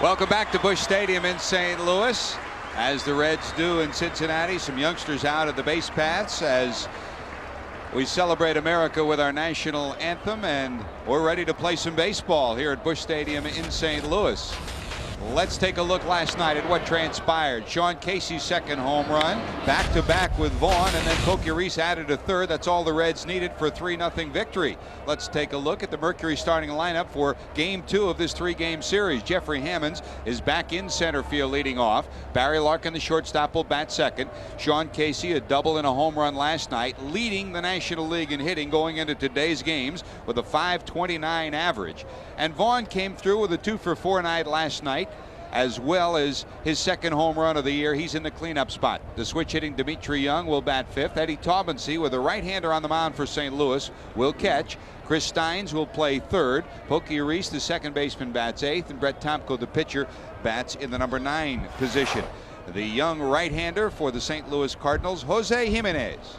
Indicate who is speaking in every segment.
Speaker 1: Welcome back to Busch Stadium in St. Louis, as the Reds do in Cincinnati. Some youngsters out at the base paths as we celebrate America with our national anthem, and we're ready to play some baseball here at Busch Stadium in St. Louis. Let's take a look last night at what transpired. Sean Casey's second home run, back-to-back with Vaughn, and then Pokey Reese added a third. That's all the Reds needed for a 3-0 victory. Let's take a look at the Mercury starting lineup for Game 2 of this 3-game series. Jeffrey Hammonds is back in center field leading off. Barry Larkin, the shortstop, will bat second. Sean Casey, a double and a home run last night, leading the National League in hitting going into today's games with a .529 average. And Vaughn came through with a 2-for-4 night last night, as well as his second home run of the year. He's in the cleanup spot. The switch hitting Dimitri Young will bat fifth. Eddie Taubensee, with a right-hander on the mound for St. Louis, will catch. Chris Steins will play third. Pokey Reese, the second baseman, bats eighth, and Brett Tomko, the pitcher, bats in the number 9 position. The young right-hander for the St. Louis Cardinals, Jose Jimenez.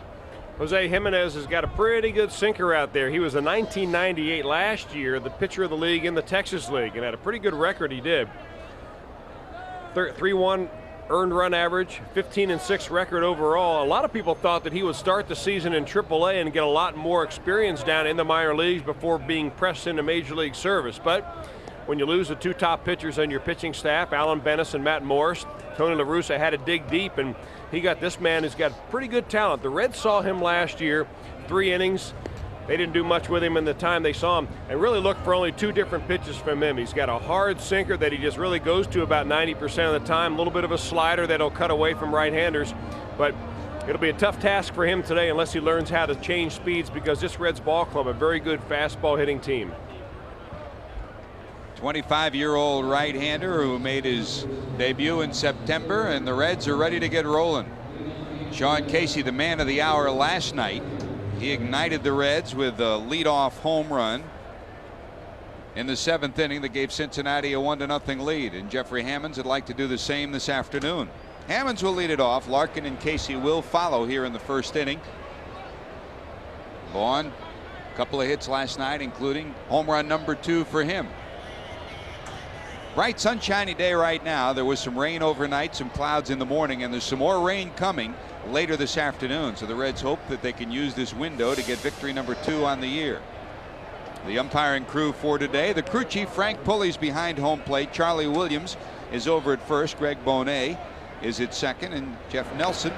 Speaker 2: Jose Jimenez has got a pretty good sinker out there. He was a 1998 last year, the pitcher of the league in the Texas League, and had a pretty good record. He did. 3.1 earned run average, 15-6 record overall. A lot of people thought that he would start the season in AAA and get a lot more experience down in the minor leagues before being pressed into Major League service. But when you lose the 2 top pitchers on your pitching staff, Alan Bennis and Matt Morris, Tony La Russa had to dig deep, and he got this man who's got pretty good talent. The Reds saw him last year, 3 innings. They didn't do much with him in the time they saw him, and really looked for only 2 different pitches from him. He's got a hard sinker that he just really goes to about 90% of the time, a little bit of a slider that'll cut away from right-handers, but it'll be a tough task for him today unless he learns how to change speeds, because this Reds ball club, a very good fastball hitting team.
Speaker 1: 25-year-old right-hander who made his debut in September, and the Reds are ready to get rolling. Sean Casey, the man of the hour last night. He ignited the Reds with a leadoff home run in the 7th inning that gave Cincinnati a 1-0 lead, and Jeffrey Hammonds would like to do the same this afternoon. Hammonds will lead it off. Larkin and Casey will follow here in the 1st inning. Vaughn, a couple of hits last night, including home run number 2 for him. Bright sunshiny day right now. There was some rain overnight, some clouds in the morning, and there's some more rain coming later this afternoon. So the Reds hope that they can use this window to get victory number 2 on the year. The umpiring crew for today: the crew chief Frank Pulley's behind home plate. Charlie Williams is over at first. Greg Bonet is at second, and Jeff Nelson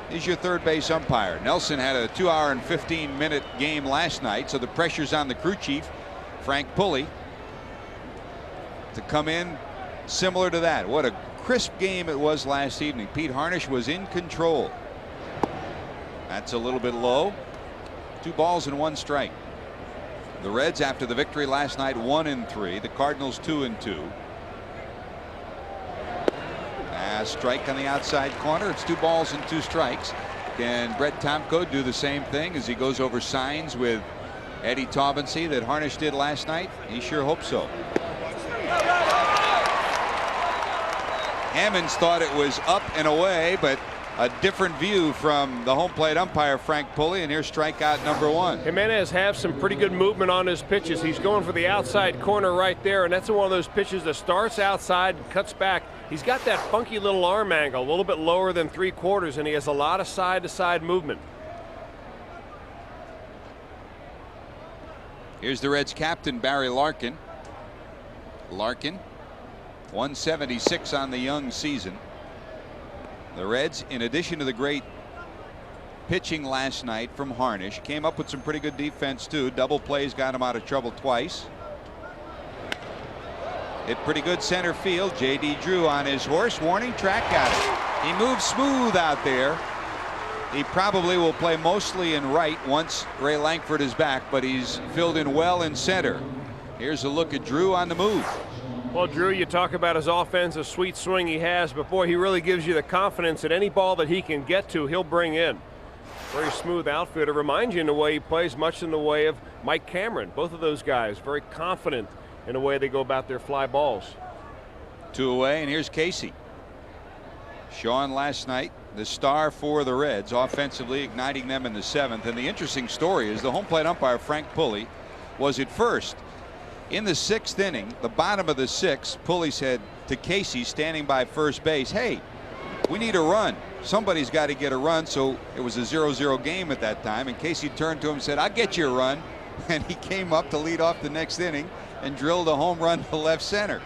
Speaker 1: is your third base umpire. Nelson had a 2-hour and 15-minute game last night, so the pressure's on the crew chief Frank Pulley to come in similar to that. What a crisp game it was last evening. Pete Harnisch was in control. That's a little bit low. 2 balls and 1 strike. The Reds, after the victory last night, 1-3. The Cardinals 2-2. Strike on the outside corner. It's 2 balls and 2 strikes. Can Brett Tomko do the same thing as he goes over signs with Eddie Taubensee that Harnisch did last night? He sure hopes so. Hammonds thought it was up and away, but a different view from the home plate umpire Frank Pulley, and here's strikeout number 1.
Speaker 2: Jimenez has some pretty good movement on his pitches. He's going for the outside corner right there, and that's one of those pitches that starts outside and cuts back. He's got that funky little arm angle, a little bit lower than 3/4, and he has a lot of side-to-side movement.
Speaker 1: Here's the Reds captain, Barry Larkin. Larkin, 176 on the young season. The Reds, in addition to the great pitching last night from Harnisch, came up with some pretty good defense too. Double plays got him out of trouble twice. Hit pretty good center field. J.D. Drew on his horse. Warning track, got it. He moves smooth out there. He probably will play mostly in right once Ray Langford is back, but he's filled in well in center. Here's a look at Drew on the move.
Speaker 2: Well, Drew, you talk about his offensive sweet swing he has, but boy, he really gives you the confidence that any ball that he can get to, he'll bring in. Very smooth outfielder. Reminds you in the way he plays much in the way of Mike Cameron. Both of those guys very confident in the way they go about their fly balls.
Speaker 1: 2 away, and here's Casey. Sean last night, the star for the Reds, offensively igniting them in the 7th. And the interesting story is the home plate umpire Frank Pulley was at first. In the 6th inning, the bottom of the 6th, Pulley said to Casey, standing by first base, hey, we need a run. Somebody's got to get a run. So it was a 0-0 game at that time. And Casey turned to him and said, I'll get you a run. And he came up to lead off the next inning and drilled a home run to left center.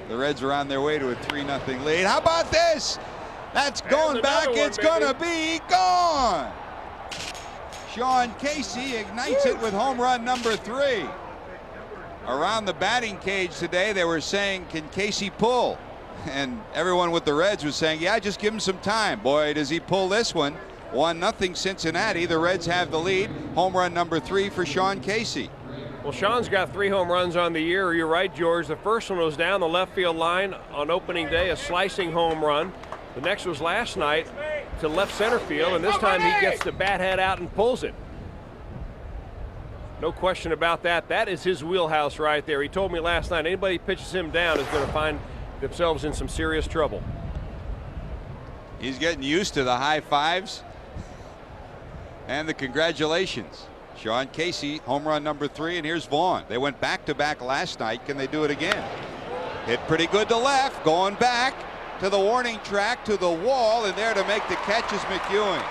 Speaker 1: The Reds are on their way to a 3-0 lead. How about this? That's going back. It's going to be gone. Sean Casey ignites it with home run number 3. Around the batting cage today, they were saying, can Casey pull? And everyone with the Reds was saying, yeah, just give him some time. Boy, does he pull this one. 1-0 Cincinnati. The Reds have the lead. Home run number 3 for Sean Casey.
Speaker 2: Well, Sean's got 3 home runs on the year. You're right, George. The first one was down the left field line on opening day, a slicing home run. The next was last night to left center field, and this time he gets the bat head out and pulls it. No question about that. That is his wheelhouse right there. He told me last night anybody pitches him down is going to find themselves in some serious trouble.
Speaker 1: He's getting used to the high fives and the congratulations. Sean Casey, home run number 3, and here's Vaughn. They went back-to-back last night. Can they do it again? Hit pretty good to left, going back to the warning track, to the wall, and there to make the catch is McEwing.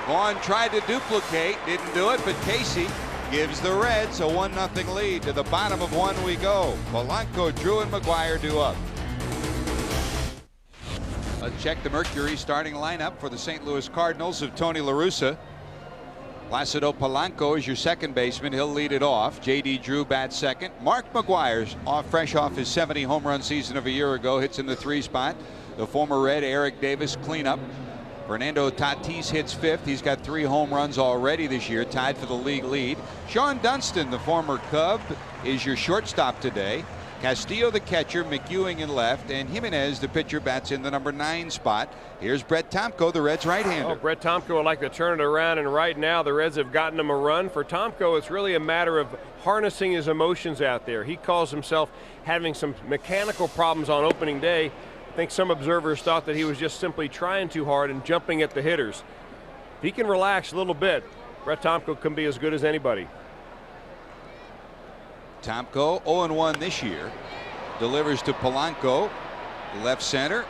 Speaker 1: Vaughn tried to duplicate, didn't do it, but Casey gives the Reds a 1-0 lead. To the bottom of 1 we go. Polanco, Drew, and McGuire due up. Let's check the Mercury starting lineup for the St. Louis Cardinals of Tony La Russa. Placido Polanco is your second baseman. He'll lead it off. J.D. Drew bats second. Mark McGuire's fresh off his 70 home run season of a year ago, hits in the 3 spot. The former Red Eric Davis cleanup. Fernando Tatis hits 5th. He's got 3 home runs already this year, tied for the league lead. Sean Dunston, the former Cub, is your shortstop today. Castillo, the catcher, McEwing in left, and Jimenez, the pitcher, bats in the number 9 spot. Here's Brett Tomko, the Reds right-hander.
Speaker 2: Oh, Brett Tomko would like to turn it around, and right now the Reds have gotten him a run. For Tomko, it's really a matter of harnessing his emotions out there. He calls himself having some mechanical problems on opening day. I think some observers thought that he was just simply trying too hard and jumping at the hitters. If he can relax a little bit, Brett Tomko can be as good as anybody.
Speaker 1: Tomko 0-1 this year. Delivers to Polanco, left center.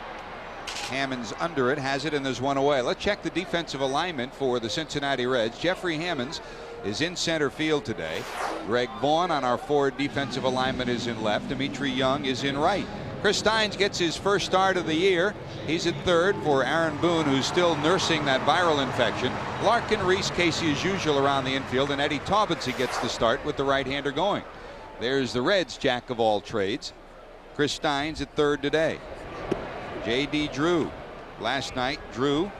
Speaker 1: Hammonds under it, has it, and there's one away. Let's check the defensive alignment for the Cincinnati Reds. Jeffrey Hammonds is in center field today. Greg Vaughn on our forward defensive alignment is in left. Dimitri Young is in right. Chris Steins gets his first start of the year. He's at third for Aaron Boone, who's still nursing that viral infection. Larkin, Reese, Casey as usual around the infield, and Eddie Taubitz gets the start with the right-hander going. There's the Reds' jack of all trades. Chris Steins at third today. J.D. Drew. Last night, Drew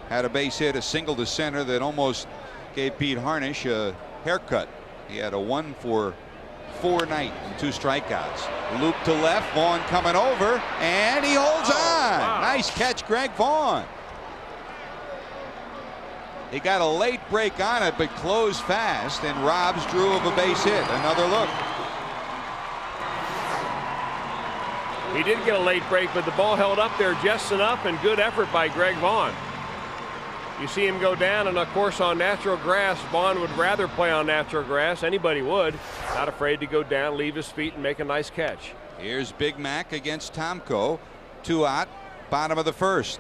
Speaker 1: had a base hit, a single to center that almost gave Pete Harnish a haircut. He had a 1-for-4 night and 2 strikeouts. Loop to left, Vaughn coming over, and he holds on. Wow. Nice catch, Greg Vaughn. He got a late break on it, but closed fast and robs Drew of a base hit. Another look.
Speaker 2: He did get a late break, but the ball held up there just enough, and good effort by Greg Vaughn. You see him go down, and of course on natural grass, Vaughn would rather play on natural grass. Anybody would. Not afraid to go down, leave his feet, and make a nice catch.
Speaker 1: Here's Big Mac against Tomko. 2 out, bottom of the 1st.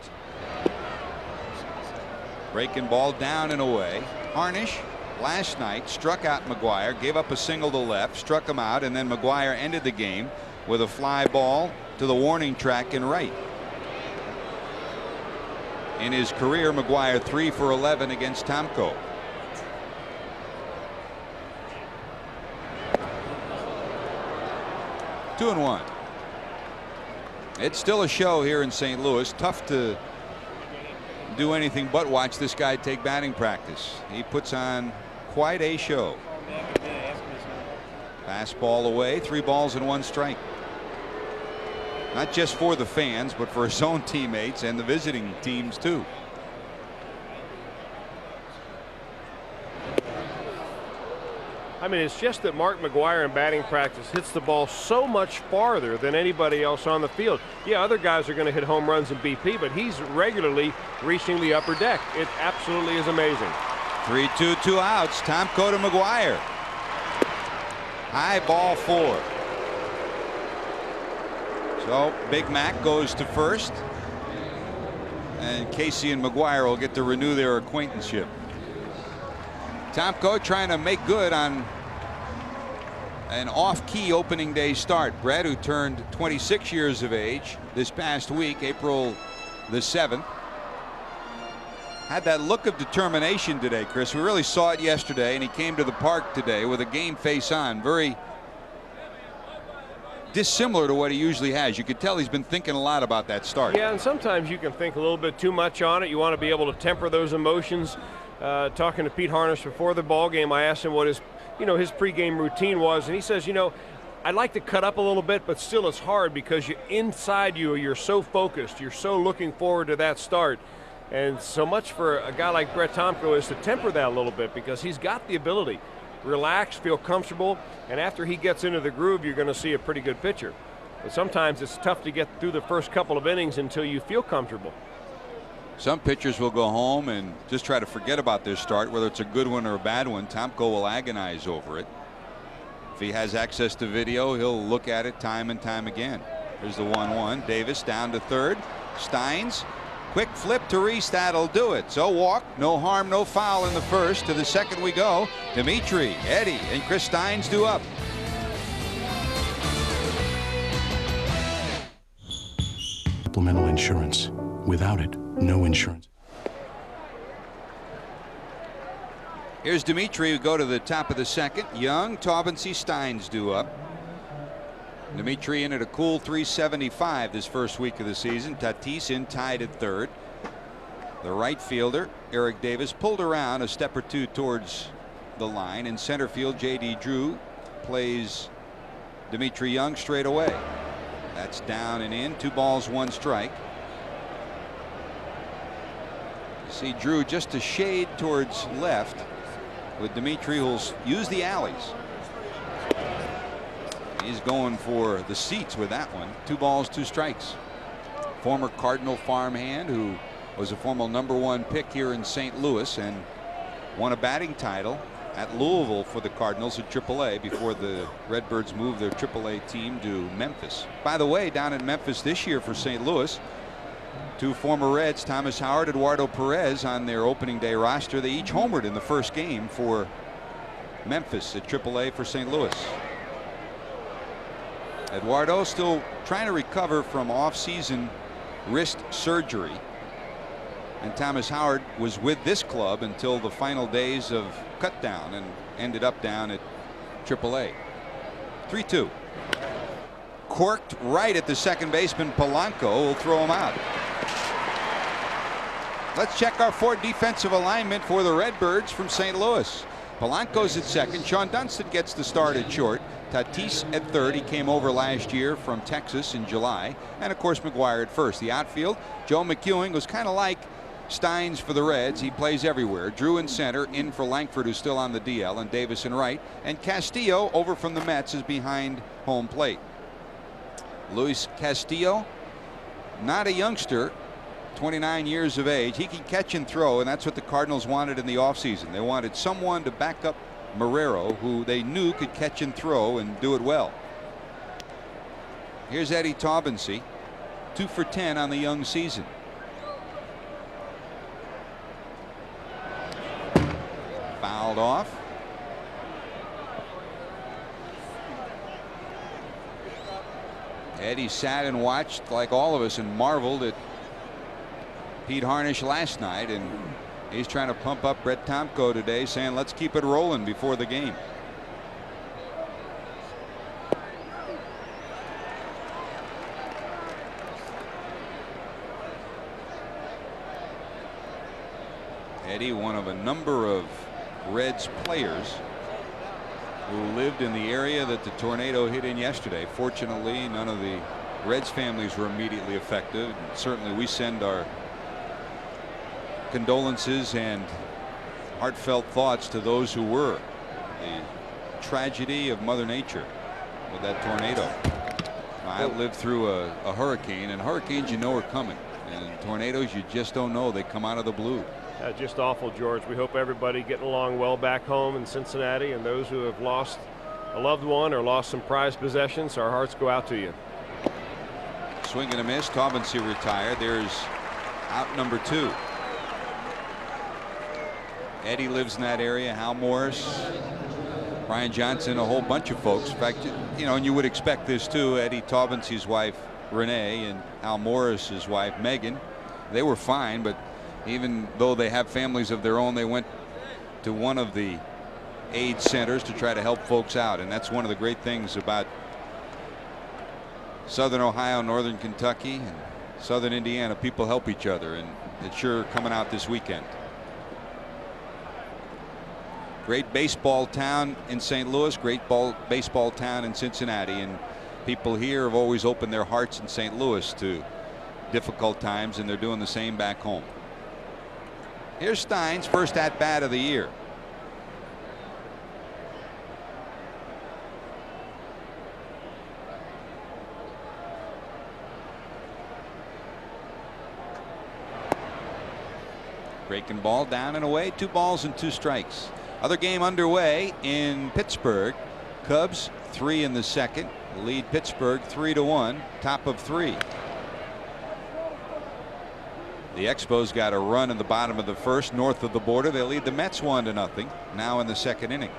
Speaker 1: Breaking ball down and away. Harnish last night struck out McGuire, gave up a single to left, struck him out, and then McGuire ended the game with a fly ball to the warning track in right. In his career, McGuire 3 for 11 against Tomko. Two and 1. It's still a show here in St. Louis. Tough to do anything but watch this guy take batting practice. He puts on quite a show. Fastball away, 3 balls and 1 strike. Not just for the fans, but for his own teammates and the visiting teams too.
Speaker 2: I mean, it's just that Mark McGuire in batting practice hits the ball so much farther than anybody else on the field. Yeah, other guys are going to hit home runs in BP, but he's regularly reaching the upper deck. It absolutely is amazing.
Speaker 1: 3-2, 2 outs. Tomko to McGuire. High ball 4. So Big Mac goes to first, and Casey and McGuire will get to renew their acquaintanceship. Tomko trying to make good on an off-key opening day start. Brett, who turned 26 years of age this past week, April the 7th, had that look of determination today, Chris. We really saw it yesterday, and he came to the park today with a game face on. Very dissimilar to what he usually has. You could tell he's been thinking a lot about that start.
Speaker 2: Yeah, and sometimes you can think a little bit too much on it. You want to be able to temper those emotions. Talking to Pete Harnisch before the ball game, I asked him what his pregame routine was, and he says, I'd like to cut up a little bit, but still it's hard because you're so focused, you're so looking forward to that start. And so much for a guy like Brett Tomko is to temper that a little bit, because he's got the ability. Relax, feel comfortable, and after he gets into the groove, you're going to see a pretty good pitcher. But sometimes it's tough to get through the first couple of innings until you feel comfortable.
Speaker 1: Some pitchers will go home and just try to forget about their start, whether it's a good one or a bad one. Tomko will agonize over it. If he has access to video, he'll look at it time and time again. There's the 1-1. Davis down to third. Steins. Quick flip to Reese, that'll do it. So walk, no harm, no foul in the first. To the second we go. Dimitri, Eddie, and Chris Steins due up.
Speaker 3: Supplemental insurance. Without it, no insurance.
Speaker 1: Here's Dimitri, who go to the top of the second. Young, Taubensee, Steins due up. Dimitri in at a cool 375 this first week of the season. Tatis in tied at third. The right fielder, Eric Davis, pulled around a step or two towards the line. In center field, J.D. Drew plays Dimitri Young straight away. That's down and in. 2 balls, 1 strike. You see Drew just a shade towards left, with Dimitri, who'll use the alleys. He's going for the seats with that one. 2 balls, 2 strikes. Former Cardinal farmhand who was a former #1 pick here in St. Louis and won a batting title at Louisville for the Cardinals at AAA before the Redbirds moved their AAA team to Memphis. By the way, down in Memphis this year for St. Louis, 2 former Reds, Thomas Howard, Eduardo Perez, on their opening day roster. They each homered in the first game for Memphis at AAA for St. Louis. Eduardo still trying to recover from off-season wrist surgery, and Thomas Howard was with this club until the final days of cutdown and ended up down at AAA. 3-2. Corked right at the second baseman. Polanco will throw him out. Let's check our 4 defensive alignment for the Redbirds from St. Louis. Polanco's at second. Sean Dunston gets the start at short. Tatis at third. He came over last year from Texas in July. And of course McGuire at first. The outfield, Joe McEwing, was kind of like Steins for the Reds. He plays everywhere. Drew in center, in for Langford, who's still on the DL, and Davis in right. And Castillo over from the Mets is behind home plate. Luis Castillo, not a youngster, 29 years of age. He can catch and throw, and that's what the Cardinals wanted in the offseason. They wanted someone to back up Marrero, who they knew could catch and throw and do it well. Here's Eddie Taubensee, 2 for 10 on the young season. Fouled off. Eddie sat and watched like all of us and marveled at Pete Harnisch last night, and he's trying to pump up Brett Tomko today, saying let's keep it rolling before the game. Eddie, one of a number of Reds players who lived in the area that the tornado hit in yesterday. Fortunately, none of the Reds families were immediately affected. Certainly we send our condolences and heartfelt thoughts to those who were. The tragedy of Mother Nature with that tornado. I lived through a hurricane, and hurricanes you know are coming, and tornadoes you just don't know. They come out of the blue.
Speaker 2: Just awful, George. We hope everybody getting along well back home in Cincinnati, and those who have lost a loved one or lost some prized possessions, our hearts go out to you.
Speaker 1: Swing and a miss. Taubensee retired. There's out number 2. Eddie lives in that area. Hal Morris, Brian Johnson, a whole bunch of folks. In fact, you know, and you would expect this too. Eddie Taubensee's wife Renee and Hal Morris's wife Megan, they were fine, but even though they have families of their own, they went to one of the aid centers to try to help folks out. And that's one of the great things about Southern Ohio, Northern Kentucky, and Southern Indiana. People help each other, and it's sure coming out this weekend. Great baseball town in St. Louis, great baseball town in Cincinnati, and people here have always opened their hearts in St. Louis to difficult times, and they're doing the same back home. Here's Stein's first at bat of the year. Breaking ball down and away. 2 balls and 2 strikes. Other game underway in Pittsburgh. Cubs 3 in the second. Lead Pittsburgh 3-1. Top of 3. The Expos got a run in the bottom of the first north of the border. They lead the Mets 1-0 now in the second inning.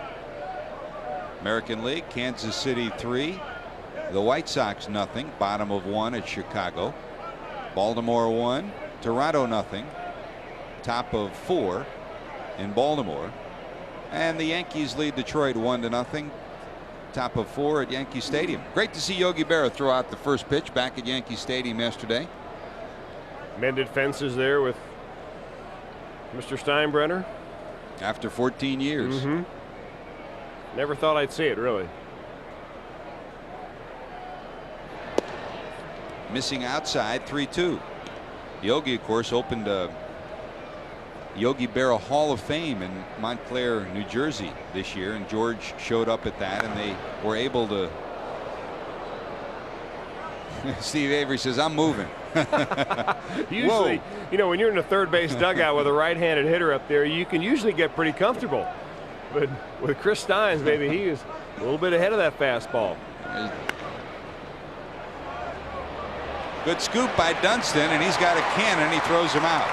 Speaker 1: American League, Kansas City 3. The White Sox 0. Bottom of 1 at Chicago. Baltimore 1. Toronto 0. Top of 4 in Baltimore. And the Yankees lead Detroit 1-0. Top of 4 at Yankee Stadium. Great to see Yogi Berra throw out the first pitch back at Yankee Stadium yesterday.
Speaker 2: Mended fences there with Mr. Steinbrenner.
Speaker 1: After 14 years.
Speaker 2: Never thought I'd see it, really.
Speaker 1: Missing outside, 3-2. Yogi, of course, opened a Yogi Berra Hall of Fame in Montclair, New Jersey this year, and George showed up at that, and they were able to. Steve Avery says, "I'm moving."
Speaker 2: Usually, you know, when you're in a third base dugout with a right-handed hitter up there, you can usually get pretty comfortable. But with Chris Steins, maybe he is a little bit ahead of that fastball.
Speaker 1: Good scoop by Dunston, and he's got a cannon. He throws him out.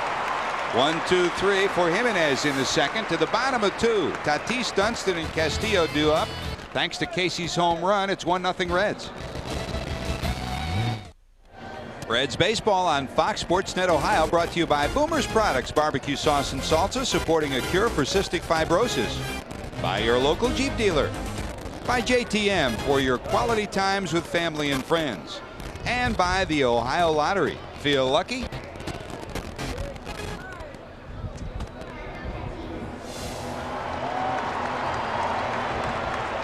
Speaker 1: 1-2-3 for Jimenez in the second. To the bottom of 2. Tatis, Dunston, and Castillo due up. Thanks to Casey's home run, it's 1-0 Reds. Reds baseball on Fox Sports Net Ohio, brought to you by Boomer's Products, barbecue sauce and salsa, supporting a cure for cystic fibrosis. By your local Jeep dealer. By JTM for your quality times with family and friends. And by the Ohio Lottery. Feel lucky?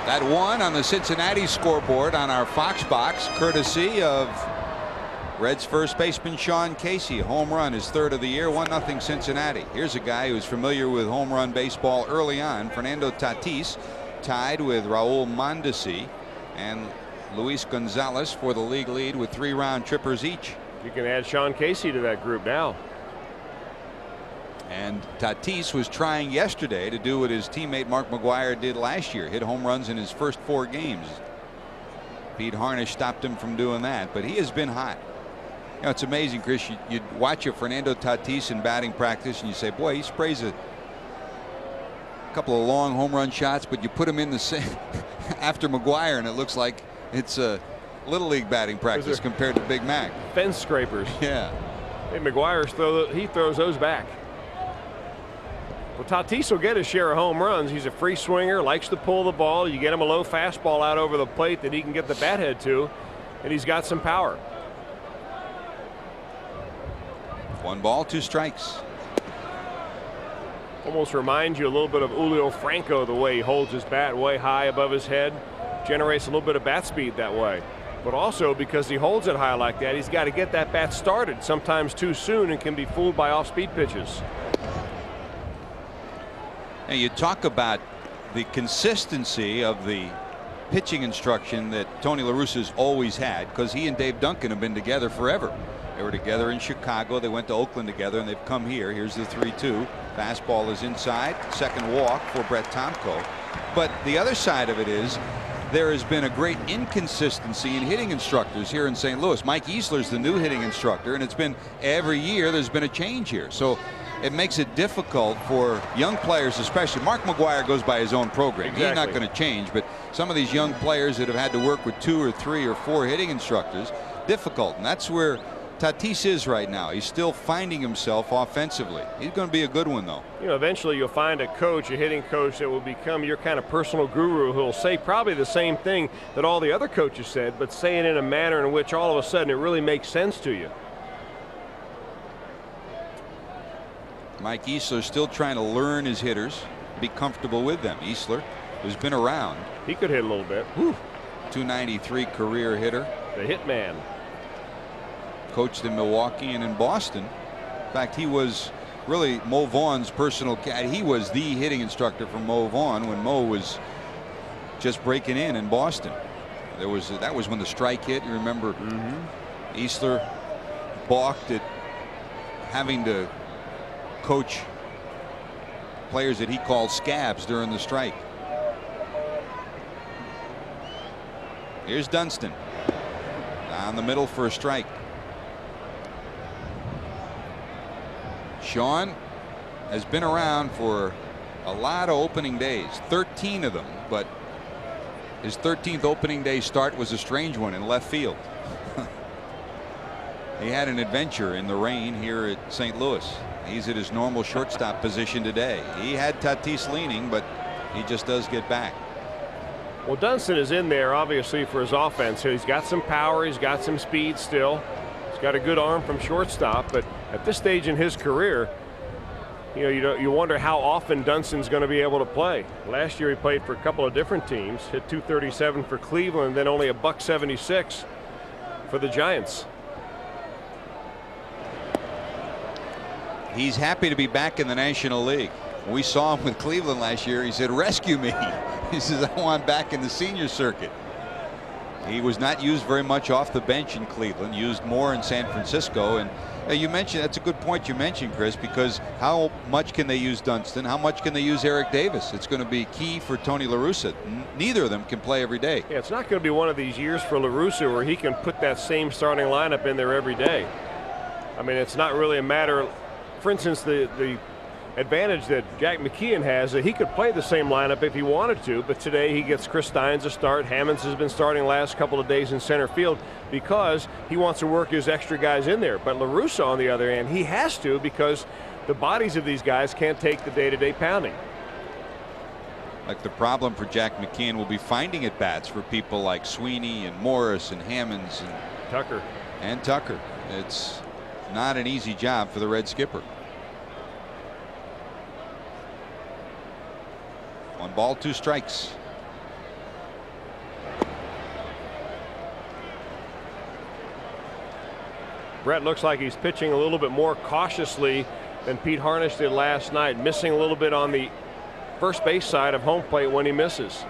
Speaker 1: That one on the Cincinnati scoreboard on our Fox box, courtesy of Reds first baseman Sean Casey. Home run, his 3rd of the year. 1-0 Cincinnati. Here's a guy who's familiar with home run baseball early on. Fernando Tatis tied with Raul Mondesi and Luis Gonzalez for the league lead with 3 round trippers each.
Speaker 2: You can add Sean Casey to that group now.
Speaker 1: And Tatis was trying yesterday to do what his teammate Mark McGwire did last year, hit home runs in his first 4 games. Pete Harnish stopped him from doing that, but he has been hot. You know, it's amazing, Chris. You watch a Fernando Tatis in batting practice and you say, boy, he sprays a couple of long home run shots, but you put him in the same after McGwire and it looks like it's a little league batting practice compared to Big Mac.
Speaker 2: Fence scrapers.
Speaker 1: Yeah.
Speaker 2: Hey, McGuire's he throws those back. Well, Tatis will get his share of home runs. He's a free swinger, likes to pull the ball. You get him a low fastball out over the plate that he can get the bat head to, and he's got some power.
Speaker 1: 1 ball, 2 strikes.
Speaker 2: Almost reminds you a little bit of Julio Franco, the way he holds his bat way high above his head. Generates a little bit of bat speed that way. But also because he holds it high like that, he's got to get that bat started sometimes too soon and can be fooled by off-speed pitches.
Speaker 1: And you talk about the consistency of the pitching instruction that Tony La Russa's always had, because he and Dave Duncan have been together forever. They were together in Chicago. They went to Oakland together, and they've come here. Here's the 3-2. Fastball is inside. Second walk for Brett Tomko. But the other side of it is there has been a great inconsistency in hitting instructors here in St. Louis. Mike Easler's the new hitting instructor, and it's been every year there's been a change here. So it makes it difficult for young players, especially. Mark McGwire goes by his own program.
Speaker 2: Exactly.
Speaker 1: He's not going to change, but some of these young players that have had to work with 2 or 3 or 4 hitting instructors, difficult. And that's where Tatis is right now. He's still finding himself offensively. He's going to be a good one, though.
Speaker 2: You know, eventually you'll find a coach, a hitting coach, that will become your kind of personal guru, who will say probably the same thing that all the other coaches said, but say it in a manner in which all of a sudden it really makes sense to you.
Speaker 1: Mike Easler still trying to learn his hitters, be comfortable with them. Easler, who's been around.
Speaker 2: He could hit a little bit.
Speaker 1: Whew. 293 career hitter.
Speaker 2: The hit man.
Speaker 1: Coached in Milwaukee and in Boston. In fact, he was really Mo Vaughn's personal cat. He was the hitting instructor for Mo Vaughn when Mo was just breaking in Boston. That was when the strike hit. You remember, Easler balked at having to coach players that he called scabs during the strike. Here's Dunston down the middle for a strike. Sean has been around for a lot of opening days, 13 of them, but his 13th opening day start was a strange one in left field. He had an adventure in the rain here at St. Louis. He's at his normal shortstop position today. He had Tatis leaning, but he just does get back.
Speaker 2: Well, Dunston is in there obviously for his offense. He's got some power, he's got some speed still. He's got a good arm from shortstop, but at this stage in his career, you wonder how often Dunston's going to be able to play. Last year he played for a couple of different teams, hit .237 for Cleveland, then only a .176 for the Giants.
Speaker 1: He's happy to be back in the National League. We saw him with Cleveland last year. He said, "Rescue me." He says, "I want back in the senior circuit." He was not used very much off the bench in Cleveland, used more in San Francisco. And you mentioned, that's a good point you mentioned, Chris, because how much can they use Dunston? How much can they use Eric Davis? It's going to be key for Tony La Russa. Neither of them can play every day.
Speaker 2: Yeah, it's not going to be one of these years for La Russa where he can put that same starting lineup in there every day. I mean, it's not really a matter. For instance, the advantage that Jack McKeon has, that he could play the same lineup if he wanted to, but today he gets Chris Steins a start. Hammonds has been starting last couple of days in center field because he wants to work his extra guys in there. But La Russa, on the other hand, he has to, because the bodies of these guys can't take the day-to-day pounding.
Speaker 1: Like, the problem for Jack McKeon will be finding at bats for people like Sweeney and Morris and Hammonds and Tucker. It's not an easy job for the Red skipper. 1 ball, 2 strikes.
Speaker 2: Brett looks like he's pitching a little bit more cautiously than Pete Harnish did last night, missing a little bit on the first base side of home plate when he misses.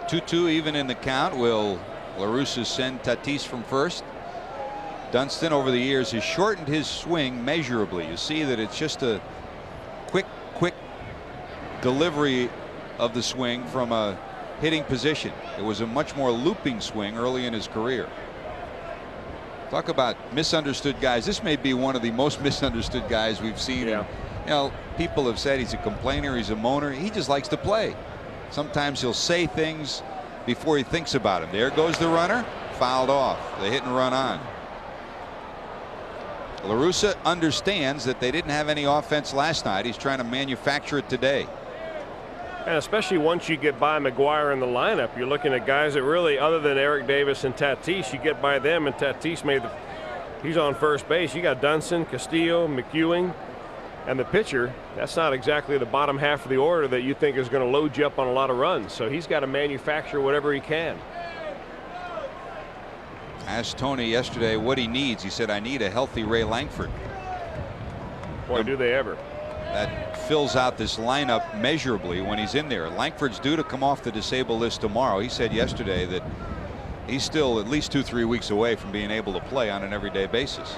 Speaker 1: 2-2 even in the count. Will La Russa send Tatis from first? Dunston over the years has shortened his swing measurably. You see that it's just a quick delivery of the swing from a hitting position. It was a much more looping swing early in his career. Talk about misunderstood guys. This may be one of the most misunderstood guys we've seen.
Speaker 2: Yeah.
Speaker 1: You know, people have said he's a complainer, he's a moaner. He just likes to play. Sometimes he'll say things before he thinks about them. There goes the runner, fouled off. The hit and run on. La Russa understands that they didn't have any offense last night. He's trying to manufacture it today.
Speaker 2: And especially once you get by McGwire in the lineup, you're looking at guys that really, other than Eric Davis and Tatis, you get by them, and Tatis he's on first base. You got Dunston, Castillo, McEwing, and the pitcher. That's not exactly the bottom half of the order that you think is going to load you up on a lot of runs. So he's got to manufacture whatever he can.
Speaker 1: Asked Tony yesterday what he needs. He said, "I need a healthy Ray Langford."
Speaker 2: Boy, do they ever.
Speaker 1: That fills out this lineup measurably when he's in there. Langford's due to come off the disabled list tomorrow. He said yesterday that he's still at least 2-3 weeks away from being able to play on an everyday basis.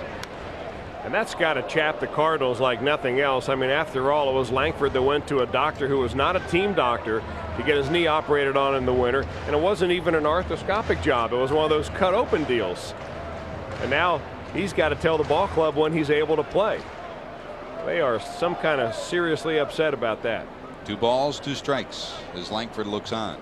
Speaker 2: And that's got to chap the Cardinals like nothing else. I mean, after all, it was Langford that went to a doctor who was not a team doctor to get his knee operated on in the winter. And it wasn't even an arthroscopic job. It was one of those cut open deals. And now he's got to tell the ball club when he's able to play. They are some kind of seriously upset about that.
Speaker 1: 2 balls, 2 strikes as Langford looks on.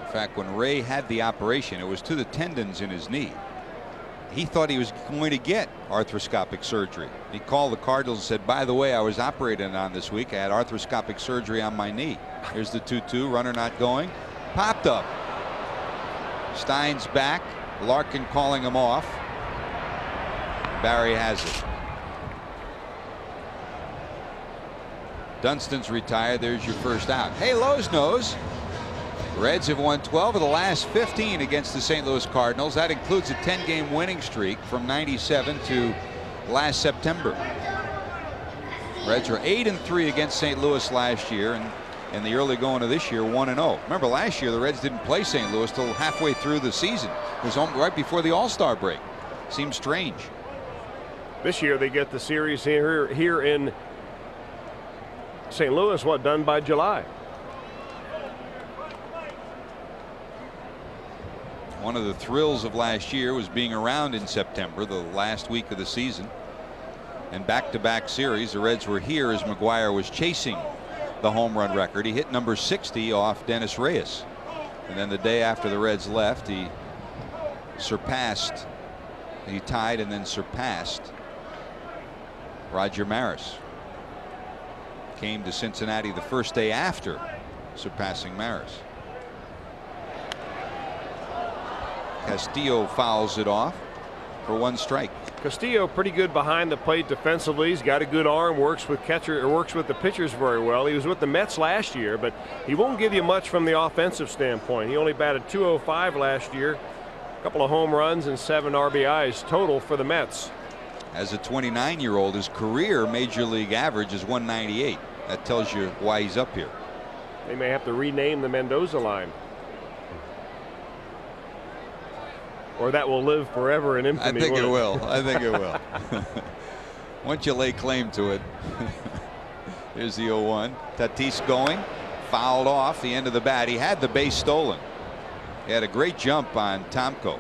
Speaker 1: In fact, when Ray had the operation, it was to the tendons in his knee. He thought he was going to get arthroscopic surgery. He called the Cardinals and said, by the way, I was operated on this week. I had arthroscopic surgery on my knee. Here's the 2-2, runner not going. Popped up. Stein's back. Larkin calling him off. Barry has it. Dunstan's retired. There's your first out. Hey, Lowe's knows. Reds have won 12 of the last 15 against the St. Louis Cardinals. That includes a 10-game winning streak from '97 to last September. Reds are 8-3 against St. Louis last year, and in the early going of this year 1-0. Remember, last year the Reds didn't play St. Louis till halfway through the season. It was right before the All-Star break. Seems strange.
Speaker 2: This year they get the series here in St. Louis, done by July.
Speaker 1: One of the thrills of last year was being around in September, the last week of the season. And back-to-back series, the Reds were here as McGuire was chasing the home run record. He hit number 60 off Dennis Reyes. And then the day after the Reds left, he tied and then surpassed Roger Maris. Came to Cincinnati the first day after surpassing Maris. Castillo fouls it off for 1 strike.
Speaker 2: Castillo pretty good behind the plate defensively. He's got a good arm, works with the pitchers very well. He was with the Mets last year, but he won't give you much from the offensive standpoint. He only batted .205 last year. A couple of home runs and 7 RBIs total for the Mets.
Speaker 1: As a 29-year-old, his career major league average is 198. That tells you why he's up here.
Speaker 2: They may have to rename the Mendoza line. Or that will live forever in infamy.
Speaker 1: I think it will. I think it will. Once you lay claim to it. Here's the 0-1. Tatis going. Fouled off the end of the bat. He had the base stolen. He had a great jump on Tomko.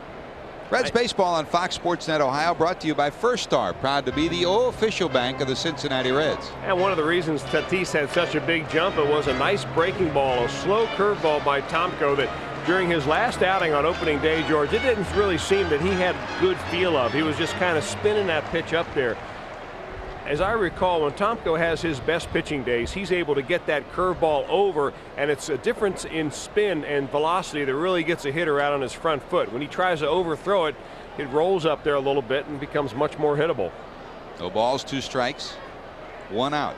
Speaker 1: Reds baseball on Fox Sports Net Ohio, brought to you by First Star, proud to be the official bank of the Cincinnati Reds.
Speaker 2: And one of the reasons Tatis had such a big jump, it was a nice breaking ball, a slow curveball by Tomko that during his last outing on opening day, George, it didn't really seem that he had good feel of. He was just kind of spinning that pitch up there. As I recall, when Tomko has his best pitching days, he's able to get that curveball over, and it's a difference in spin and velocity that really gets a hitter out on his front foot. When he tries to overthrow it, it rolls up there a little bit and becomes much more hittable.
Speaker 1: No balls, 2 strikes, 1 out.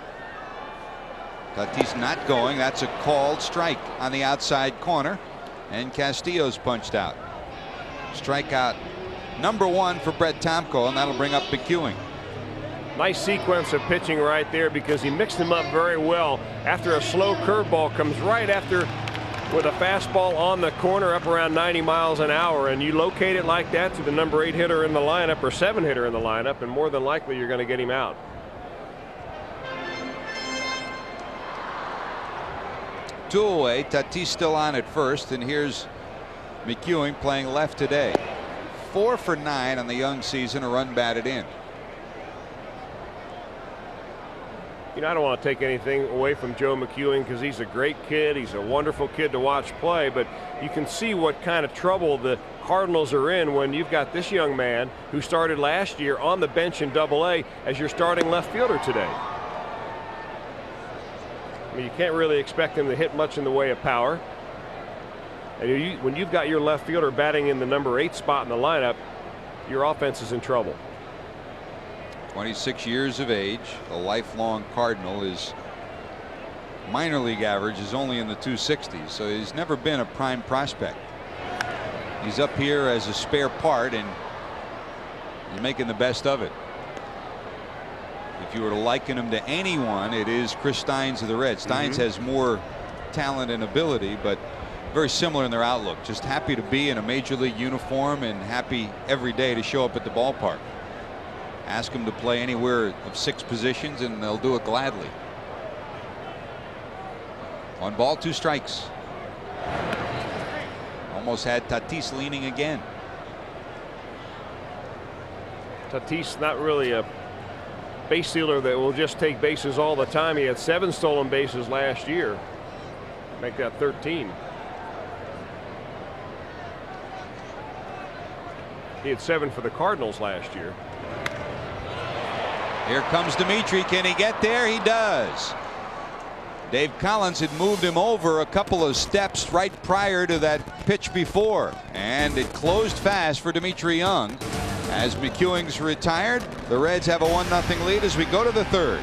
Speaker 1: Tatis not going. That's a called strike on the outside corner. And Castillo's punched out. Strikeout number 1 for Brett Tomko, and that'll bring up McEwing.
Speaker 2: Nice sequence of pitching right there because he mixed them up very well. After a slow curveball comes right after with a fastball on the corner up around 90 miles an hour, and you locate it like that to the number 8 hitter in the lineup or 7 hitter in the lineup, and more than likely you're going to get him out.
Speaker 1: Two away. Tatis still on at first, and here's McEwing playing left today. 4 for 9 on the young season, a run batted in.
Speaker 2: You know, I don't want to take anything away from Joe McEwing because he's a great kid. He's a wonderful kid to watch play, but you can see what kind of trouble the Cardinals are in when you've got this young man who started last year on the bench in AA as your starting left fielder today. I mean, you can't really expect him to hit much in the way of power. And when you've got your left fielder batting in the number 8 spot in the lineup, your offense is in trouble.
Speaker 1: 26 years of age, a lifelong Cardinal. His minor league average is only in the 260s, so he's never been a prime prospect. He's up here as a spare part, and he's making the best of it. If you were to liken him to anyone, it is Chris Steins of the Reds. Steins has more talent and ability, but very similar in their outlook. Just happy to be in a major league uniform and happy every day to show up at the ballpark. Ask them to play anywhere of 6 positions and they'll do it gladly. 1 ball, 2 strikes. Almost had Tatis leaning again.
Speaker 2: Tatis not really a base stealer that will just take bases all the time. He had 7 stolen bases last year. Make that 13. He had 7 for the Cardinals last year.
Speaker 1: Here comes Dimitri. Can he get there? He does. Dave Collins had moved him over a couple of steps right prior to that pitch before, and it closed fast for Dimitri Young. As McEwing's retired, the Reds have a 1-0 lead as we go to the 3rd.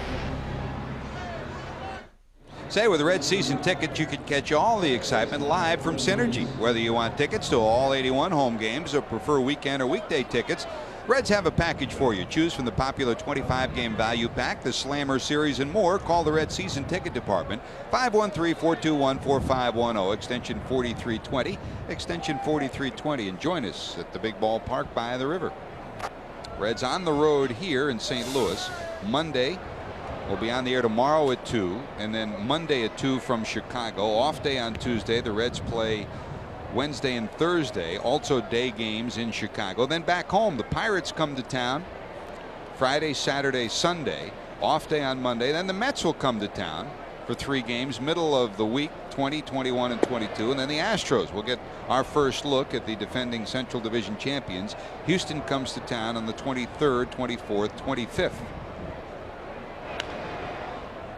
Speaker 1: Say, with a Red season ticket, you can catch all the excitement live from Synergy. Whether you want tickets to all 81 home games or prefer weekend or weekday tickets, Reds have a package for you. Choose from the popular 25-game value pack, the Slammer Series, and more. Call the Red season ticket department, 513-421-4510, extension 4320, extension 4320, and join us at the big ballpark by the river. Reds on the road here in St. Louis. Monday, we'll be on the air tomorrow at 2, and then Monday at 2 from Chicago. Off day on Tuesday. The Reds play Wednesday and Thursday, also day games in Chicago. Then back home, the Pirates come to town Friday, Saturday, Sunday. Off day on Monday. Then the Mets will come to town for 3 games, middle of the week, 20, 21, and 22. And then the Astros. We'll get our first look at the defending Central Division champions. Houston comes to town on the 23rd, 24th, 25th.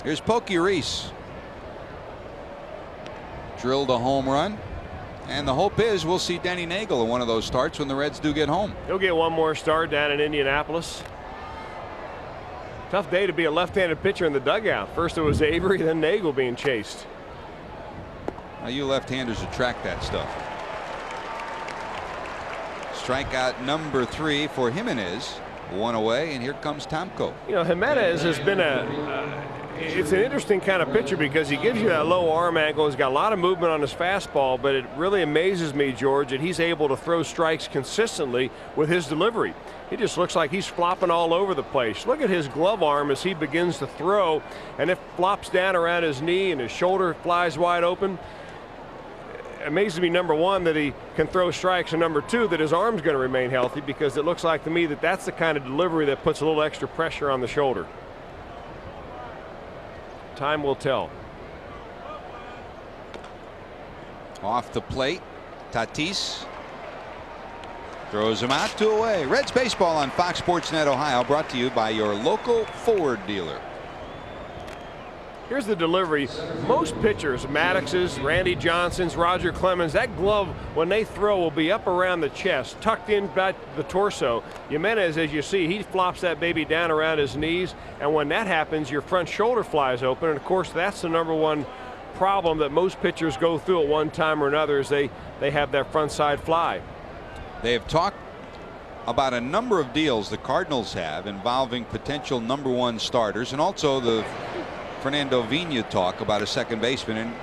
Speaker 1: Here's Pokey Reese. Drilled a home run. And the hope is we'll see Denny Nagel in one of those starts when the Reds do get home.
Speaker 2: He'll get one more start down in Indianapolis. Tough day to be a left-handed pitcher in the dugout. First it was Avery, then Nagel being chased.
Speaker 1: Now you left-handers attract that stuff. Strikeout number 3 for Jimenez. 1 away, and here comes Tomko.
Speaker 2: You know, Jimenez has been it's an interesting kind of pitcher because he gives you that low arm angle. He's got a lot of movement on his fastball, but it really amazes me, George, that he's able to throw strikes consistently with his delivery. He just looks like he's flopping all over the place. Look at his glove arm as he begins to throw, and it flops down around his knee and his shoulder flies wide open. It amazes me, number 1, that he can throw strikes, and number 2, that his arm's going to remain healthy, because it looks like to me that that's the kind of delivery that puts a little extra pressure on the shoulder. Time will tell.
Speaker 1: Off the plate, Tatis throws him out, 2 away. Reds baseball on Fox Sports Net Ohio, brought to you by your local Ford dealer.
Speaker 2: Here's the delivery. Most pitchers, Maddox's, Randy Johnson's, Roger Clemens, that glove when they throw will be up around the chest, tucked in by the torso. Jimenez, as you see, he flops that baby down around his knees, and when that happens, your front shoulder flies open. And of course, that's the number 1 problem that most pitchers go through at one time or another, is they have that front side fly.
Speaker 1: They have talked about a number of deals the Cardinals have involving potential number 1 starters, and also the Fernando Vina talk about a second baseman, and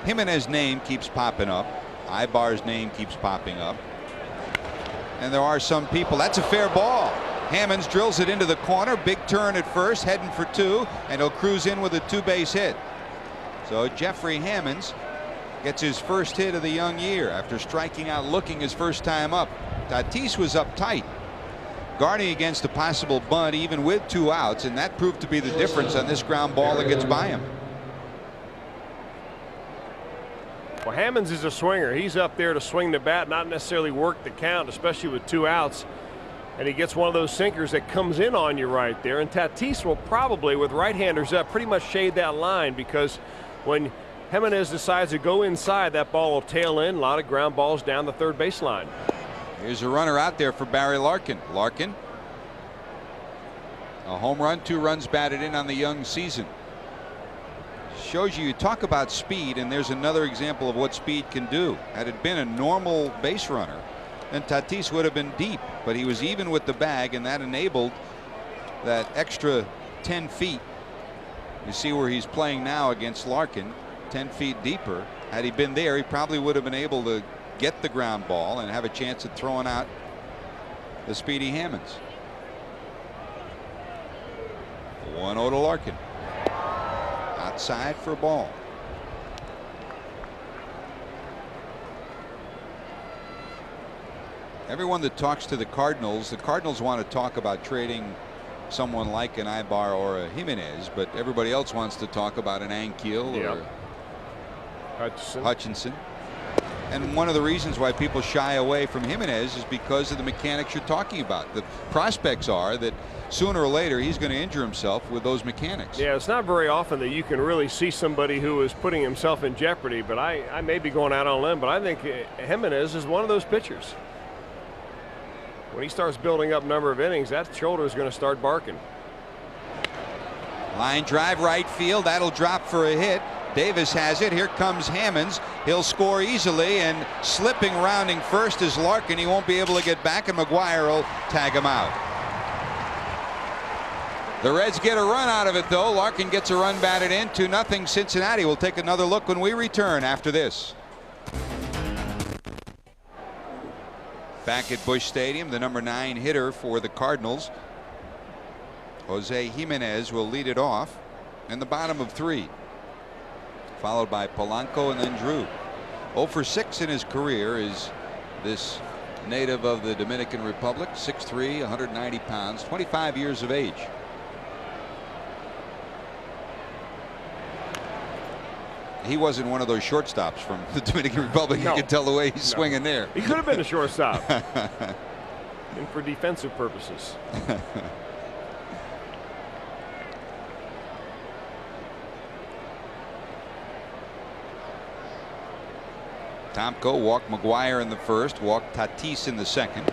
Speaker 1: Jimenez's name keeps popping up. Ibar's name keeps popping up. And there are some people. That's a fair ball. Hammonds drills it into the corner. Big turn at first, heading for 2, and he'll cruise in with a 2-base hit. So Jeffrey Hammonds gets his first hit of the young year after striking out looking his first time up. Tatis was up tight, guarding against a possible bunt even with 2 outs, and that proved to be the difference on this ground ball that gets by him.
Speaker 2: Well, Hammonds is a swinger. He's up there to swing the bat, not necessarily work the count, especially with 2 outs. And he gets one of those sinkers that comes in on you right there. And Tatis will probably, with right-handers up, pretty much shade that line, because when Jimenez decides to go inside, that ball will tail in. A lot of ground balls down the third baseline.
Speaker 1: Here's a runner out there for Barry Larkin. Larkin, a home run, 2 runs batted in on the young season. Shows you talk about speed, and there's another example of what speed can do. Had it been a normal base runner, then Tatis would have been deep, but he was even with the bag, and that enabled that extra 10 feet. You see where he's playing now against Larkin, 10 feet deeper. Had he been there, he probably would have been able to get the ground ball and have a chance at throwing out the speedy Hammonds. 1-0 to Larkin. Outside for a ball. Everyone that talks to the Cardinals want to talk about trading someone like an Ibar or a Jimenez, but everybody else wants to talk about an Ankiel or Hutchinson. And one of the reasons why people shy away from Jimenez is because of the mechanics you're talking about. The prospects are that sooner or later he's going to injure himself with those mechanics.
Speaker 2: Yeah, it's not very often that you can really see somebody who is putting himself in jeopardy, but I may be going out on a limb, but I think Jimenez is one of those pitchers. When he starts building up number of innings, that shoulder is going to start barking.
Speaker 1: Line drive right field. That'll drop for a hit. Davis has it. Here comes Hammonds. He'll score easily, and slipping rounding first is Larkin. He won't be able to get back, and McGuire will tag him out. The Reds get a run out of it, though. Larkin gets a run batted in. 2-0 Cincinnati. We'll take another look when we return after this. Back at Busch Stadium, the number 9 hitter for the Cardinals, Jose Jimenez, will lead it off in the bottom of 3, followed by Polanco and then Drew. 0 for 6 in his career is this native of the Dominican Republic, 6'3", 190 pounds, 25 years of age. He wasn't one of those shortstops from the Dominican Republic.
Speaker 2: No.
Speaker 1: You can tell the way he's swinging there.
Speaker 2: He could have been a shortstop. And for defensive purposes.
Speaker 1: Tomko walked McGuire in the first, walked Tatis in the second.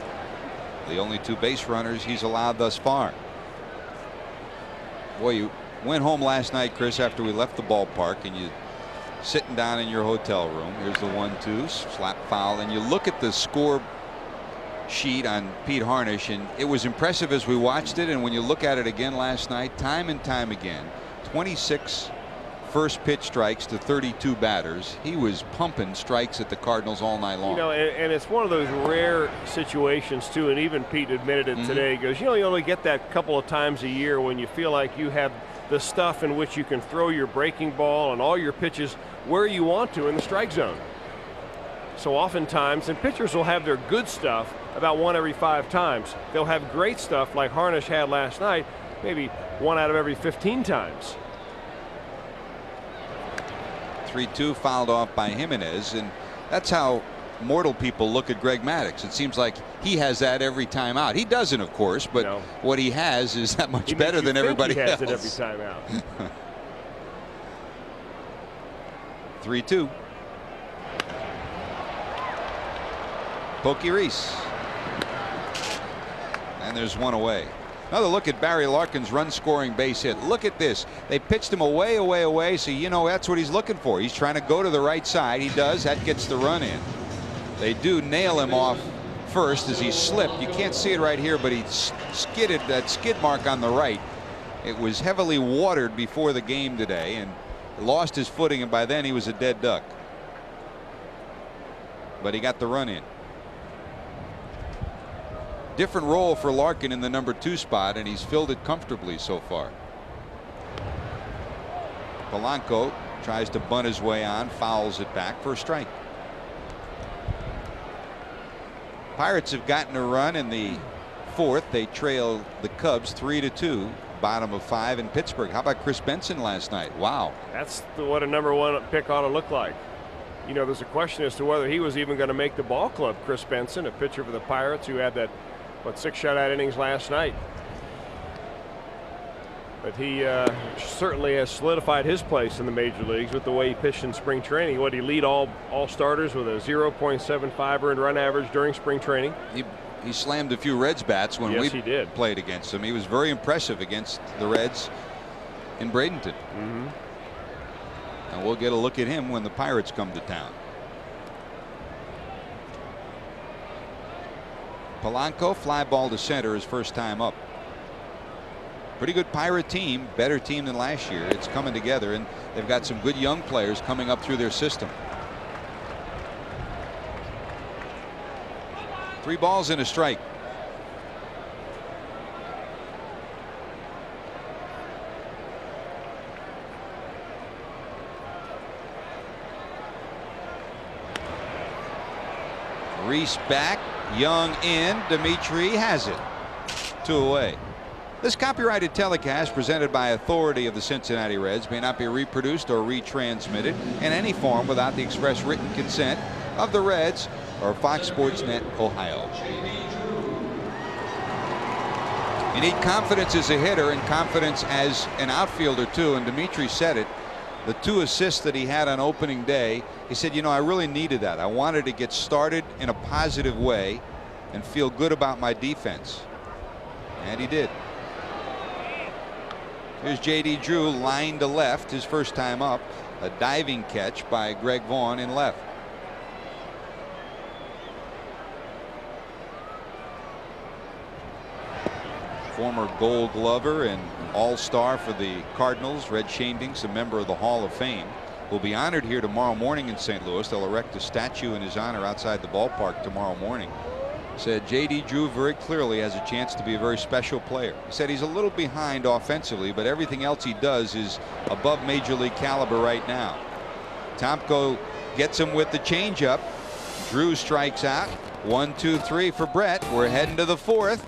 Speaker 1: The only 2 base runners he's allowed thus far. Boy, you went home last night, Chris, after we left the ballpark, and you sitting down in your hotel room. Here's the 1-2 slap foul, and you look at the score sheet on Pete Harnish, and it was impressive as we watched it. And when you look at it again last night, time and time again, 26 first pitch strikes to 32 batters. He was pumping strikes at the Cardinals all night long.
Speaker 2: You know, and it's one of those rare situations too, and even Pete admitted it today. He goes, you know, you only get that couple of times a year when you feel like you have the stuff in which you can throw your breaking ball and all your pitches where you want to in the strike zone. So oftentimes, and pitchers will have their good stuff about 1 every 5 times. They'll have great stuff like Harnish had last night, maybe 1 out of every 15 times.
Speaker 1: 3-2 fouled off by Jimenez, and that's how mortal people look at Greg Maddux. It seems like he has that every time out. He doesn't, of course, but what he has is that much better than everybody else.
Speaker 2: He has it every time out.
Speaker 1: 3-2. Pokey Reese. And there's 1 away. Another look at Barry Larkin's run scoring base hit. Look at this. They pitched him away, away, away. So you know that's what he's looking for. He's trying to go to the right side. He does. That gets the run in. They do nail him off first as he slipped. You can't see it right here, but he skidded that skid mark on the right. It was heavily watered before the game today and lost his footing, and by then he was a dead duck. But he got the run in. Different role for Larkin in the number 2 spot, and he's filled it comfortably so far. Polanco tries to bunt his way on, fouls it back for a strike. Pirates have gotten a run in the 4th. They trail the Cubs 3-2, bottom of 5 in Pittsburgh. How about Chris Benson last night? Wow.
Speaker 2: That's what a number 1 pick ought to look like. You know, there's a question as to whether he was even going to make the ball club. Chris Benson, a pitcher for the Pirates who had that 6 shutout innings last night. But he certainly has solidified his place in the major leagues with the way he pitched in spring training. What, he lead all starters with a 0.75 earned run average during spring training.
Speaker 1: He slammed a few Reds bats when we played against him. He was very impressive against the Reds in Bradenton. And we'll get a look at him when the Pirates come to town. Polanco, fly ball to center, his first time up. Pretty good Pirate team, better team than last year. It's coming together, and they've got some good young players coming up through their system. 3 balls and a strike. Reese back, Young in, Dimitri has it. 2 away. This copyrighted telecast presented by authority of the Cincinnati Reds may not be reproduced or retransmitted in any form without the express written consent of the Reds or Fox Sports Net Ohio. You need confidence as a hitter and confidence as an outfielder too, and Dimitri said it. The 2 assists that he had on opening day, he said, you know, I really needed that. I wanted to get started in a positive way and feel good about my defense. And he did. Here's J.D. Drew, line to left, his first time up. A diving catch by Greg Vaughn in left. Former Gold Glover and All-Star for the Cardinals, Red Shandings, a member of the Hall of Fame, will be honored here tomorrow morning in St. Louis. They'll erect a statue in his honor outside the ballpark tomorrow morning. Said J.D. Drew very clearly has a chance to be a very special player. He said he's a little behind offensively, but everything else he does is above major league caliber right now. Tomko gets him with the changeup. Drew strikes out. 1, 2, 3 for Brett. We're heading to the 4th.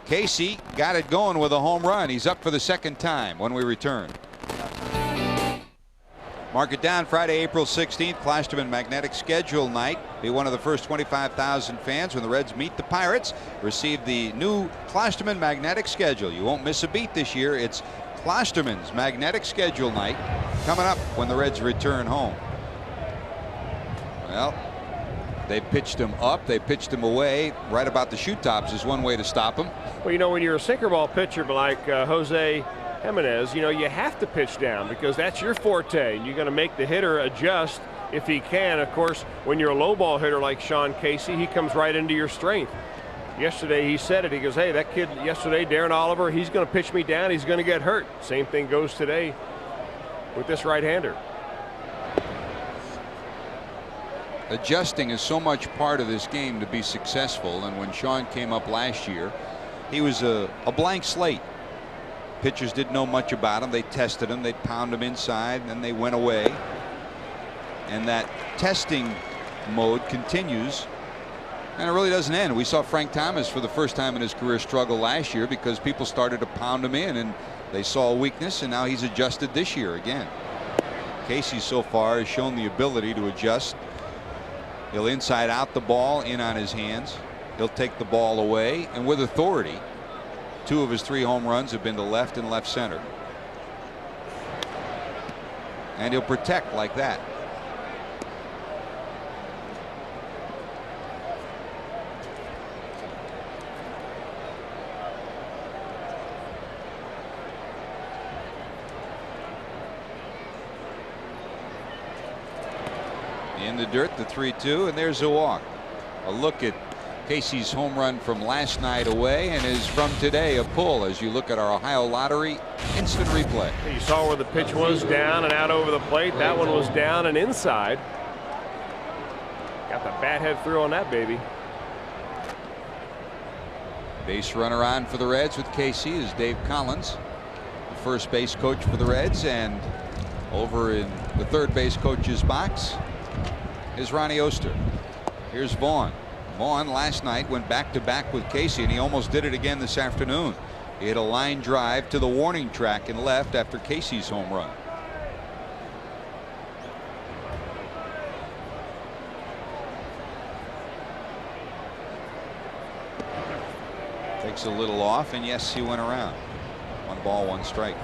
Speaker 1: Casey got it going with a home run. He's up for the 2nd time when we return. Mark it down, Friday, April 16th, Klosterman Magnetic Schedule night. Be one of the first 25,000 fans when the Reds meet the Pirates. Receive the new Klosterman Magnetic Schedule. You won't miss a beat this year. It's Klosterman's Magnetic Schedule night coming up when the Reds return home. Well, they pitched him up, they pitched him away. Right about the shoe tops is one way to stop him.
Speaker 2: Well, you know, when you're a sinker ball pitcher like Jose Jimenez, you know, you have to pitch down because that's your forte, and you're going to make the hitter adjust if he can. Of course, when you're a low ball hitter like Sean Casey, he comes right into your strength. Yesterday he said it. He goes, hey, that kid yesterday, Darren Oliver, he's going to pitch me down. He's going to get hurt. Same thing goes today with this right-hander.
Speaker 1: Adjusting is so much part of this game to be successful, and when Sean came up last year, he was a blank slate. Pitchers didn't know much about him. They tested him, they'd pound him inside, and then they went away. And that testing mode continues, and it really doesn't end. We saw Frank Thomas for the first time in his career struggle last year because people started to pound him in and they saw a weakness, and now he's adjusted this year again. Casey so far has shown the ability to adjust. He'll inside out the ball in on his hands. He'll take the ball away, and with authority. 2 of his 3 home runs have been to left and left center. And he'll protect like that. In the dirt, the 3-2, and there's a walk. A look at Casey's home run from last night away, and is from today a pull as you look at our Ohio Lottery instant replay.
Speaker 2: You saw where the pitch was down and out over the plate. That one was down and inside. Got the bat head through on that baby.
Speaker 1: Base runner on for the Reds with Casey is Dave Collins, the first base coach for the Reds, and over in the third base coach's box is Ronnie Oster. Here's Vaughn. Vaughn last night went back-to-back with Casey, and he almost did it again this afternoon. He hit a line drive to the warning track and left after Casey's home run. Takes a little off, and yes, he went around. 1 ball, 1 strike.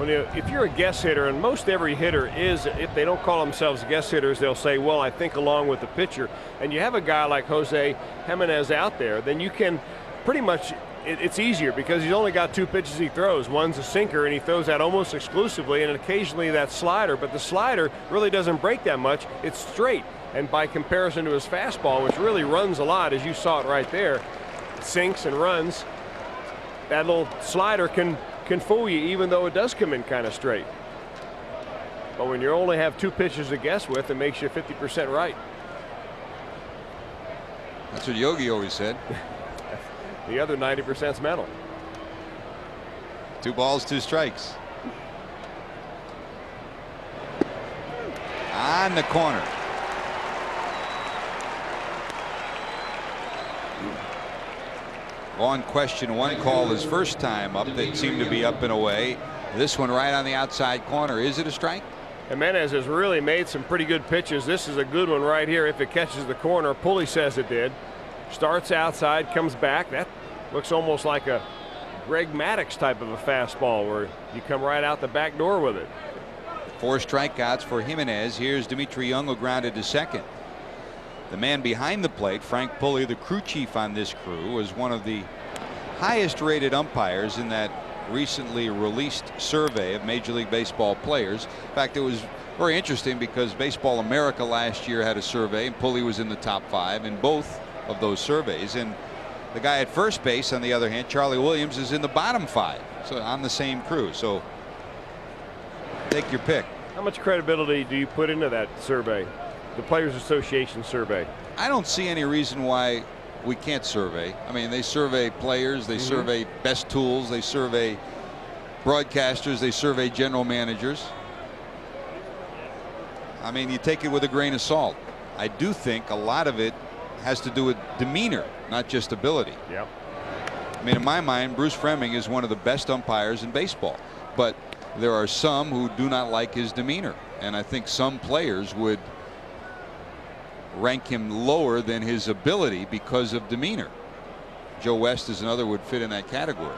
Speaker 2: If you're a guest hitter, and most every hitter is, if they don't call themselves guest hitters, they'll say, well, I think along with the pitcher. And you have a guy like Jose Jimenez out there, then you can pretty much it's easier because he's only got 2 pitches he throws. One's a sinker, and he throws that almost exclusively, and occasionally that slider. But the slider really doesn't break that much. It's straight. And by comparison to his fastball, which really runs a lot, as you saw it right there, sinks and runs, that little slider can fool you, even though it does come in kind of straight. But when you only have 2 pitches to guess with, it makes you 50% right.
Speaker 1: That's what Yogi always said.
Speaker 2: The other 90%'s mental.
Speaker 1: 2 balls, 2 strikes. On the corner. On question 1 call his first time up. That seemed to be up and away. This one right on the outside corner. Is it a strike?
Speaker 2: Jimenez has really made some pretty good pitches. This is a good one right here if it catches the corner. Pulley says it did. Starts outside, comes back. That looks almost like a Greg Maddux type of a fastball where you come right out the back door with it.
Speaker 1: 4 strikeouts for Jimenez. Here's Dimitri Young, who grounded to second. The man behind the plate, Frank Pulley, the crew chief on this crew, was one of the highest rated umpires in that recently released survey of Major League Baseball players. In fact, it was very interesting because Baseball America last year had a survey, and Pulley was in the top 5 in both of those surveys. And the guy at first base, on the other hand, Charlie Williams, is in the bottom 5, so on the same crew. So take your pick.
Speaker 2: How much credibility do you put into that survey, the Players Association survey?
Speaker 1: I don't see any reason why we can't survey. I mean, they survey players, they survey best tools, they survey broadcasters, they survey general managers. I mean, you take it with a grain of salt. I do think a lot of it has to do with demeanor, not just ability.
Speaker 2: Yep.
Speaker 1: I mean, in my mind, Bruce Fleming is one of the best umpires in baseball, but there are some who do not like his demeanor, and I think some players would rank him lower than his ability because of demeanor. Joe West is another would fit in that category.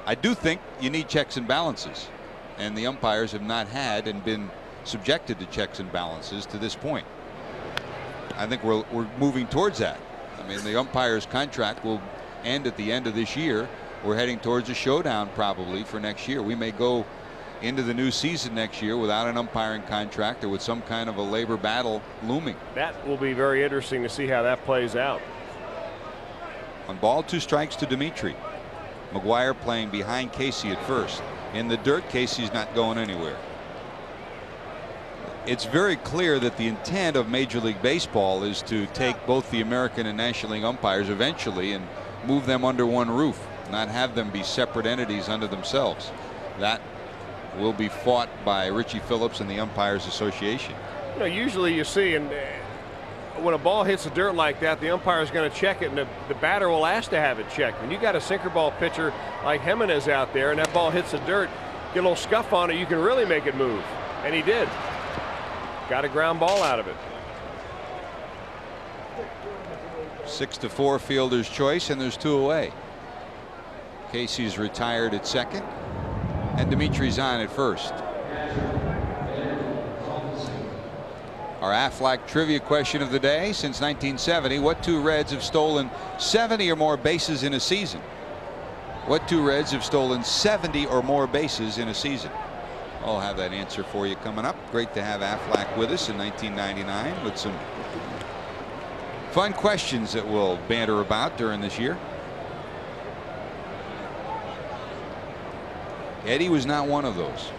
Speaker 1: I do think you need checks and balances, and the umpires have not had and been subjected to checks and balances to this point. I think we're moving towards that. I mean, the umpire's contract will end at the end of this year. We're heading towards a showdown probably for next year. We may go into the new season next year without an umpiring contract or with some kind of a labor battle looming.
Speaker 2: That will be very interesting to see how that plays out.
Speaker 1: 1 ball, 2 strikes to Dimitri. McGuire playing behind Casey at first. In the dirt, Casey's not going anywhere. It's very clear that the intent of Major League Baseball is to take both the American and National League umpires eventually and move them under one roof, not have them be separate entities unto themselves. That will be fought by Richie Phillips and the Umpires Association.
Speaker 2: You know, usually you see, and when a ball hits the dirt like that, the umpire is going to check it, and the batter will ask to have it checked. When you got a sinker ball pitcher like Jimenez out there, and that ball hits the dirt, get a little scuff on it, you can really make it move, and he did. Got a ground ball out of it.
Speaker 1: 6-4 fielder's choice, and there's 2 away. Casey's retired at second, and Dimitri's on at first. Our Aflac trivia question of the day: since 1970, what 2 Reds have stolen 70 or more bases in a season? What 2 Reds have stolen 70 or more bases in a season? I'll have that answer for you coming up. Great to have Aflac with us in 1999 with some fun questions that we'll banter about during this year. Eddie was not one of those.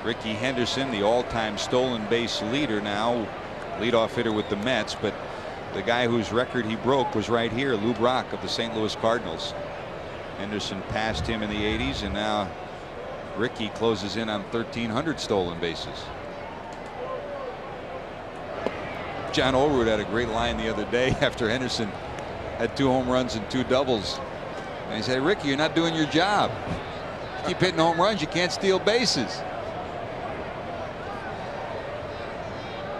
Speaker 1: Ricky Henderson, the all-time stolen base leader, now leadoff hitter with the Mets, but the guy whose record he broke was right here, Lou Brock of the St. Louis Cardinals. Henderson passed him in the 80s, and now Ricky closes in on 1,300 stolen bases. John Olerud had a great line the other day after Henderson had 2 home runs and 2 doubles, and he said, "Ricky, you're not doing your job. Keep hitting home runs, you can't steal bases."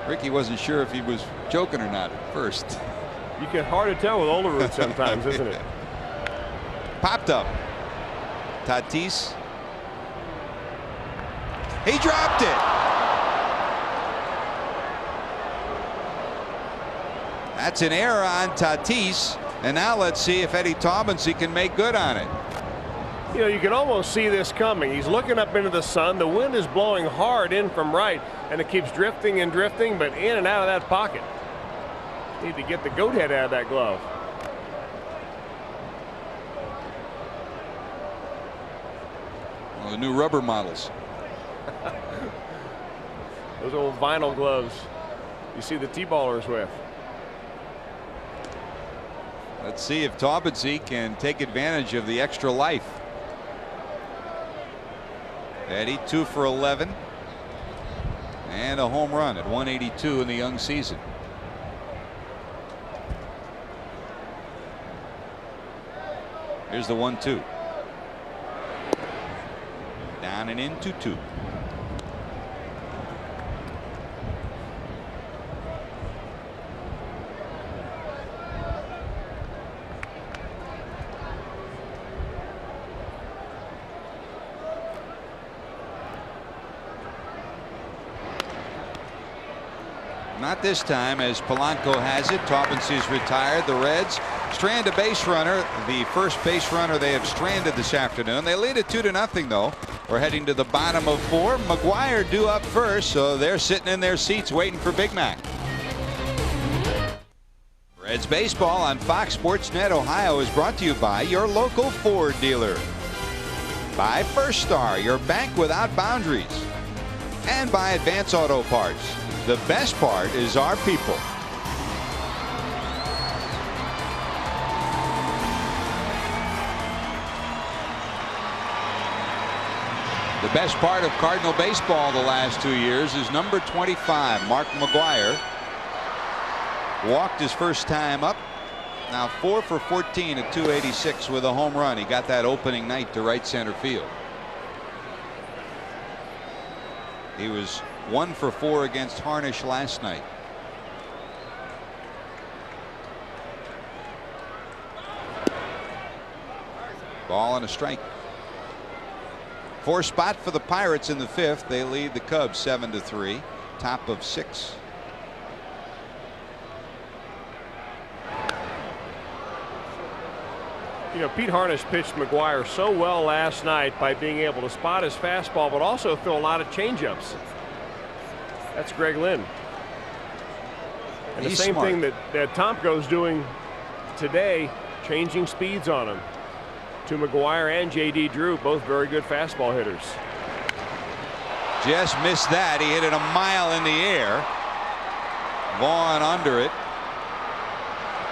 Speaker 1: Ricky wasn't sure if he was joking or not at first.
Speaker 2: You can hard to tell with Olerud sometimes, isn't it?
Speaker 1: Popped up. Tatis. He dropped it. That's an error on Tatis. And now let's see if Eddie Taubensee can make good on it.
Speaker 2: You know, you can almost see this coming. He's looking up into the sun. The wind is blowing hard in from right, and it keeps drifting and drifting, but in and out of that pocket. Need to get the goat head out of that glove.
Speaker 1: Well, the new rubber models.
Speaker 2: Those old vinyl gloves you see the T-ballers with.
Speaker 1: Let's see if Taubensee can take advantage of the extra life. Eddie 2 for 11 and a home run at 182 in the young season. Here's the 1-2. Down and in 2-2. Not this time, as Polanco has it. Taubensee's retired. The Reds strand a base runner, the first base runner they have stranded this afternoon. They lead it 2-0 though. We're heading to the bottom of 4. McGuire due up first, so they're sitting in their seats waiting for Big Mac. Reds baseball on Fox Sports Net Ohio is brought to you by your local Ford dealer, by First Star, your bank without boundaries, and by Advance Auto Parts. The best part is our people. The best part of Cardinal baseball the last 2 years is number 25, Mark McGuire. Walked his first time up. Now 4 for 14 at 286 with a home run. He got that opening night to right center field. He was 1 for 4 against Harnish last night. Ball and a strike. 4 spot for the Pirates in the 5th. They lead the Cubs 7-3. Top of 6.
Speaker 2: You know, Pete Harnish pitched McGuire so well last night by being able to spot his fastball, but also throw a lot of changeups. That's Greg Lynn. And
Speaker 1: He's
Speaker 2: the same
Speaker 1: smart.
Speaker 2: thing that Tomko's doing today, changing speeds on him. To McGuire and J.D. Drew, both very good fastball hitters.
Speaker 1: Just missed that. He hit it a mile in the air. Vaughn under it.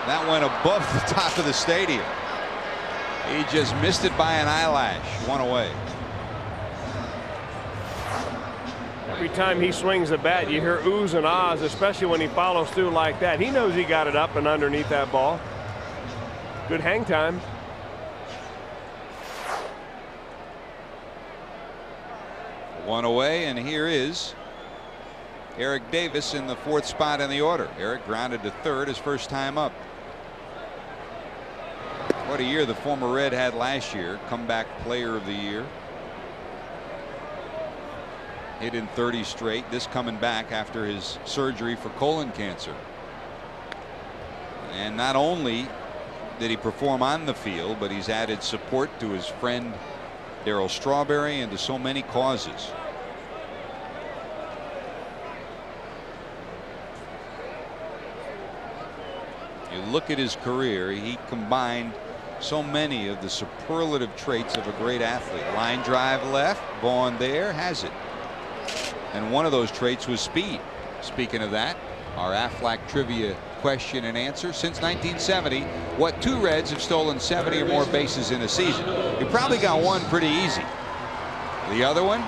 Speaker 1: That went above the top of the stadium. He just missed it by an eyelash. 1 away.
Speaker 2: Every time he swings the bat, you hear oohs and ahs, especially when he follows through like that. He knows he got it up and underneath that ball. Good hang time.
Speaker 1: One away, and here is Eric Davis in the 4th spot in the order. Eric grounded to 3rd, his first time up. What a year the former Red had last year. Comeback player of the year. Hit in 30 straight. This coming back after his surgery for colon cancer. And not only did he perform on the field, but he's added support to his friend Darryl Strawberry and to so many causes. You look at his career, he combined so many of the superlative traits of a great athlete. Line drive left, Vaughn there, has it. And one of those traits was speed. Speaking of that, our Aflac trivia question and answer. Since 1970, what 2 Reds have stolen 70 or more bases in a season? You probably got one pretty easy. The other one,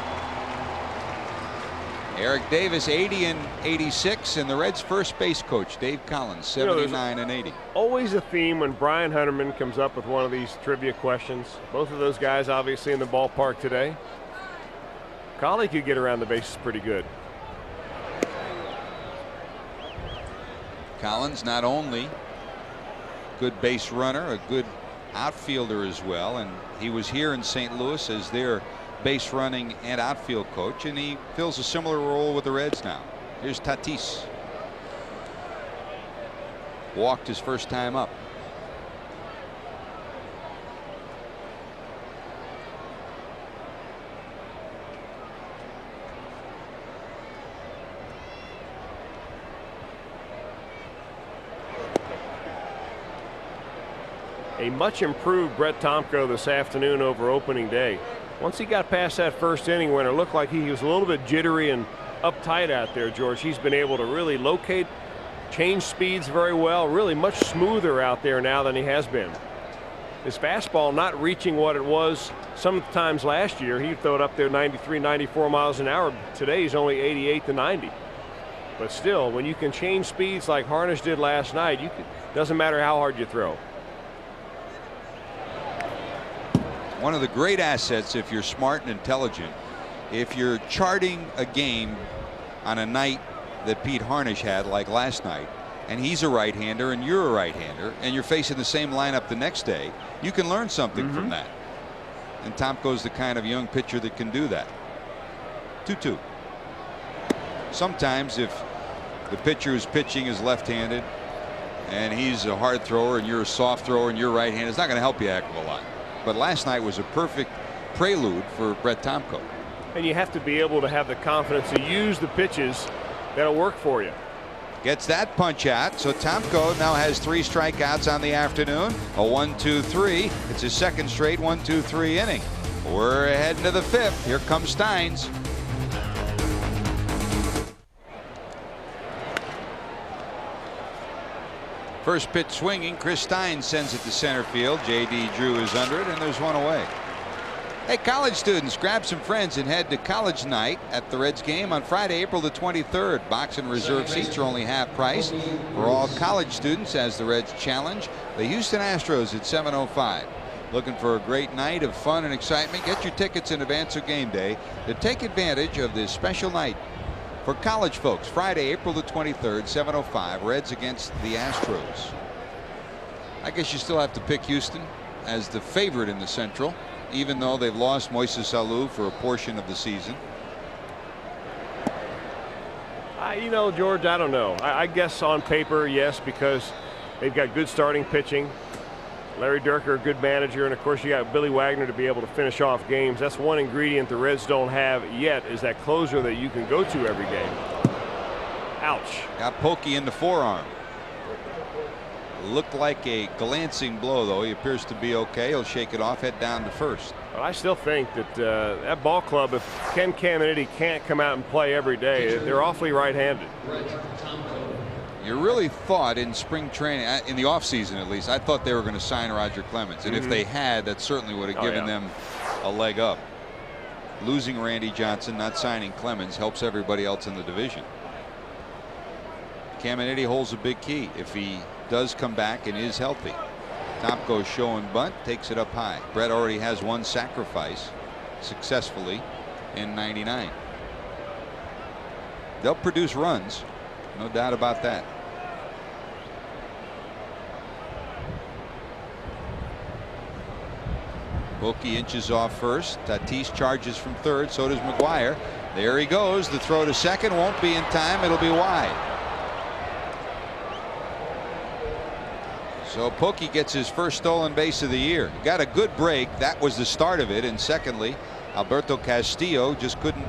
Speaker 1: Eric Davis, 80 and 86, and the Reds' first base coach, Dave Collins, 79 and 80.
Speaker 2: Always a theme when Brian Hunterman comes up with one of these trivia questions. Both of those guys obviously in the ballpark today. Collie could get around the bases pretty good.
Speaker 1: Collins not only good base runner, a good outfielder as well, and he was here in St. Louis as their base running and outfield coach, and he fills a similar role with the Reds now. Here's Tatis. Walked his first time up.
Speaker 2: A much improved Brett Tomko this afternoon over opening day. Once he got past that first inning when it looked like he was a little bit jittery and uptight out there, George, he's been able to really locate, change speeds very well, really much smoother out there now than he has been. His fastball not reaching what it was sometimes last year. He'd throw it up there 93, 94 miles an hour. Today he's only 88 to 90. But still, when you can change speeds like Harnish did last night, doesn't matter how hard you throw.
Speaker 1: One of the great assets, if you're smart and intelligent, if you're charting a game on a night that Pete Harnish had like last night, and he's a right-hander and you're a right-hander, and you're facing the same lineup the next day, you can learn something from that. And Tomko's the kind of young pitcher that can do that. 2-2. Sometimes if the pitcher who's pitching is left-handed and he's a hard thrower and you're a soft thrower and you're right-handed, it's not going to help you a heck of a lot. But last night was a perfect prelude for Brett Tomko.
Speaker 2: And you have to be able to have the confidence to use the pitches that'll work for you.
Speaker 1: Gets that punch out. So Tomko now has 3 strikeouts on the afternoon. A 1-2-3. It's his second straight 1-2-3 inning. We're heading to the 5th. Here comes Steins. First pitch swinging. Chris Stein sends it to center field. J.D. Drew is under it, and there's one away. Hey, college students, grab some friends and head to college night at the Reds game on Friday, April the 23rd. Box and reserve seats are only half price for all college students as the Reds challenge the Houston Astros at 7:05. Looking for a great night of fun and excitement? Get your tickets in advance of game day to take advantage of this special night. For college folks, Friday, April the 23rd, 7:05, Reds against the Astros. I guess you still have to pick Houston as the favorite in the Central, even though they've lost Moises Alou for a portion of the season.
Speaker 2: You know, George, I don't know. I guess on paper, yes, because they've got good starting pitching. Larry Dierker, a good manager, and of course you got Billy Wagner to be able to finish off games. That's one ingredient the Reds don't have yet, is that closer that you can go to every game. Ouch.
Speaker 1: Got Pokey in the forearm. Looked like a glancing blow, though. He appears to be okay. He'll shake it off, head down to first.
Speaker 2: But I still think that that ball club, if Ken Caminiti can't come out and play every day, they're awfully right-handed.
Speaker 1: You really thought in spring training, in the offseason at least, I thought they were going to sign Roger Clemens. And if they had, that certainly would have given them a leg up. Losing Randy Johnson, not signing Clemens, helps everybody else in the division. Caminiti holds a big key if he does come back and is healthy. Tomko show and bunt, takes it up high. Brett already has one sacrifice successfully in '99. They'll produce runs, no doubt about that. Wilkie inches off first. Tatis charges from third. So does McGuire. There he goes. The throw to second won't be in time. It'll be wide. So Pokey gets his first stolen base of the year. Got a good break. That was the start of it. And secondly, Alberto Castillo just couldn't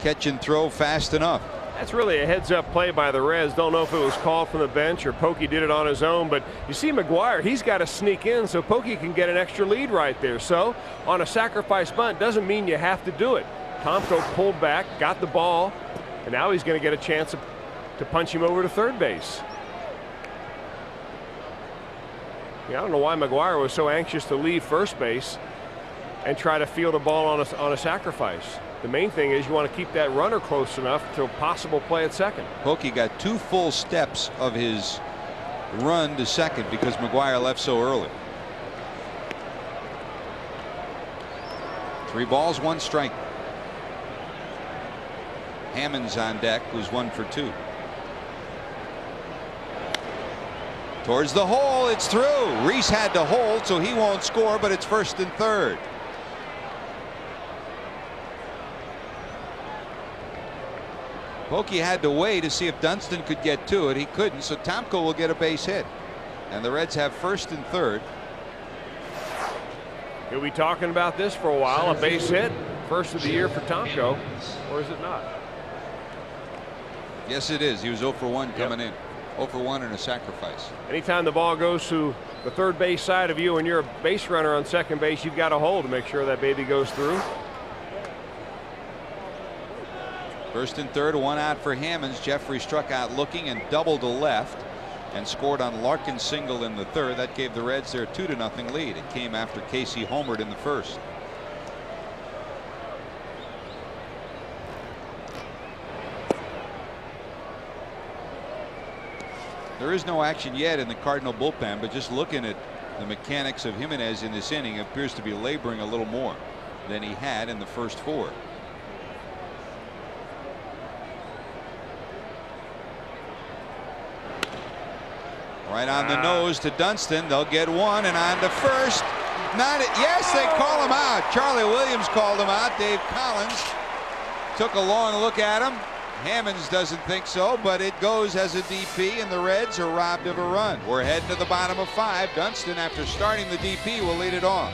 Speaker 1: catch and throw fast enough.
Speaker 2: That's really a heads-up play by the Reds. Don't know if it was called from the bench or Pokey did it on his own, but you see McGuire, he's got to sneak in so Pokey can get an extra lead right there. So on a sacrifice bunt doesn't mean you have to do it. Tomko pulled back, got the ball, and now he's going to get a chance to punch him over to third base. I don't know why McGuire was so anxious to leave first base and try to field a ball on a sacrifice. The main thing is you want to keep that runner close enough to a possible play at second.
Speaker 1: Pokey got 2 full steps of his run to second because McGuire left so early. 3 balls, 1 strike. Hammond's on deck, who's 1 for 2. Towards the hole, it's through. Reese had to hold, so he won't score, but it's 1st and 3rd. Pokey had to wait to see if Dunston could get to it. He couldn't, so Tomko will get a base hit. And the Reds have 1st and 3rd.
Speaker 2: He'll be talking about this for a while. A base hit, first of the year for Tomko, or is it not?
Speaker 1: Yes, it is. He was 0 for 1 coming in. 0 for 1 and a sacrifice.
Speaker 2: Anytime the ball goes to the third base side of you and you're a base runner on second base, you've got to hold to make sure that baby goes through.
Speaker 1: 1st and 3rd, 1 out for Hammonds. Jeffrey struck out looking and doubled to left and scored on Larkin's single in the 3rd. That gave the Reds their 2-0 lead. It came after Casey homered in the 1st. There is no action yet in the Cardinal bullpen, but just looking at the mechanics of Jimenez in this inning, appears to be laboring a little more than he had in the first 4. Right on the nose to Dunston. They'll get one, and on to first. Yes, they call him out. Charlie Williams called him out. Dave Collins took a long look at him. Hammonds doesn't think so, but it goes as a DP, and the Reds are robbed of a run. We're heading to the bottom of 5. Dunston, after starting the DP, will lead it off.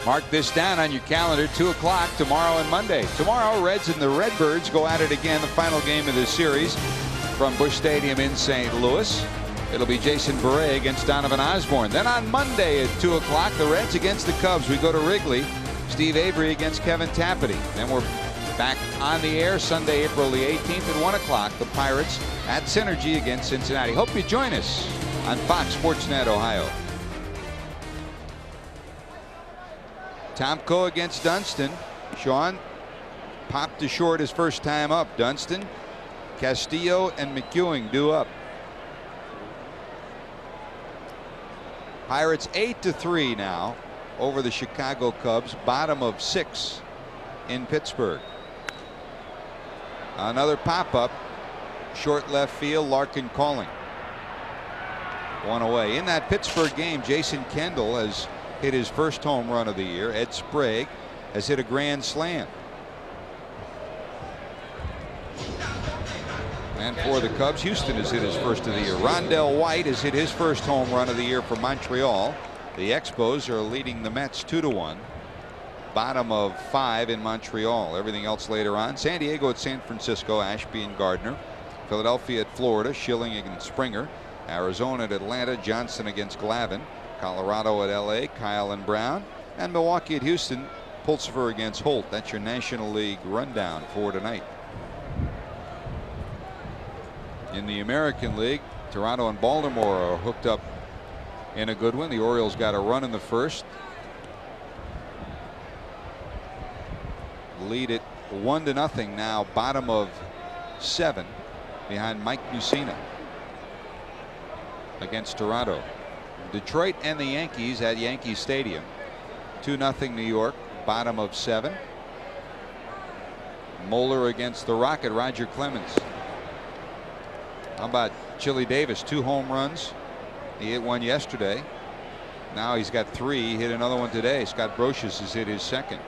Speaker 1: Mark this down on your calendar. 2 o'clock tomorrow and Monday. Tomorrow, Reds and the Redbirds go at it again, the final game of this series from Busch Stadium in St. Louis. It'll be Jason Beret against Donovan Osborne. Then on Monday at 2 o'clock, the Reds against the Cubs. We go to Wrigley. Steve Avery against Kevin Tapperty. Then we're back on the air Sunday, April the 18th at 1 o'clock. The Pirates at Synergy against Cincinnati. Hope you join us on Fox Sportsnet Ohio. Tomko against Dunston. Sean popped to short his first time up. Dunston, Castillo, and McEwing due up. Pirates 8-3 now over the Chicago Cubs, bottom of 6 in Pittsburgh. Another pop-up, short left field, Larkin calling. 1 away. In that Pittsburgh game, Jason Kendall has hit his first home run of the year. Ed Sprague has hit a grand slam. And for the Cubs, Houston has hit his first of the year. Rondell White has hit his first home run of the year for Montreal. The Expos are leading the Mets 2-1. Bottom of 5 in Montreal. Everything else later on. San Diego at San Francisco, Ashby and Gardner. Philadelphia at Florida, Schilling against Springer. Arizona at Atlanta, Johnson against Glavine. Colorado at LA, Kyle and Brown. And Milwaukee at Houston, Pulsifer against Holt. That's your National League rundown for tonight. In the American League, Toronto and Baltimore are hooked up in a good one. The Orioles got a run in the first. Lead it 1-0 now, bottom of 7 behind Mike Mussina against Toronto. Detroit and the Yankees at Yankee Stadium. 2-0 New York, bottom of 7. Moeller against the Rocket, Roger Clemens. How about Chili Davis? 2 home runs. He hit one yesterday. Now he's got 3. He hit another one today. Scott Brocious has hit his second.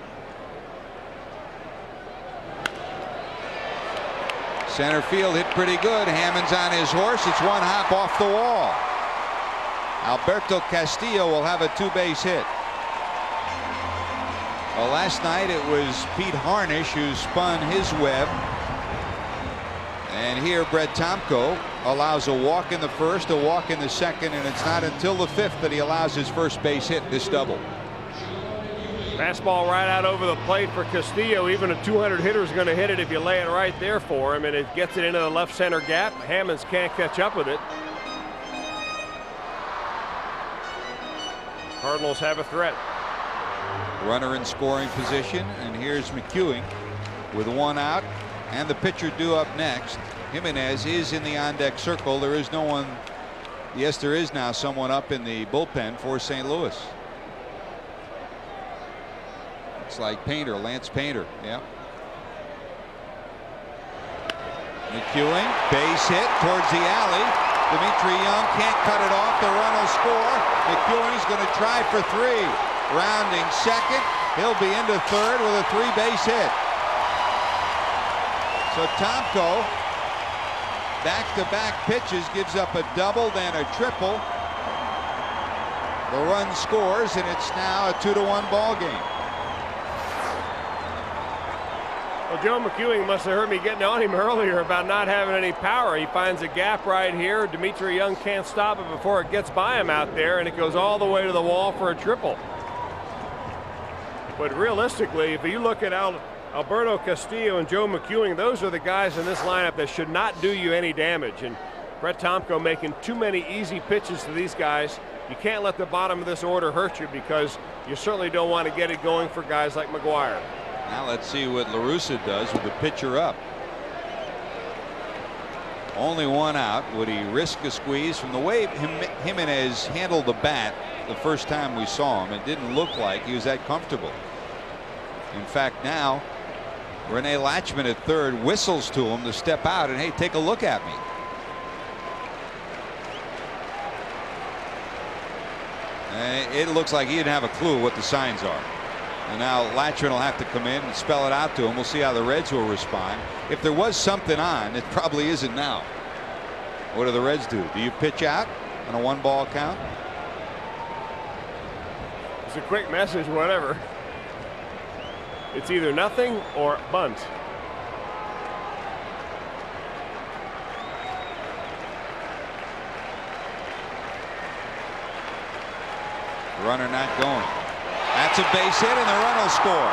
Speaker 1: Center field hit pretty good. Hammond's on his horse. It's one hop off the wall. Alberto Castillo will have a 2-base hit. Well, last night it was Pete Harnish who spun his web. And here Brett Tomko allows a walk in the first, a walk in the second, and it's not until the 5th that he allows his first base hit, this double.
Speaker 2: Fastball right out over the plate for Castillo. Even a 200 hitter is going to hit it if you lay it right there for him, and it gets it into the left center gap. Hammonds can't catch up with it. Cardinals have a threat.
Speaker 1: Runner in scoring position, and here's McEwing with 1 out, and the pitcher due up next. Jimenez is in the on-deck circle. There is no one. Yes, there is now someone up in the bullpen for St. Louis. It's like Painter, Lance Painter. Yeah. McEwing, base hit towards the alley. Dimitri Young can't cut it off. The run will score. McEwen's going to try for 3. Rounding second. He'll be into third with a 3-base hit. So Tomko, back-to-back pitches, gives up a double, then a triple. The run scores, and it's now a 2-1 ball game.
Speaker 2: Well, Joe McEwen must have heard me getting on him earlier about not having any power. He finds a gap right here. Dimitri Young can't stop it before it gets by him out there, and it goes all the way to the wall for a triple. But realistically, if you look at Alberto Castillo and Joe McEwen, those are the guys in this lineup that should not do you any damage. And Brett Tomko making too many easy pitches to these guys. You can't let the bottom of this order hurt you, because you certainly don't want to get it going for guys like McGuire.
Speaker 1: Now let's see what La Russa does with the pitcher up. Only one out. Would he risk a squeeze? From the way Jimenez handled the bat the first time we saw him, it didn't look like he was that comfortable. In fact, now Rene Latchman at third whistles to him to step out and, hey, take a look at me. It looks like he didn't have a clue what the signs are. And now Latchman will have to come in and spell it out to him. We'll see how the Reds will respond. If there was something on, it probably isn't now. What do the Reds do? Do you pitch out on a 1-ball count?
Speaker 2: It's a quick message, whatever. It's either nothing or bunt.
Speaker 1: Runner not going. That's a base hit, and the run will score.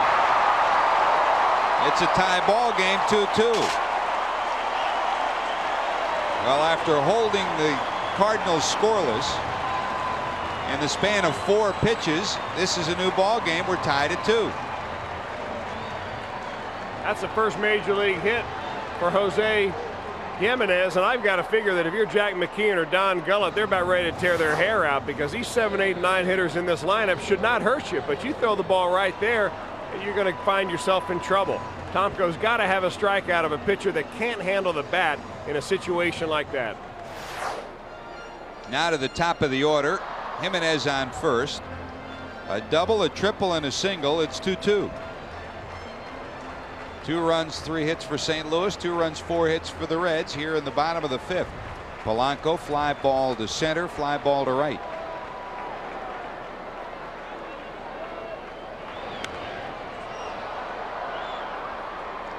Speaker 1: It's a tie ball game, 2-2. Well, after holding the Cardinals scoreless in the span of 4 pitches, this is a new ball game. We're tied at 2.
Speaker 2: That's the first major league hit for Jose Jimenez, and I've got to figure that if you're Jack McKeon or Don Gullett, they're about ready to tear their hair out, because these 7, 8, 9 hitters in this lineup should not hurt you. But you throw the ball right there, you're going to find yourself in trouble. Tomko's got to have a strikeout of a pitcher that can't handle the bat in a situation like that.
Speaker 1: Now to the top of the order. Jimenez on first. A double, a triple, and a single. It's 2-2. 2 runs, 3 hits for St. Louis. 2 runs, 4 hits for the Reds here in the bottom of the 5th. Polanco, fly ball to center, fly ball to right.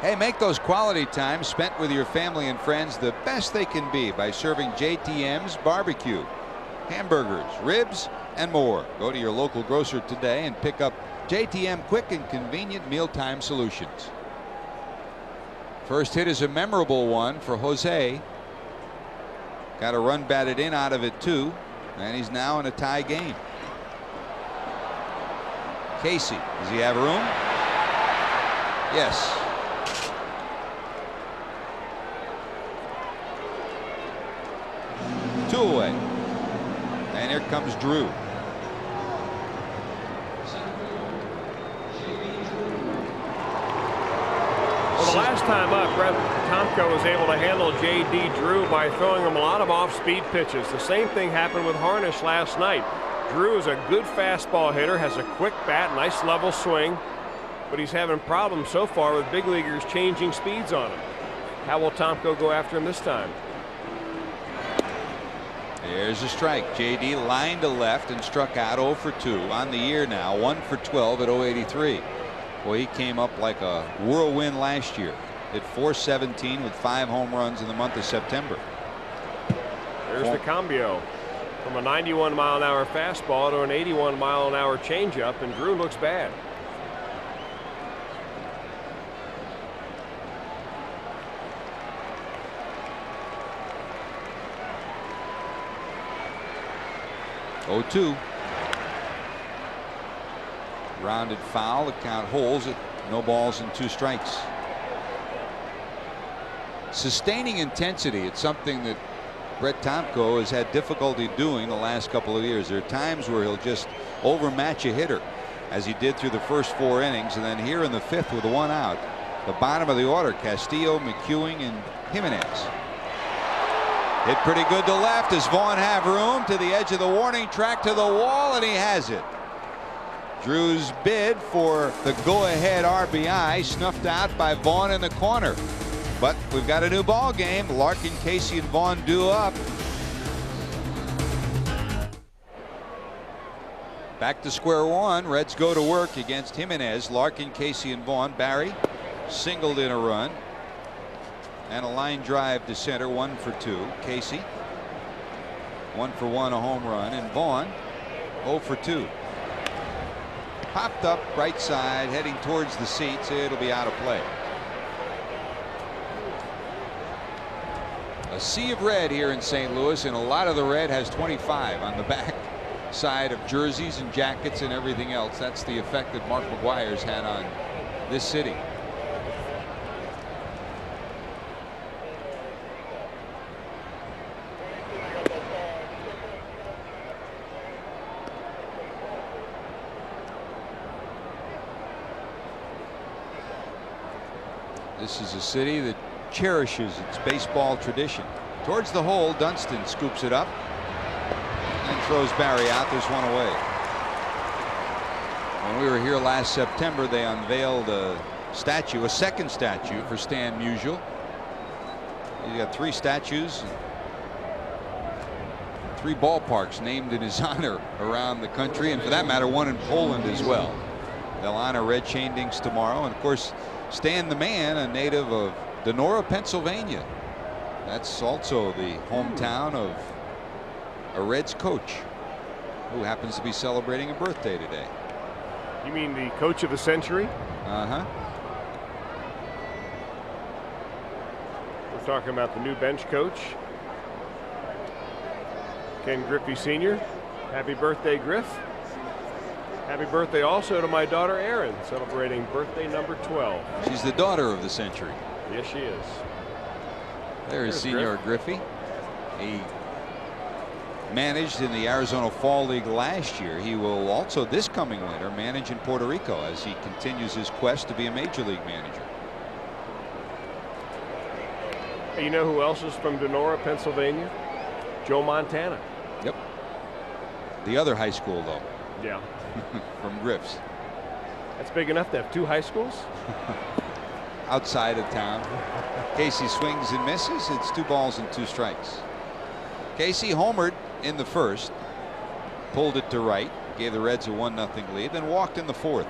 Speaker 1: Hey, make those quality times spent with your family and friends the best they can be by serving JTM's barbecue, hamburgers, ribs, and more. Go to your local grocer today and pick up JTM quick and convenient mealtime solutions. First hit is a memorable one for Jose. Got a run batted in out of it too, and he's now in a tie game. Casey, does he have room? Yes. Two away, and here comes Drew.
Speaker 2: Well, the last time up, Brett Tomko was able to handle J.D. Drew by throwing him a lot of off-speed pitches. The same thing happened with Harnish last night. Drew is a good fastball hitter, has a quick bat, nice level swing, but he's having problems so far with big leaguers changing speeds on him. How will Tomko go after him this time?
Speaker 1: There's a strike. J.D. lined to left and struck out 0 for 2 on the year now. 1 for 12 at 083. Boy, he came up like a whirlwind last year. Hit .417 with 5 home runs in the month of September.
Speaker 2: There's the cambio from a 91-mile-an-hour fastball to an 81-mile-an-hour changeup, and Drew looks bad.
Speaker 1: Oh, 2. Rounded foul. The count holds it. No balls and 2 strikes. Sustaining intensity. It's something that Brett Tomko has had difficulty doing the last couple of years. There are times where he'll just overmatch a hitter, as he did through the first 4 innings, and then here in the 5th with 1 out. The bottom of the order: Castillo, McEwen, and Jimenez. Hit pretty good to left. Does Vaughn have room? To the edge of the warning track, to the wall, and he has it. Drew's bid for the go-ahead RBI snuffed out by Vaughn in the corner. But we've got a new ball game. Larkin, Casey, and Vaughn due up. Back to square one. Reds go to work against Jimenez. Larkin, Casey, and Vaughn. Barry singled in a run. And a line drive to center, 1 for 2. Casey 1 for 1, a home run, and Vaughn 0 for 2. Popped up right side, heading towards the seats. It'll be out of play. A sea of red here in St. Louis, and a lot of the red has 25 on the back side of jerseys and jackets and everything else. That's the effect that Mark McGwire's had on this city. This is a city that cherishes its baseball tradition. Towards the hole, Dunston scoops it up and throws Barry out. There's one away. When we were here last September, they unveiled a statue, a second statue for Stan Musial. He's got 3 statues, 3 ballparks named in his honor around the country, and for that matter, 1 in Poland as well. They'll honor Red Chainedinks tomorrow, and of course, Stan the Man, a native of Donora, Pennsylvania. That's also the hometown of a Reds coach who happens to be celebrating a birthday today.
Speaker 2: You mean the coach of the century?
Speaker 1: Uh-huh.
Speaker 2: We're talking about the new bench coach, Ken Griffey Sr. Happy birthday, Griff. Happy birthday also to my daughter Erin, celebrating birthday number 12.
Speaker 1: She's the daughter of the century.
Speaker 2: Yes, she is.
Speaker 1: There's Senior Griffey. He managed in the Arizona Fall League last year. He will also this coming winter manage in Puerto Rico as he continues his quest to be a major league manager.
Speaker 2: Hey, you know who else is from Donora, Pennsylvania? Joe Montana.
Speaker 1: Yep. The other high school, though.
Speaker 2: Yeah.
Speaker 1: From Griff's.
Speaker 2: That's big enough to have 2 high schools?
Speaker 1: Outside of town. Casey swings and misses. It's 2 balls and 2 strikes. Casey homered in the first, pulled it to right, gave the Reds a 1-0 lead, then walked in the 4th.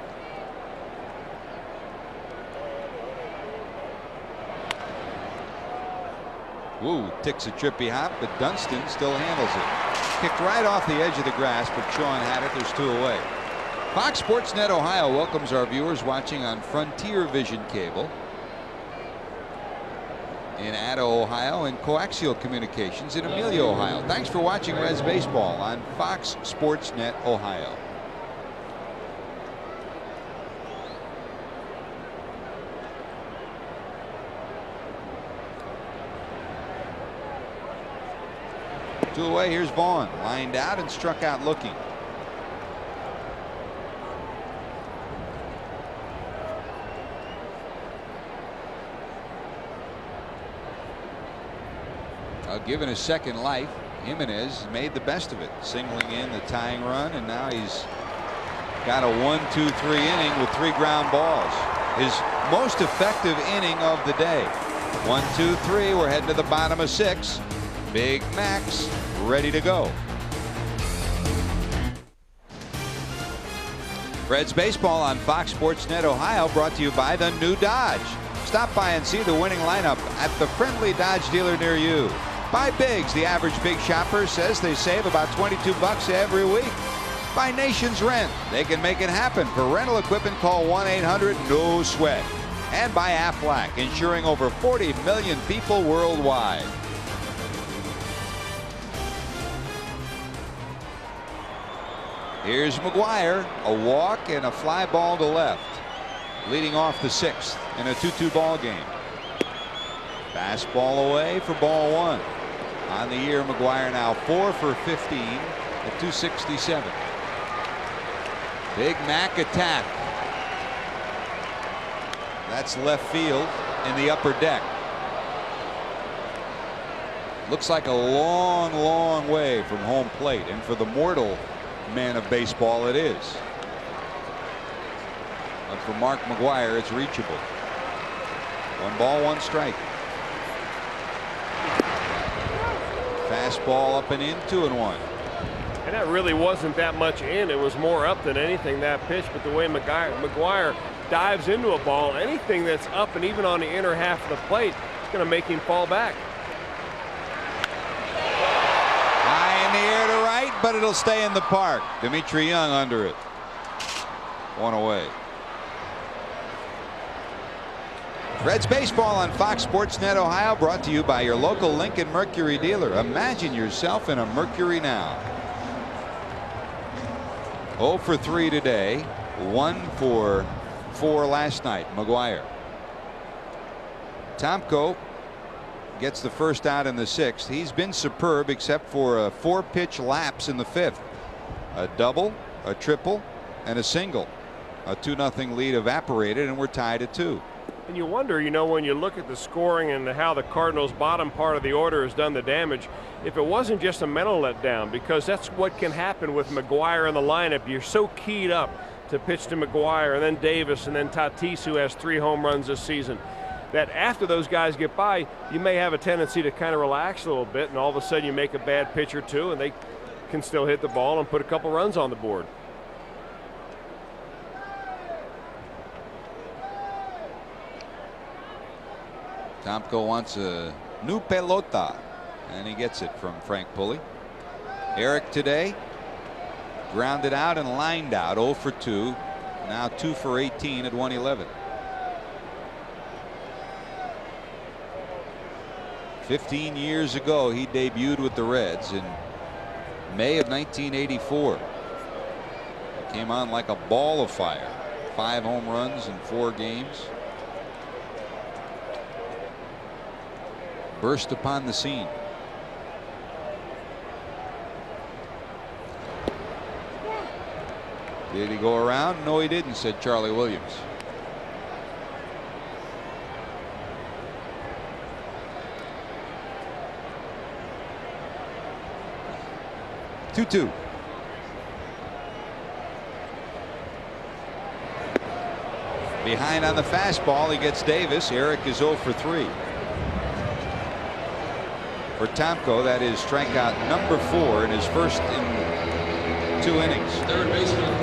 Speaker 1: Woo, ticks a trippy hop, but Dunston still handles it. Kicked right off the edge of the grass, but Sean had it. There's 2 away. Fox Sports Net Ohio welcomes our viewers watching on Frontier Vision Cable in Addo, Ohio, and Coaxial Communications in Amelia, Ohio. Thanks for watching Reds Baseball on Fox Sports Net Ohio. Two away. Here's Vaughn, lined out and struck out looking. Given a second life, Jimenez made the best of it, singling in the tying run, and now he's got a 1-2-3 inning with 3 ground balls. His most effective inning of the day. 1-2-3. We're heading to the bottom of 6. Big Max ready to go. Reds Baseball on Fox Sports Net Ohio, brought to you by the new Dodge. Stop by and see the winning lineup at the friendly Dodge dealer near you. By Biggs, the average big shopper says they save about $22 every week. By Nations Rent, they can make it happen. For rental equipment, call 1-800-NO-SWEAT. And by Aflac, insuring over 40 million people worldwide. Here's McGwire, a walk and a fly ball to left, leading off the 6th in a 2-2 ball game. Fastball away for ball 1. On the year, McGwire now 4 for 15 at .267. Big Mac attack. That's left field in the upper deck. Looks like a long, long way from home plate, and for the mortal man of baseball, it is. But for Mark McGwire, it's reachable. 1 ball, 1 strike. Fastball up and in, 2-1.
Speaker 2: And that really wasn't that much in. It was more up than anything, that pitch. But the way McGwire dives into a ball, anything that's up and even on the inner half of the plate, it's going to make him fall back.
Speaker 1: High in the air to right, but it'll stay in the park. Dimitri Young under it. 1 away. Reds baseball on Fox Sports Net Ohio, brought to you by your local Lincoln Mercury dealer. Imagine yourself in a Mercury now. 0 for 3 today, 1 for 4 last night. McGwire. Tomko gets the first out in the 6th. He's been superb except for a 4-pitch lapse in the 5th. A double, a triple, and a single. A 2-0 lead evaporated, and we're tied at 2.
Speaker 2: And you wonder, you know, when you look at the scoring and how the Cardinals' bottom part of the order has done the damage, if it wasn't just a mental letdown, because that's what can happen with McGwire in the lineup. You're so keyed up to pitch to McGwire and then Davis and then Tatis, who has 3 home runs this season, that after those guys get by, you may have a tendency to kind of relax a little bit, and all of a sudden you make a bad pitch or two and they can still hit the ball and put a couple runs on the board.
Speaker 1: Tomko wants a new pelota, and he gets it from Frank Pulley. Eric today grounded out and lined out, 0 for 2. Now 2 for 18 at 111. 15 years ago, he debuted with the Reds in May of 1984. Came on like a ball of fire. 5 home runs in 4 games. Burst upon the scene. Did he go around? No, he didn't, said Charlie Williams. Two. Behind on the fastball, he gets Davis. Eric is 0 for 3. For Tomko, that is strikeout number 4 in his first in 2 innings.
Speaker 4: Third baseman,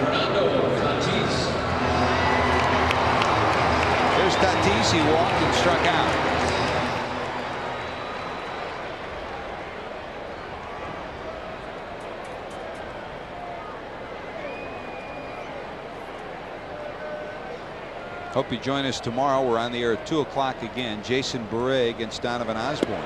Speaker 4: Fernando Tatis.
Speaker 1: There's Tatis. He walked and struck out. Hope you join us tomorrow. We're on the air at 2 o'clock again. Jason Beret against Donovan Osborne.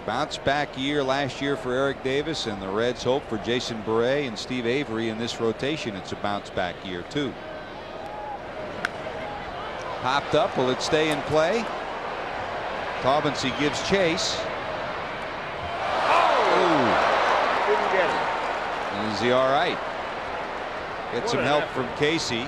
Speaker 1: Bounce back year last year for Eric Davis, and the Reds hope for Jason Beret and Steve Avery in this rotation. It's a bounce back year too. Popped up. Will it stay in play? Taubensee gives chase.
Speaker 2: Oh! Didn't get it.
Speaker 1: Is he all right? Get some help from Casey.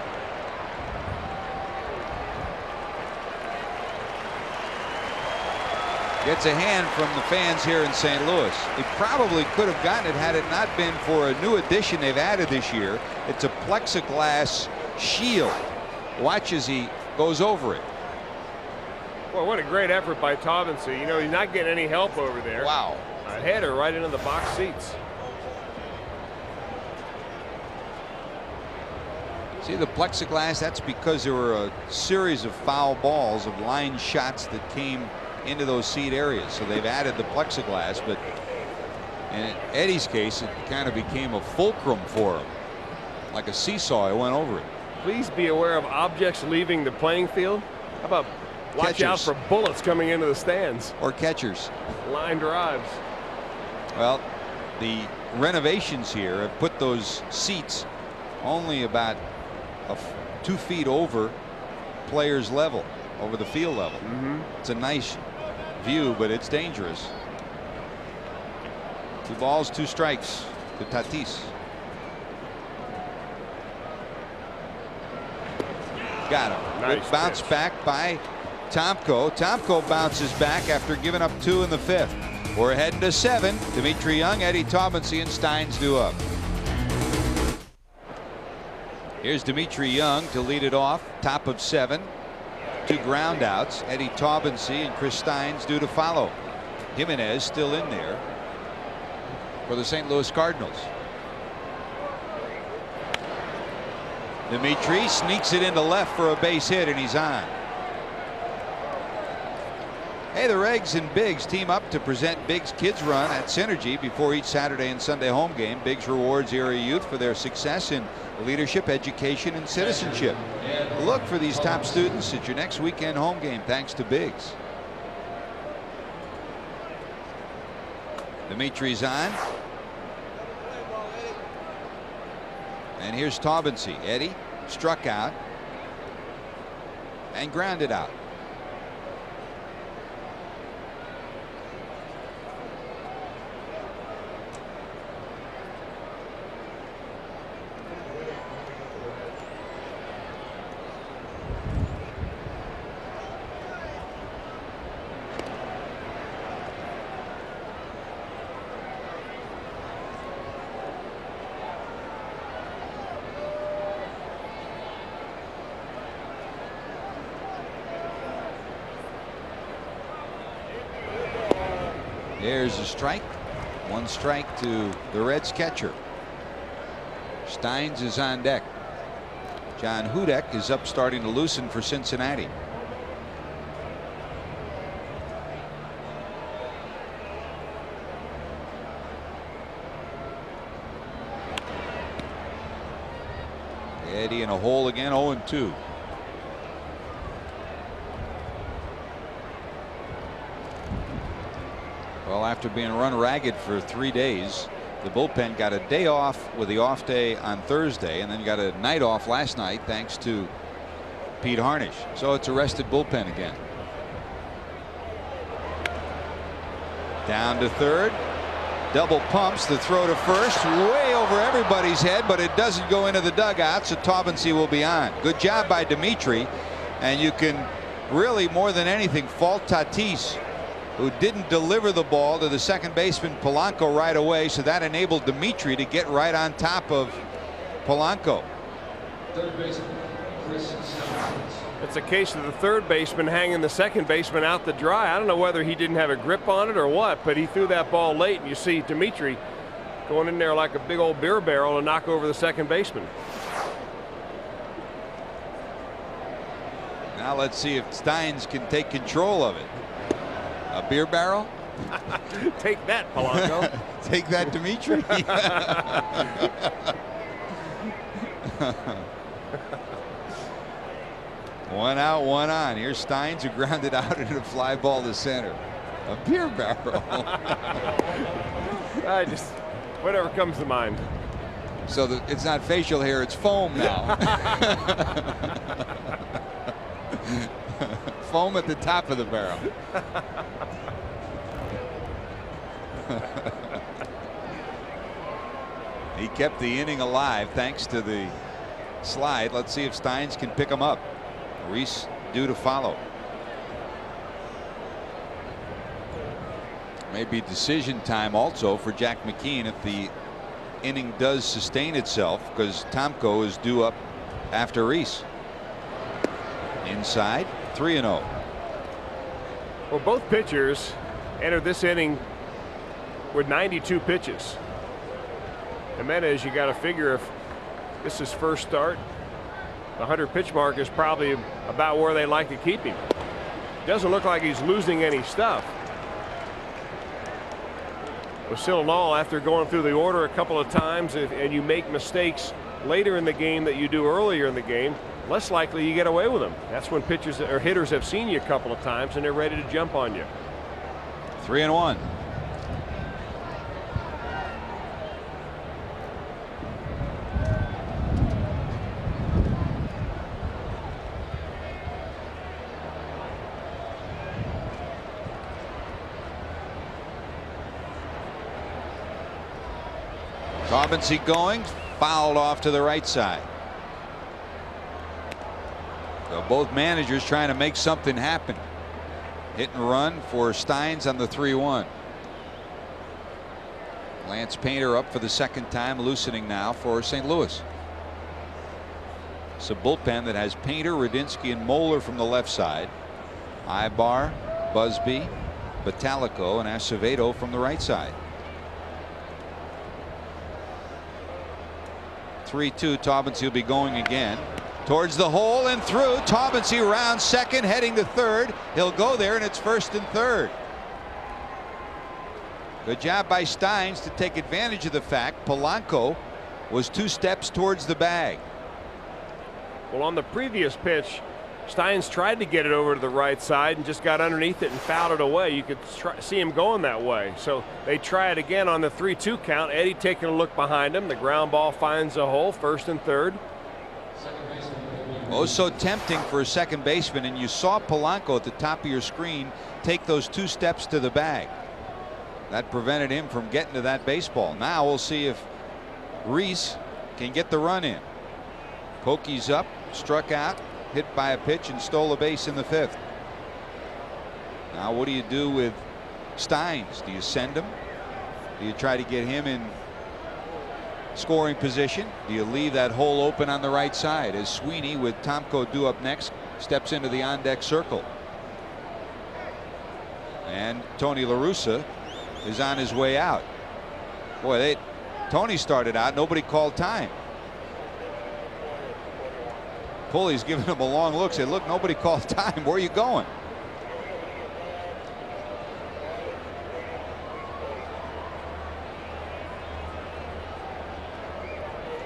Speaker 1: Gets a hand from the fans here in St. Louis. He probably could have gotten it had it not been for a new addition they've added this year. It's a plexiglass shield. Watch as he goes over it.
Speaker 2: Well, what a great effort by Taubensee. You know, he's not getting any help over there.
Speaker 1: Wow.
Speaker 2: A header right into the box seats.
Speaker 1: See the plexiglass? That's because there were a series of foul balls of line shots that came into those seat areas. So they've added the plexiglass, but in Eddie's case, it kind of became a fulcrum for him. Like a seesaw, it went over it.
Speaker 2: Please be aware of objects leaving the playing field. How about watch out for bullets coming into the stands?
Speaker 1: Or catchers.
Speaker 2: Line drives.
Speaker 1: Well, the renovations here have put those seats only about 2 feet over players level, over the field level. It's a nice view, but it's dangerous. 2 balls, 2 strikes to Tatis. Got him.
Speaker 2: Nice
Speaker 1: Good bounce
Speaker 2: pitch.
Speaker 1: back by Tomko. Tomko bounces back after giving up 2 in the 5th. We're heading to 7. Dimitri Young, Eddie Taubensee, and Steins due up. Here's Dimitri Young to lead it off. Top of 7. 2 ground outs. Eddie Taubensee and Chris Steins due to follow. Jimenez still in there for the St. Louis Cardinals. Dimitri sneaks it into left for a base hit, and he's on. Hey, the Regs and Biggs team up to present Biggs Kids Run at Synergy before each Saturday and Sunday home game. Biggs rewards area youth for their success in leadership, education, and citizenship. Look for these top students at your next weekend home game thanks to Biggs. Dimitri's on. And here's Taubensee. Eddie struck out and grounded out. There's a strike. 1 strike to the Reds catcher. Steins is on deck. John Hudek is up starting to loosen for Cincinnati. Eddie in a hole again, 0-2. Well, after being run ragged for 3 days, the bullpen got a day off with the off day on Thursday and then got a night off last night thanks to Pete Harnish. So it's a rested bullpen again. Down to third. Double pumps the throw to first, way over everybody's head, but it doesn't go into the dugout, so Taubensee will be on. Good job by Dimitri, and you can really, more than anything, fault Tatis, who didn't deliver the ball to the second baseman Polanco right away, so that enabled Dimitri to get right on top of Polanco.
Speaker 4: Third baseman, Chris Steins.
Speaker 2: It's a case of the third baseman hanging the second baseman out to dry. I don't know whether he didn't have a grip on it or what, but he threw that ball late, and you see Dimitri going in there like a big old beer barrel to knock over the second baseman.
Speaker 1: Now let's see if Steins can take control of it. A beer barrel?
Speaker 2: Take that, Polanco.
Speaker 1: Take that, Dimitri. One out, one on. Here's Steins, who grounded out into a fly ball to center. A beer barrel.
Speaker 2: I just, whatever comes to mind.
Speaker 1: So it's not facial hair, it's foam now. Foam at the top of the barrel. He kept the inning alive thanks to the slide. Let's see if Steins can pick him up. Reese due to follow. Maybe decision time also for Jack McKeon if the inning does sustain itself, because Tomko is due up after Reese. Inside, 3-0.
Speaker 2: Well, both pitchers entered this inning with 92 pitches. Jimenez, you got to figure if this is first start, the 100 pitch mark is probably about where they like to keep him. Doesn't look like he's losing any stuff. But still in all, after going through the order a couple of times, and you make mistakes later in the game that you do earlier in the game, less likely you get away with them. That's when pitchers or hitters have seen you a couple of times and they're ready to jump on you.
Speaker 1: 3-1. Taubensee going, fouled off to the right side. So both managers trying to make something happen. Hit and run for Steins on the 3-1. Lance Painter up for the second time, loosening now for St. Louis. It's a bullpen that has Painter, Radinsky, and Moeller from the left side. Ibar, Busby, Batalico, and Acevedo from the right side. 3-2. Taubensee will be going again. Towards the hole and through. Taubensee round second, heading to third. He'll go there, and it's first and third. Good job by Steins to take advantage of the fact Polanco was 2 steps towards the bag.
Speaker 2: Well, on the previous pitch, Steins tried to get it over to the right side and just got underneath it and fouled it away. You could see him going that way. So they try it again on the 3-2 count. Eddie taking a look behind him. The ground ball finds a hole, first and third.
Speaker 1: Oh, so tempting for a second baseman, and you saw Polanco at the top of your screen take those 2 steps to the bag. That prevented him from getting to that baseball. Now we'll see if Reese can get the run in. Pokey's up, struck out, hit by a pitch, and stole a base in the 5th. Now what do you do with Steins? Do you send him? Do you try to get him in scoring position? Do you leave that hole open on the right side as Sweeney, with Tomko due up next, steps into the on-deck circle? And Tony La Russa is on his way out. Boy, Tony started out, nobody called time. Pulley's giving him a long look, said, look, nobody called time. Where are you going?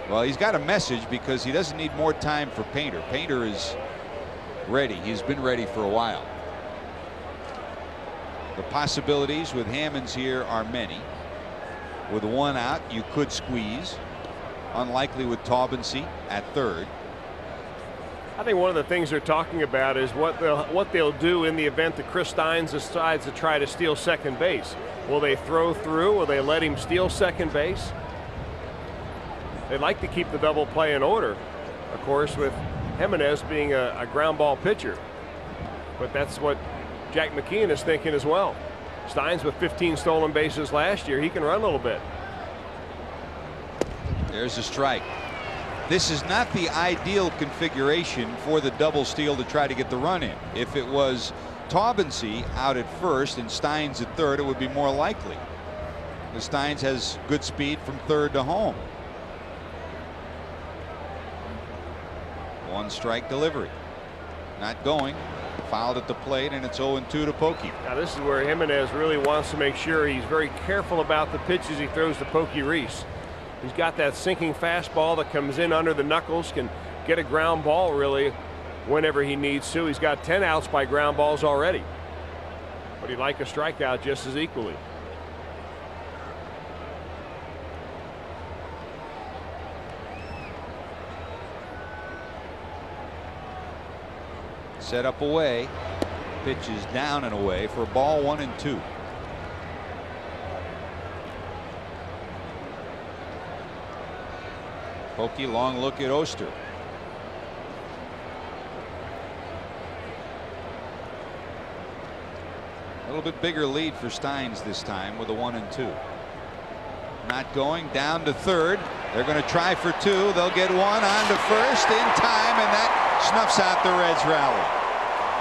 Speaker 1: Well, he's got a message because he doesn't need more time for Painter. Painter is ready. He's been ready for a while. The possibilities with Hammonds here are many. With 1 out, you could squeeze. Unlikely with Taubensee at third.
Speaker 2: I think one of the things they're talking about is what they'll do in the event that Chris Steins decides to try to steal second base. Will they throw through? Will they let him steal second base? They'd like to keep the double play in order, of course, with Jimenez being a ground ball pitcher. But that's what Jack McKeon is thinking as well. Steins with 15 stolen bases last year. He can run a little bit.
Speaker 1: There's a strike. This is not the ideal configuration for the double steal to try to get the run in. If it was Taubensee out at first and Steins at third, it would be more likely. The Steins has good speed from third to home. 1 strike delivery. Not going. Fouled at the plate, and it's 0-2 to Pokey.
Speaker 2: Now this is where Jimenez really wants to make sure he's very careful about the pitches he throws to Pokey Reese. He's got that sinking fastball that comes in under the knuckles, can get a ground ball really whenever he needs to. He's got 10 outs by ground balls already, but he'd like a strikeout just as equally.
Speaker 1: Set up away. Pitch is down and away for a ball, 1-2. Pokey, long look at Oster. A little bit bigger lead for Steins this time with a 1-2. Not going, down to third. They're going to try for 2. They'll get 1 on to first in time, and that snuffs out the Reds rally.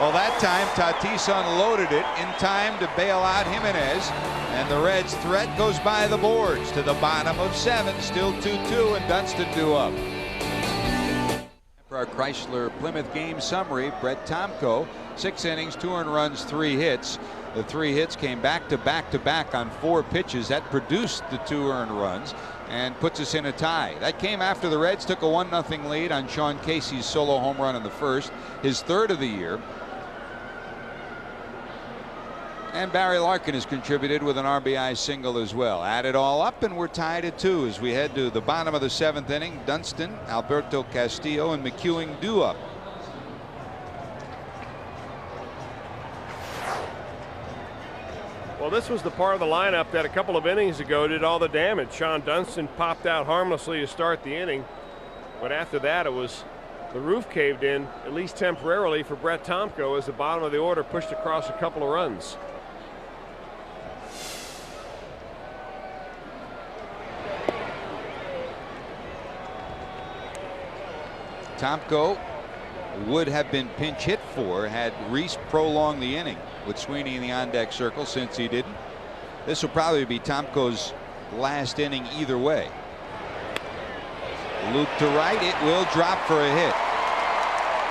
Speaker 1: Well, that time Tatis unloaded it in time to bail out Jimenez, and the Reds threat goes by the boards to the bottom of 7, still 2-2, and Dunston due up. For our Chrysler Plymouth game summary, Brett Tomko, 6 innings, 2 earned runs, 3 hits. The 3 hits came back to back on 4 pitches. That produced the 2 earned runs and puts us in a tie. That came after the Reds took a 1-0 lead on Sean Casey's solo home run in the first, his 3rd of the year. And Barry Larkin has contributed with an RBI single as well. Add it all up, and we're tied at 2 as we head to the bottom of the 7th inning. Dunston, Alberto Castillo, and McEwing due up.
Speaker 2: Well, this was the part of the lineup that a couple of innings ago did all the damage. Sean Dunston popped out harmlessly to start the inning, but after that it was The roof caved in, at least temporarily, for Brett Tomko as the bottom of the order pushed across a couple of runs.
Speaker 1: Tomko would have been pinch hit for had Reese prolonged the inning with Sweeney in the on-deck circle. Since he didn't, this will probably be Tomko's last inning either way. Loop to right, it will drop for a hit.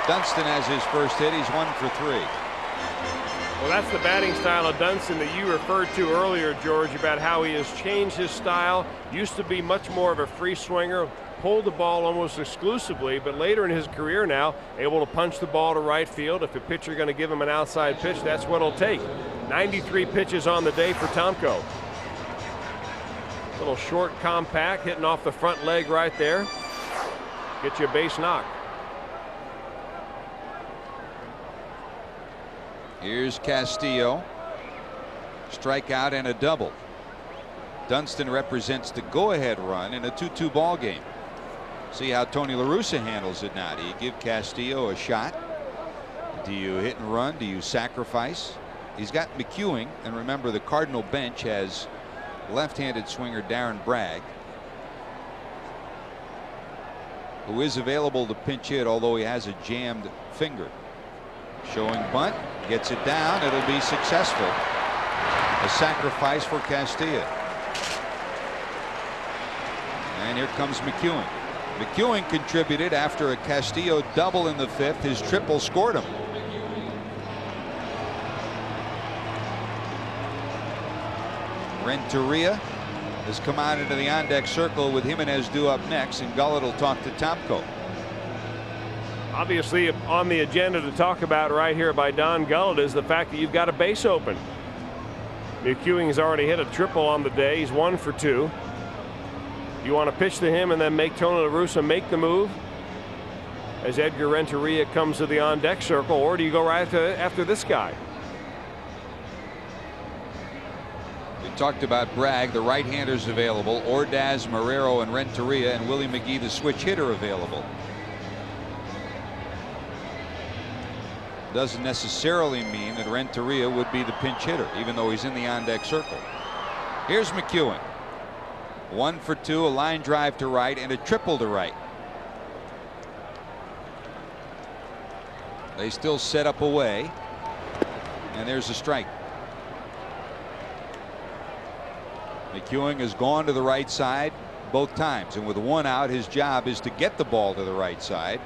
Speaker 1: Dunston has his first hit. He's 1 for 3.
Speaker 2: Well, that's the batting style of Dunston that you referred to earlier, George, about how he has changed his style. Used to be much more of a free swinger, pulled the ball almost exclusively, but later in his career now, able to punch the ball to right field. If a pitcher going to give him an outside pitch, that's what it'll take. 93 pitches on the day for Tomko. Little short, compact, hitting off the front leg right there. Get you a base knock.
Speaker 1: Here's Castillo. Strikeout and a double. Dunston represents the go-ahead run in a 2-2 ball game. See how Tony La Russa handles it now. Do you give Castillo a shot? Do you hit and run? Do you sacrifice? He's got McEwing, and remember the Cardinal bench has left-handed swinger Darren Bragg, who is available to pinch hit, although he has a jammed finger. Showing bunt, gets it down. It'll be successful. A sacrifice for Castillo. And here comes McEwing. McEwing contributed after a Castillo double in the 5th. His triple scored him. Renteria has come out into the on-deck circle with Jimenez due up next, and Gullett will talk to Tomko.
Speaker 2: Obviously, on the agenda to talk about right here by Don Gullett is the fact that you've got a base open. McEwing has already hit a triple on the day. He's 1 for 2. You want to pitch to him and then make Tony La Russa make the move as Edgar Renteria comes to the on-deck circle, or do you go right after this guy?
Speaker 1: We talked about Bragg, the right-handers available, Ordaz, Marrero, and Renteria, and Willie McGee, the switch hitter, available. Doesn't necessarily mean that Renteria would be the pinch hitter, even though he's in the on-deck circle. Here's McEwing. 1 for 2, a line drive to right and a triple to right. They still set up away, and there's a strike. McEwing has gone to the right side both times, and with 1 out, his job is to get the ball to the right side,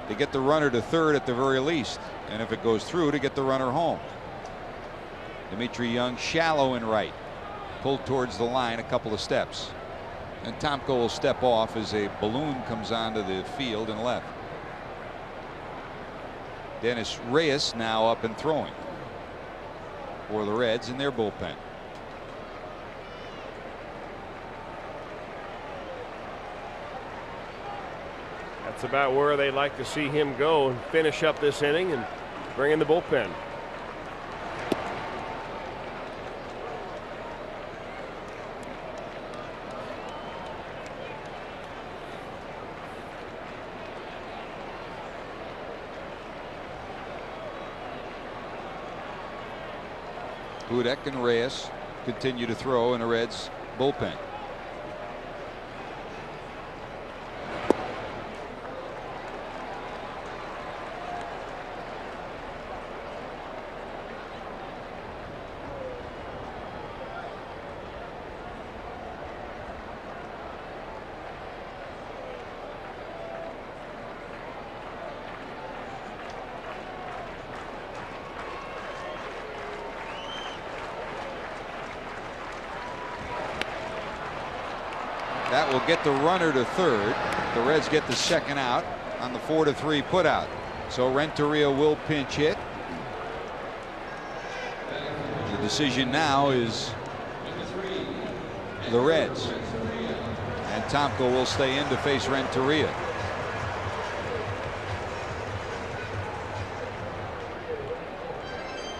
Speaker 1: to get the runner to third at the very least, and if it goes through, to get the runner home. Dimitri Young shallow in right, pulled towards the line a couple of steps, and Tomko will step off as a balloon comes onto the field and left. Dennis Reyes now up and throwing for the Reds in their bullpen.
Speaker 2: That's about where they'd like to see him go and finish up this inning and bring in the bullpen.
Speaker 1: Hudek and Reyes continue to throw in the Reds bullpen. That will get the runner to third. The Reds get the second out on the 4-3 putout. So Renteria will pinch hit. The decision now is the Reds, and Tomko will stay in to face Renteria.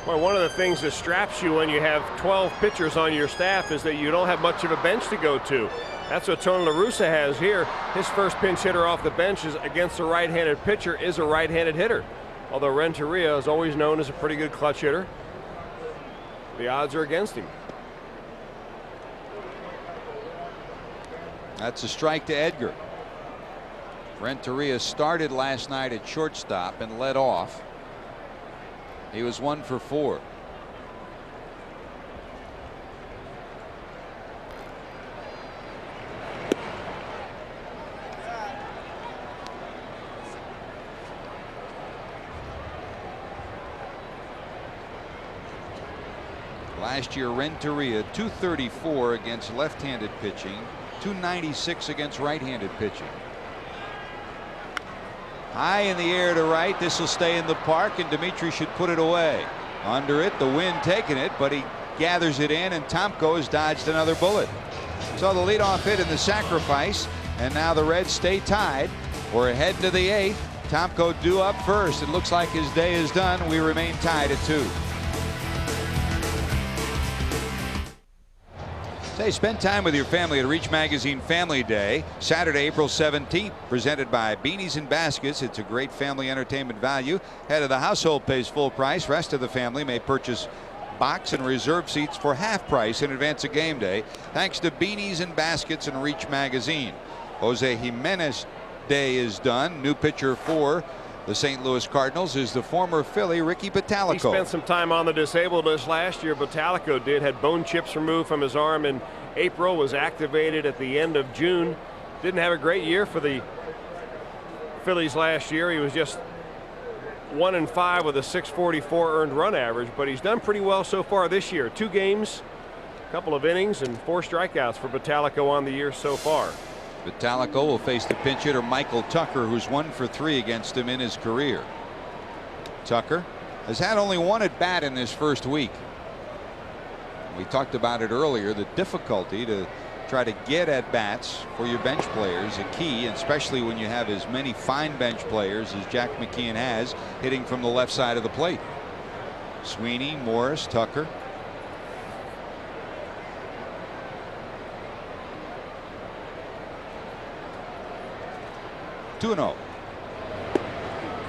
Speaker 2: Well, one of the things that straps you when you have 12 pitchers on your staff is that you don't have much of a bench to go to. That's what Tony La Russa has here. His first pinch hitter off the bench is against a right-handed pitcher is a right-handed hitter. Although Renteria is always known as a pretty good clutch hitter, the odds are against him.
Speaker 1: That's a strike to Edgar. Renteria started last night at shortstop and led off. He was 1 for 4. Last year, Renteria 234 against left-handed pitching, 296 against right-handed pitching. High in the air to right. This will stay in the park, and Dimitri should put it away. Under it, the wind taking it, but he gathers it in, and Tomko has dodged another bullet. So the leadoff hit in the sacrifice, and now the Reds stay tied. We're heading to the 8th. Tomko due up first. It looks like his day is done. We remain tied at 2. Say, spend time with your family at Reach Magazine Family Day, Saturday, April 17th, presented by Beanies and Baskets. It's a great family entertainment value. Head of the household pays full price. Rest of the family may purchase box and reserve seats for half price in advance of game day, thanks to Beanies and Baskets and Reach Magazine. Jose Jimenez day is done. New pitcher for the St. Louis Cardinals is the former Philly Ricky Bottalico.
Speaker 2: He spent some time on the disabled list last year. Bottalico did. Had bone chips removed from his arm in April. Was activated at the end of June. Didn't have a great year for the Phillies last year. He was just 1-5 with a .644 earned run average. But he's done pretty well so far this year. 2 games, a couple of innings, and 4 strikeouts for Bottalico on the year so far.
Speaker 1: Bottalico will face the pinch hitter Michael Tucker, who's 1 for 3 against him in his career. Tucker has had only 1 at bat in this first week. We talked about it earlier, the difficulty to try to get at bats for your bench players, a key, especially when you have as many fine bench players as Jack McKeon has hitting from the left side of the plate. Sweeney, Morris, Tucker. (2-0).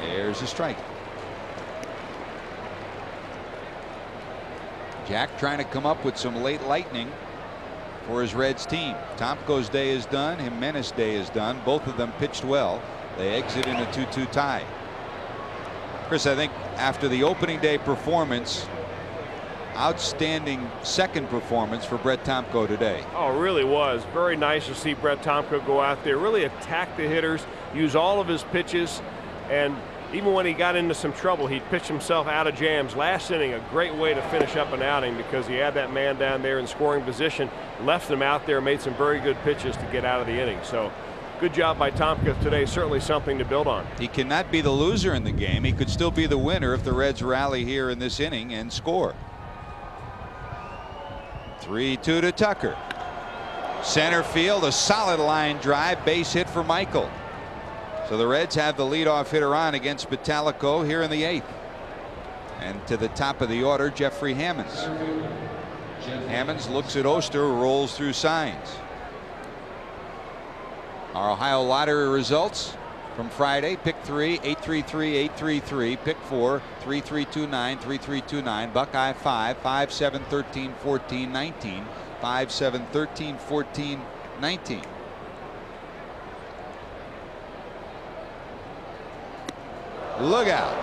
Speaker 1: There's a strike. Jack trying to come up with some late lightning for his Reds team. Tomko's day is done. Jimenez day is done. Both of them pitched well. They exit in a 2-2 tie. Chris, I think after the opening day performance, outstanding second performance for Brett Tomko today.
Speaker 2: Oh, it really was. Very nice to see Brett Tomko go out there, really attack the hitters, use all of his pitches, and even when he got into some trouble, he pitched himself out of jams. Last inning, a great way to finish up an outing because he had that man down there in scoring position, left him out there, made some very good pitches to get out of the inning. So good job by Tomko today. Certainly something to build on.
Speaker 1: He cannot be the loser in the game. He could still be the winner if the Reds rally here in this inning and score. 3-2 to Tucker. Center field, a solid line drive, base hit for Michael. So the Reds have the leadoff hitter on against Bottalico here in the 8th. And to the top of the order, Jeffrey Hammonds. Hammonds looks at Oster, rolls through signs. Our Ohio lottery results from Friday: pick 3, 833, 833, pick 4, 3329, 3329, Buckeye 5, 5, 7, 13, 14, 19, 5, 7, 13, 14, 19. Look out.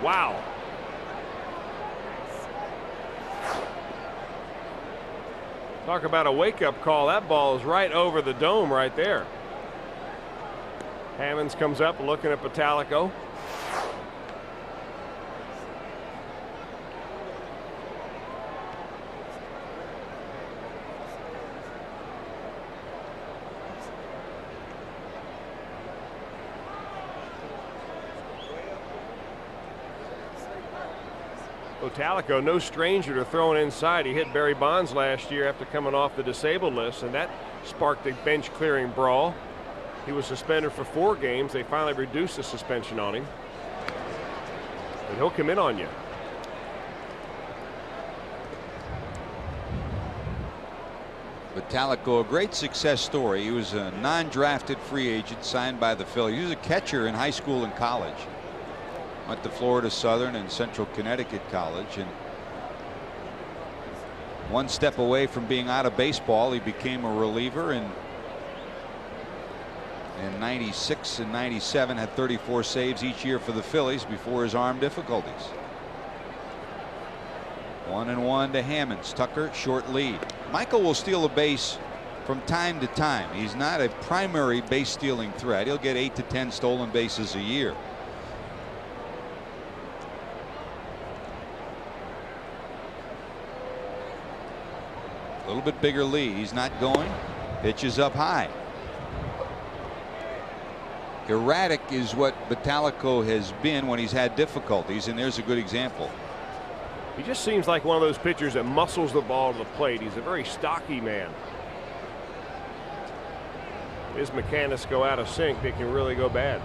Speaker 2: Wow. Talk about a wake-up call. That ball is right over the dome right there. Hammonds comes up looking at Bottalico. Bottalico, no stranger to throwing inside. He hit Barry Bonds last year after coming off the disabled list, and that sparked a bench clearing brawl. He was suspended for 4 games. They finally reduced the suspension on him. And he'll come in on you.
Speaker 1: Vitalico, a great success story. He was a non-drafted free agent signed by the Phillies. He was a catcher in high school and college. Went to Florida Southern and Central Connecticut College, and one step away from being out of baseball. He became a reliever, and in '96 and '97 had 34 saves each year for the Phillies before his arm difficulties. 1-1 to Hammonds. Tucker short lead. Michael will steal a base from time to time. He's not a primary base stealing threat. He'll get 8 to 10 stolen bases a year. A little bit bigger lead. He's not going. Pitches up high. Erratic is what Vitalico has been when he's had difficulties, and there's a good example.
Speaker 2: He just seems like one of those pitchers that muscles the ball to the plate. He's a very stocky man. His mechanics go out of sync, they can really go bad.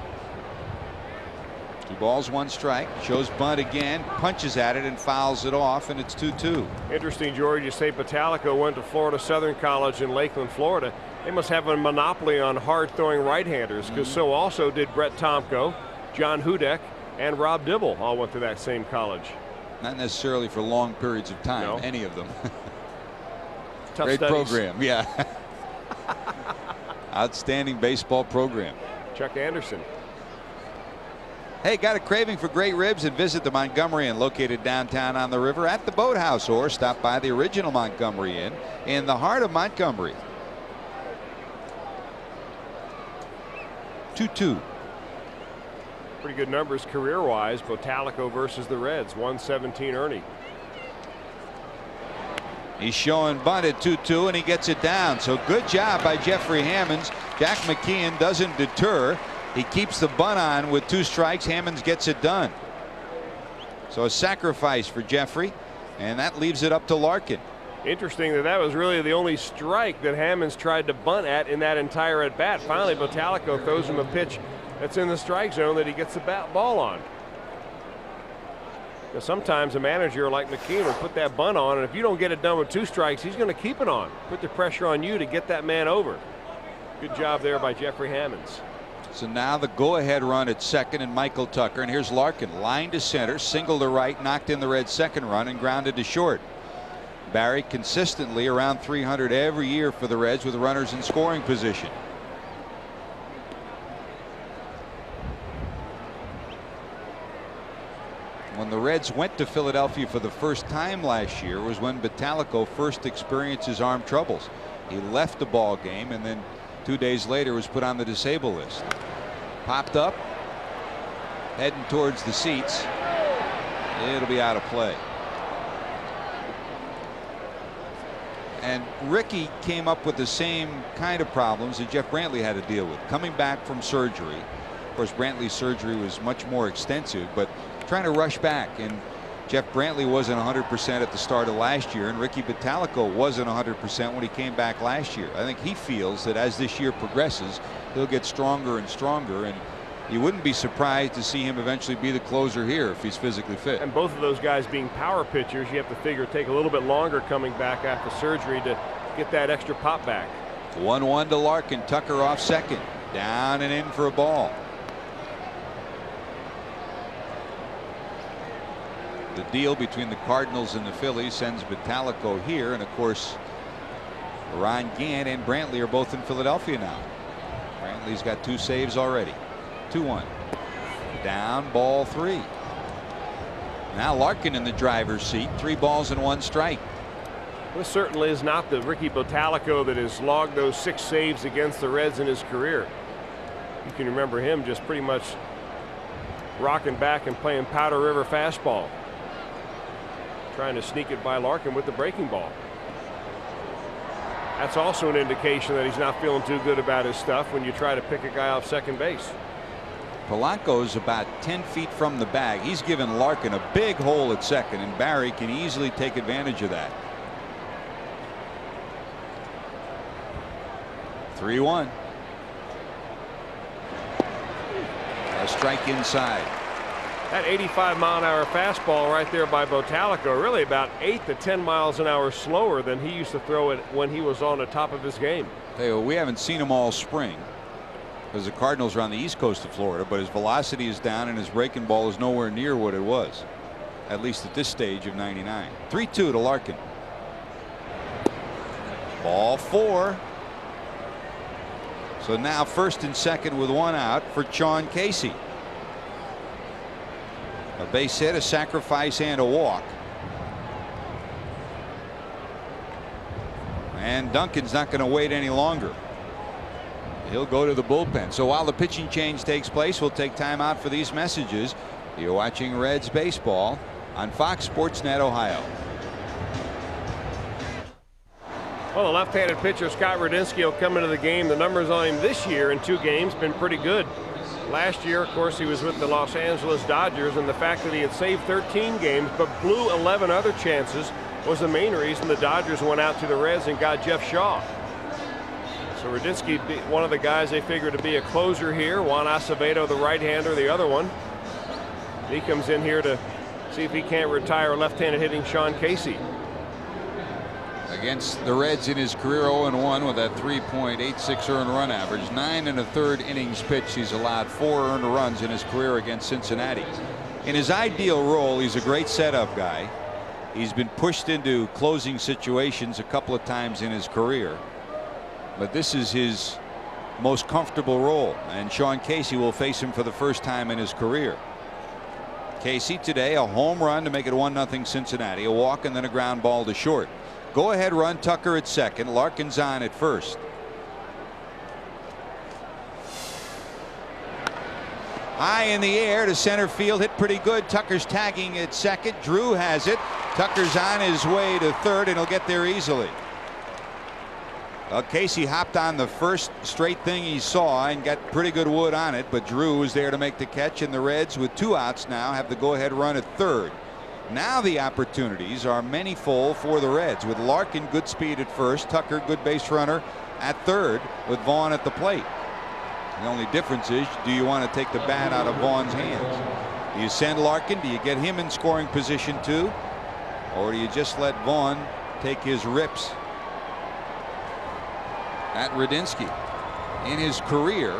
Speaker 1: 2 balls, 1 strike. Shows bunt again, punches at it and fouls it off, and it's 2-2.
Speaker 2: Interesting, George, you say Vitalico went to Florida Southern College in Lakeland, Florida. They must have a monopoly on hard-throwing right-handers, because so also did Brett Tomko, John Hudek, and Rob Dibble all went to that same college.
Speaker 1: Not necessarily for long periods of time,
Speaker 2: no.
Speaker 1: any of them.
Speaker 2: Tough
Speaker 1: Great
Speaker 2: studies.
Speaker 1: program, yeah. Outstanding baseball program.
Speaker 2: Chuck Anderson.
Speaker 1: Hey, got a craving for great ribs? And visit the Montgomery Inn, located downtown on the river at the Boathouse, or stop by the original Montgomery Inn in the heart of Montgomery. 2-2.
Speaker 2: Pretty good numbers career-wise. Vitalico versus the Reds. 117 Ernie.
Speaker 1: He's showing bunt at 2-2, and he gets it down. So good job by Jeffrey Hammonds. Jack McKeon doesn't deter. He keeps the bunt on with 2 strikes. Hammonds gets it done. So a sacrifice for Jeffrey, and that leaves it up to Larkin.
Speaker 2: Interesting that was really the only strike that Hammonds tried to bunt at in that entire at bat. Finally, Vitalico throws him a pitch that's in the strike zone that he gets the ball on. Now, sometimes a manager like McKeon will put that bunt on, and if you don't get it done with 2 strikes, he's going to keep it on. Put the pressure on you to get that man over. Good job there by Jeffrey Hammonds.
Speaker 1: So now the go-ahead run at second, and Michael Tucker, and here's Larkin, line to center, single to right, knocked in the Reds' second run and grounded to short. Barry consistently around 300 every year for the Reds with runners in scoring position. When the Reds went to Philadelphia for the first time last year was when Vitalico first experienced his arm troubles. He left the ball game, and then 2 days later was put on the disabled list. Popped up, heading towards the seats. It'll be out of play. And Ricky came up with the same kind of problems that Jeff Brantley had to deal with coming back from surgery. Of course, Brantley's surgery was much more extensive, but trying to rush back, and Jeff Brantley wasn't 100% at the start of last year, and Ricky Vitalico wasn't 100% when he came back last year. I think he feels that as this year progresses, he'll get stronger and stronger, and you wouldn't be surprised to see him eventually be the closer here if he's physically fit.
Speaker 2: And both of those guys being power pitchers, you have to figure take a little bit longer coming back after surgery to get that extra pop back.
Speaker 1: 1-1 to Larkin. Tucker off second, down and in for a ball. The deal between the Cardinals and the Phillies sends Vitalico here, and of course Ron Gant and Brantley are both in Philadelphia now. Brantley's got 2 saves already. 2-1. Down, ball 3. Now Larkin in the driver's seat. 3 balls and 1 strike.
Speaker 2: This certainly is not the Ricky Vitalico that has logged those 6 saves against the Reds in his career. You can remember him just pretty much rocking back and playing Powder River fastball, trying to sneak it by Larkin with the breaking ball. That's also an indication that he's not feeling too good about his stuff when you try to pick a guy off second base.
Speaker 1: Polanco's about 10 feet from the bag. He's given Larkin a big hole at second, and Barry can easily take advantage of that. 3-1. A strike inside.
Speaker 2: That 85-mile-an-hour fastball right there by Botalico, really about 8 to 10 miles an hour slower than he used to throw it when he was on the top of his game.
Speaker 1: Hey, we haven't seen him all spring because the Cardinals are on the east coast of Florida, but his velocity is down and his breaking ball is nowhere near what it was, at least at this stage of 99. 3-2 to Larkin. Ball 4. So now first and second with one out for Sean Casey. A base hit, a sacrifice, and a walk. And Duncan's not going to wait any longer. He'll go to the bullpen. So while the pitching change takes place, we'll take time out for these messages. You're watching Reds baseball on Fox Sports Net Ohio.
Speaker 2: Well, the left-handed pitcher Scott Radinsky will come into the game. The numbers on him this year in 2 games been pretty good. Last year, of course, he was with the Los Angeles Dodgers, and the fact that he had saved 13 games but blew 11 other chances was the main reason the Dodgers went out to the Reds and got Jeff Shaw. So Radinsky, one of the guys they figure to be a closer here. Juan Acevedo, the right-hander, the other one. He comes in here to see if he can't retire left-handed hitting Sean Casey.
Speaker 1: Against the Reds in his career, 0-1 with that 3.86 earned run average. 9 1/3 innings pitched. He's allowed 4 earned runs in his career against Cincinnati. In his ideal role, he's a great setup guy. He's been pushed into closing situations a couple of times in his career, but this is his most comfortable role, and Sean Casey will face him for the first time in his career. Casey today, a home run to make it 1-0 Cincinnati, a walk, and then a ground ball to short. Go ahead run, Tucker at second. Larkin's on at first. High in the air to center field, hit pretty good. Tucker's tagging at second. Drew has it. Tucker's on his way to third, and he'll get there easily. Well, Casey hopped on the first straight thing he saw and got pretty good wood on it, but Drew was there to make the catch, and the Reds, with 2 outs now, have the go-ahead run at third. Now the opportunities are manyfold for the Reds, with Larkin good speed at first, Tucker good base runner at third, with Vaughn at the plate. The only difference is, do you want to take the bat out of Vaughn's hands? Do you send Larkin? Do you get him in scoring position too? Or do you just let Vaughn take his rips at Radinsky? In his career,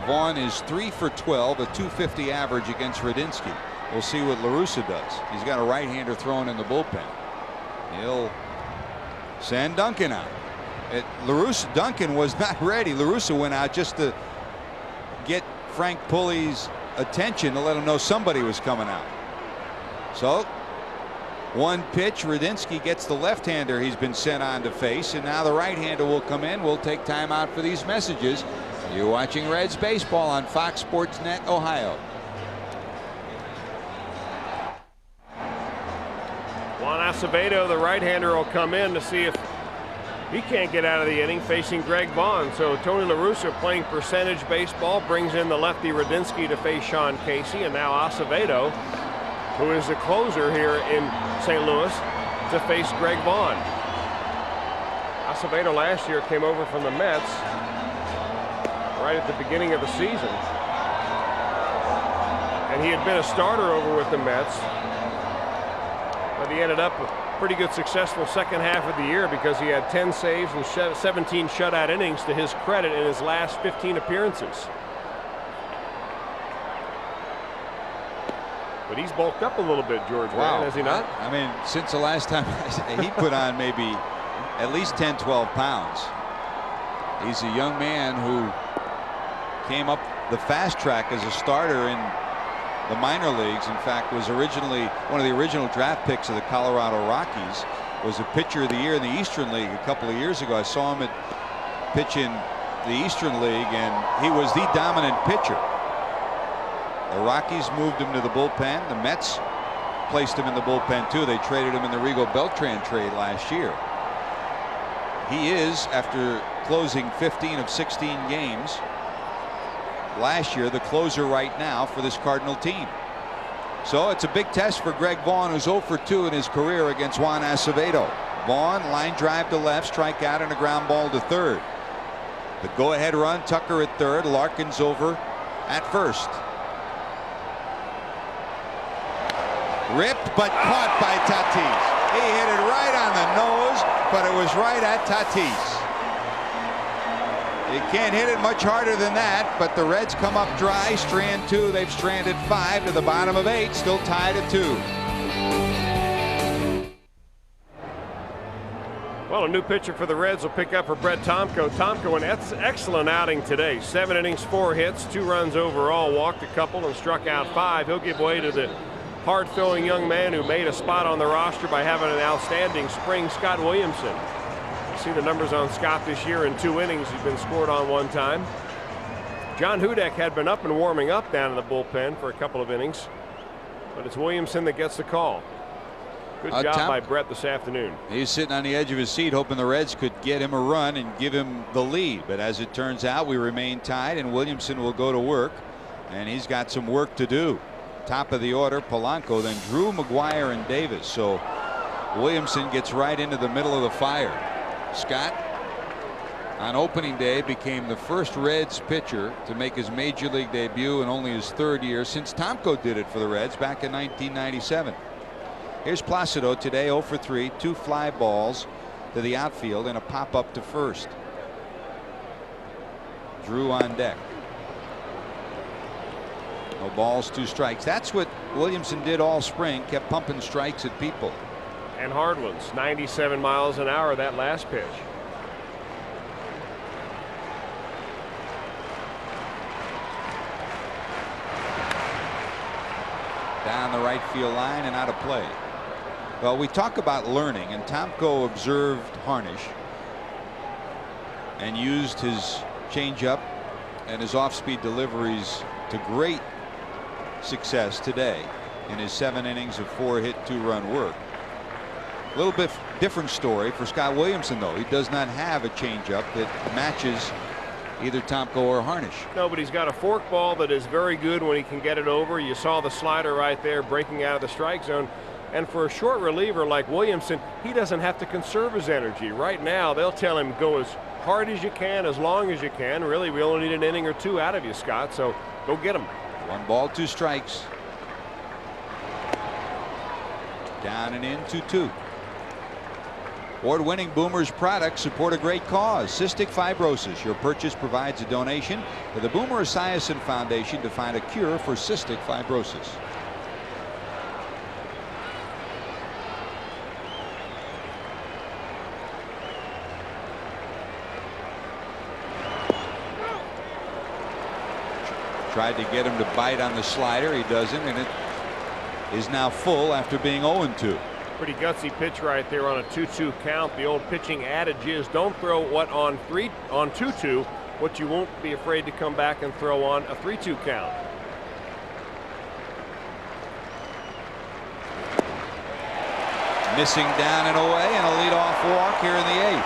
Speaker 1: Vaughn is 3 for 12, a .250 average against Radinsky. We'll see what La Russa does. He's got a right-hander throwing in the bullpen. He'll send Duncan out. Duncan was not ready. La Russa went out just to get Frank Pulley's attention, to let him know somebody was coming out. So 1 pitch, Radinsky gets the left-hander he's been sent on to face, and now the right-hander will come in. We'll take time out for these messages. You're watching Reds baseball on Fox Sports Net Ohio.
Speaker 2: Juan Acevedo, the right-hander, will come in to see if he can't get out of the inning, facing Greg Vaughn. So Tony La Russa, playing percentage baseball, brings in the lefty Radinsky to face Sean Casey, and now Acevedo, who is the closer here in St. Louis, to face Greg Vaughn. Acevedo last year came over from the Mets right at the beginning of the season, and he had been a starter over with the Mets, but he ended up a pretty good successful second half of the year because he had 10 saves and 17 shutout innings to his credit in his last 15 appearances. But he's bulked up a little bit, George.
Speaker 1: Wow.
Speaker 2: Has he not?
Speaker 1: I mean, since the last time he put on maybe at least 10-12 pounds. He's a young man who came up the fast track as a starter in the minor leagues. In fact, was originally one of the original draft picks of the Colorado Rockies. Was a pitcher of the year in the Eastern League a couple of years ago. I saw him pitch in the Eastern League, and he was the dominant pitcher. The Rockies moved him to the bullpen. The Mets placed him in the bullpen too. They traded him in the Rigo Beltran trade last year. He is, after closing 15 of 16 games last year, the closer right now for this Cardinal team. So it's a big test for Greg Vaughn, who's 0 for 2 in his career against Juan Acevedo. Vaughn, line drive to left, strikeout, and a ground ball to third. The go-ahead run, Tucker at third. Larkin's over at first. Ripped but caught by Tatis. He hit it right on the nose, but it was right at Tatis. You can't hit it much harder than that, but the Reds come up dry, strand 2. They've stranded 5 to the bottom of 8, still tied at 2.
Speaker 2: Well, a new pitcher for the Reds will pick up for Brett Tomko. Tomko, an excellent outing today. 7 innings, 4 hits, 2 runs overall, walked a couple and struck out 5. He'll give way to the hard-throwing young man who made a spot on the roster by having an outstanding spring, Scott Williamson. You see the numbers on Scott this year. In 2 innings, he's been scored on 1 time. John Hudek had been up and warming up down in the bullpen for a couple of innings, but it's Williamson that gets the call. Good job by Brett this afternoon.
Speaker 1: He's sitting on the edge of his seat hoping the Reds could get him a run and give him the lead, but as it turns out, we remain tied and Williamson will go to work, and he's got some work to do. Top of the order, Polanco, then Drew, McGuire, and Davis. So Williamson gets right into the middle of the fire. Scott, on opening day, became the first Reds pitcher to make his major league debut in only his 3rd year since Tomko did it for the Reds back in 1997. Here's Placido today, 0 for 3, 2 fly balls to the outfield and a pop up to first. Drew on deck. No balls, 2 strikes. That's what Williamson did all spring, kept pumping strikes at people.
Speaker 2: And hard ones. 97 miles an hour that last pitch.
Speaker 1: Down the right field line and out of play. Well, we talk about learning, and Tomko observed Harnish and used his changeup and his off-speed deliveries to great success today in his 7 innings of 4-hit 2-run work. A little bit different story for Scott Williamson, though. He does not have a changeup that matches either Tomko or Harnish.
Speaker 2: No, but he's got a forkball that is very good when he can get it over. You saw the slider right there breaking out of the strike zone. And for a short reliever like Williamson, he doesn't have to conserve his energy. Right now, they'll tell him go as hard as you can, as long as you can. Really, we only need an inning or 2 out of you, Scott, so go get him.
Speaker 1: 1 ball, 2 strikes. Down and in, 2-2. Award-winning Boomers products support a great cause, cystic fibrosis. Your purchase provides a donation to the Boomer Esiason Foundation to find a cure for cystic fibrosis. Tried to get him to bite on the slider. He doesn't, and it is now full after being 0-2.
Speaker 2: Pretty gutsy pitch right there on a 2-2 count. The old pitching adage is don't throw what on 2-2 what you won't be afraid to come back and throw on a 3-2 count.
Speaker 1: Missing down and away, and a leadoff walk here in the 8th.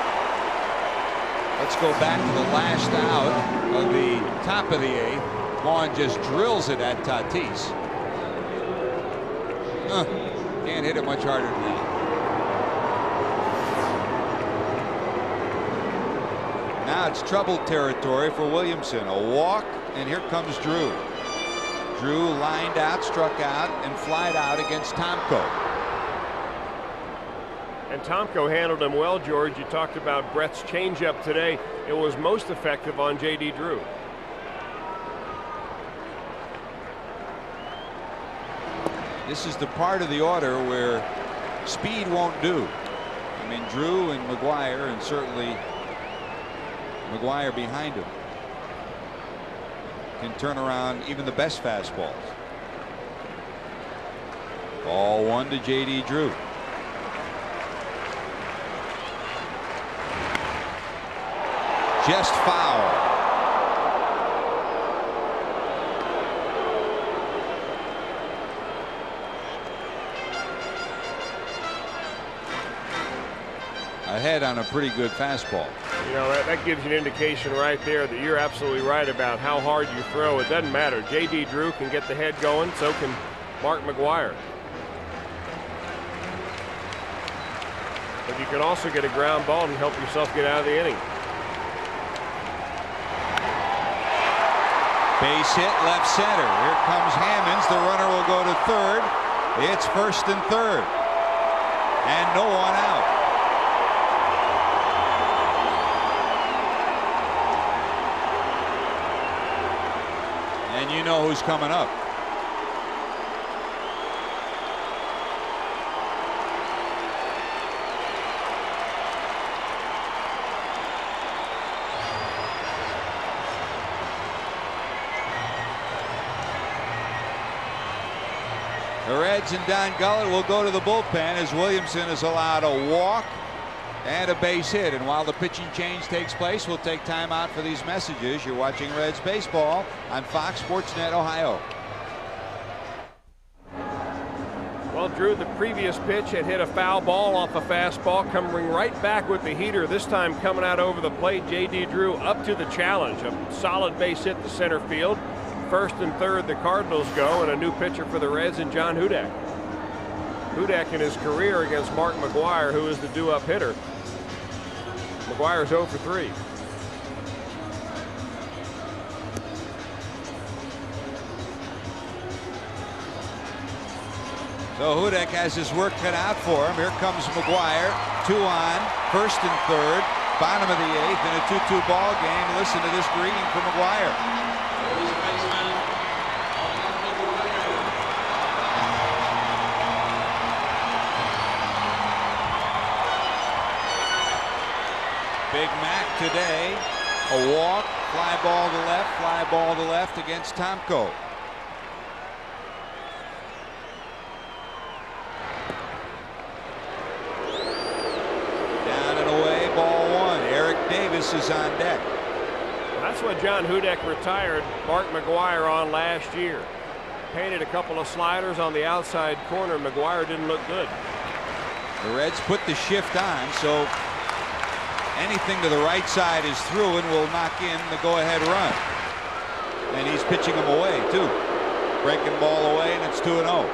Speaker 1: Let's go back to the last out of the top of the 8th. Vaughn just drills it at Tatis. Can't hit it much harder than that. Now it's troubled territory for Williamson. A walk, and here comes Drew. Drew lined out, struck out, and flied out against Tomko.
Speaker 2: And Tomko handled him well, George. You talked about Brett's changeup today. It was most effective on J.D. Drew.
Speaker 1: This is the part of the order where speed won't do. I mean, Drew and McGuire, and certainly McGuire behind him, can turn around even the best fastballs. Ball 1 to J.D. Drew. Just foul. Ahead on a pretty good fastball.
Speaker 2: You know, that gives you an indication right there that you're absolutely right about how hard you throw. It doesn't matter. J.D. Drew can get the head going, so can Mark McGuire. But you can also get a ground ball and help yourself get out of the inning. Base hit left center. Here comes Hammonds. The runner will go to third.
Speaker 1: It's first and third, and no one out. And you know who's coming up. The Reds and Don Gullett will go to the bullpen as Williamson is allowed a walk and a base hit. And while the pitching change takes place, we'll take time out for these messages. You're watching Reds baseball on Fox Sports Net Ohio.
Speaker 2: Well, Drew, the previous pitch had hit a foul ball off a fastball, coming right back with the heater. This time coming out over the plate. J.D. Drew up to the challenge. A solid base hit to center field. First and third, the Cardinals go, and a new pitcher for the Reds and John Hudak. Hudak in his career against Mark McGwire, who is the due-up hitter. McGwire's 0 for 3.
Speaker 1: So Hudak has his work cut out for him. Here comes McGwire. 2 on, first and third, bottom of the 8th in a 2-2 ball game. Listen to this greeting from McGwire. Big Mac today, a walk, fly ball to left against Tomko. Down and away, ball 1. Eric Davis is on deck.
Speaker 2: That's what John Hudak retired Mark McGwire on last year. Painted a couple of sliders on the outside corner. McGwire didn't look good.
Speaker 1: The Reds put the shift on, so anything to the right side is through and will knock in the go-ahead run. And he's pitching them away, too. Breaking ball away, and it's 2-0.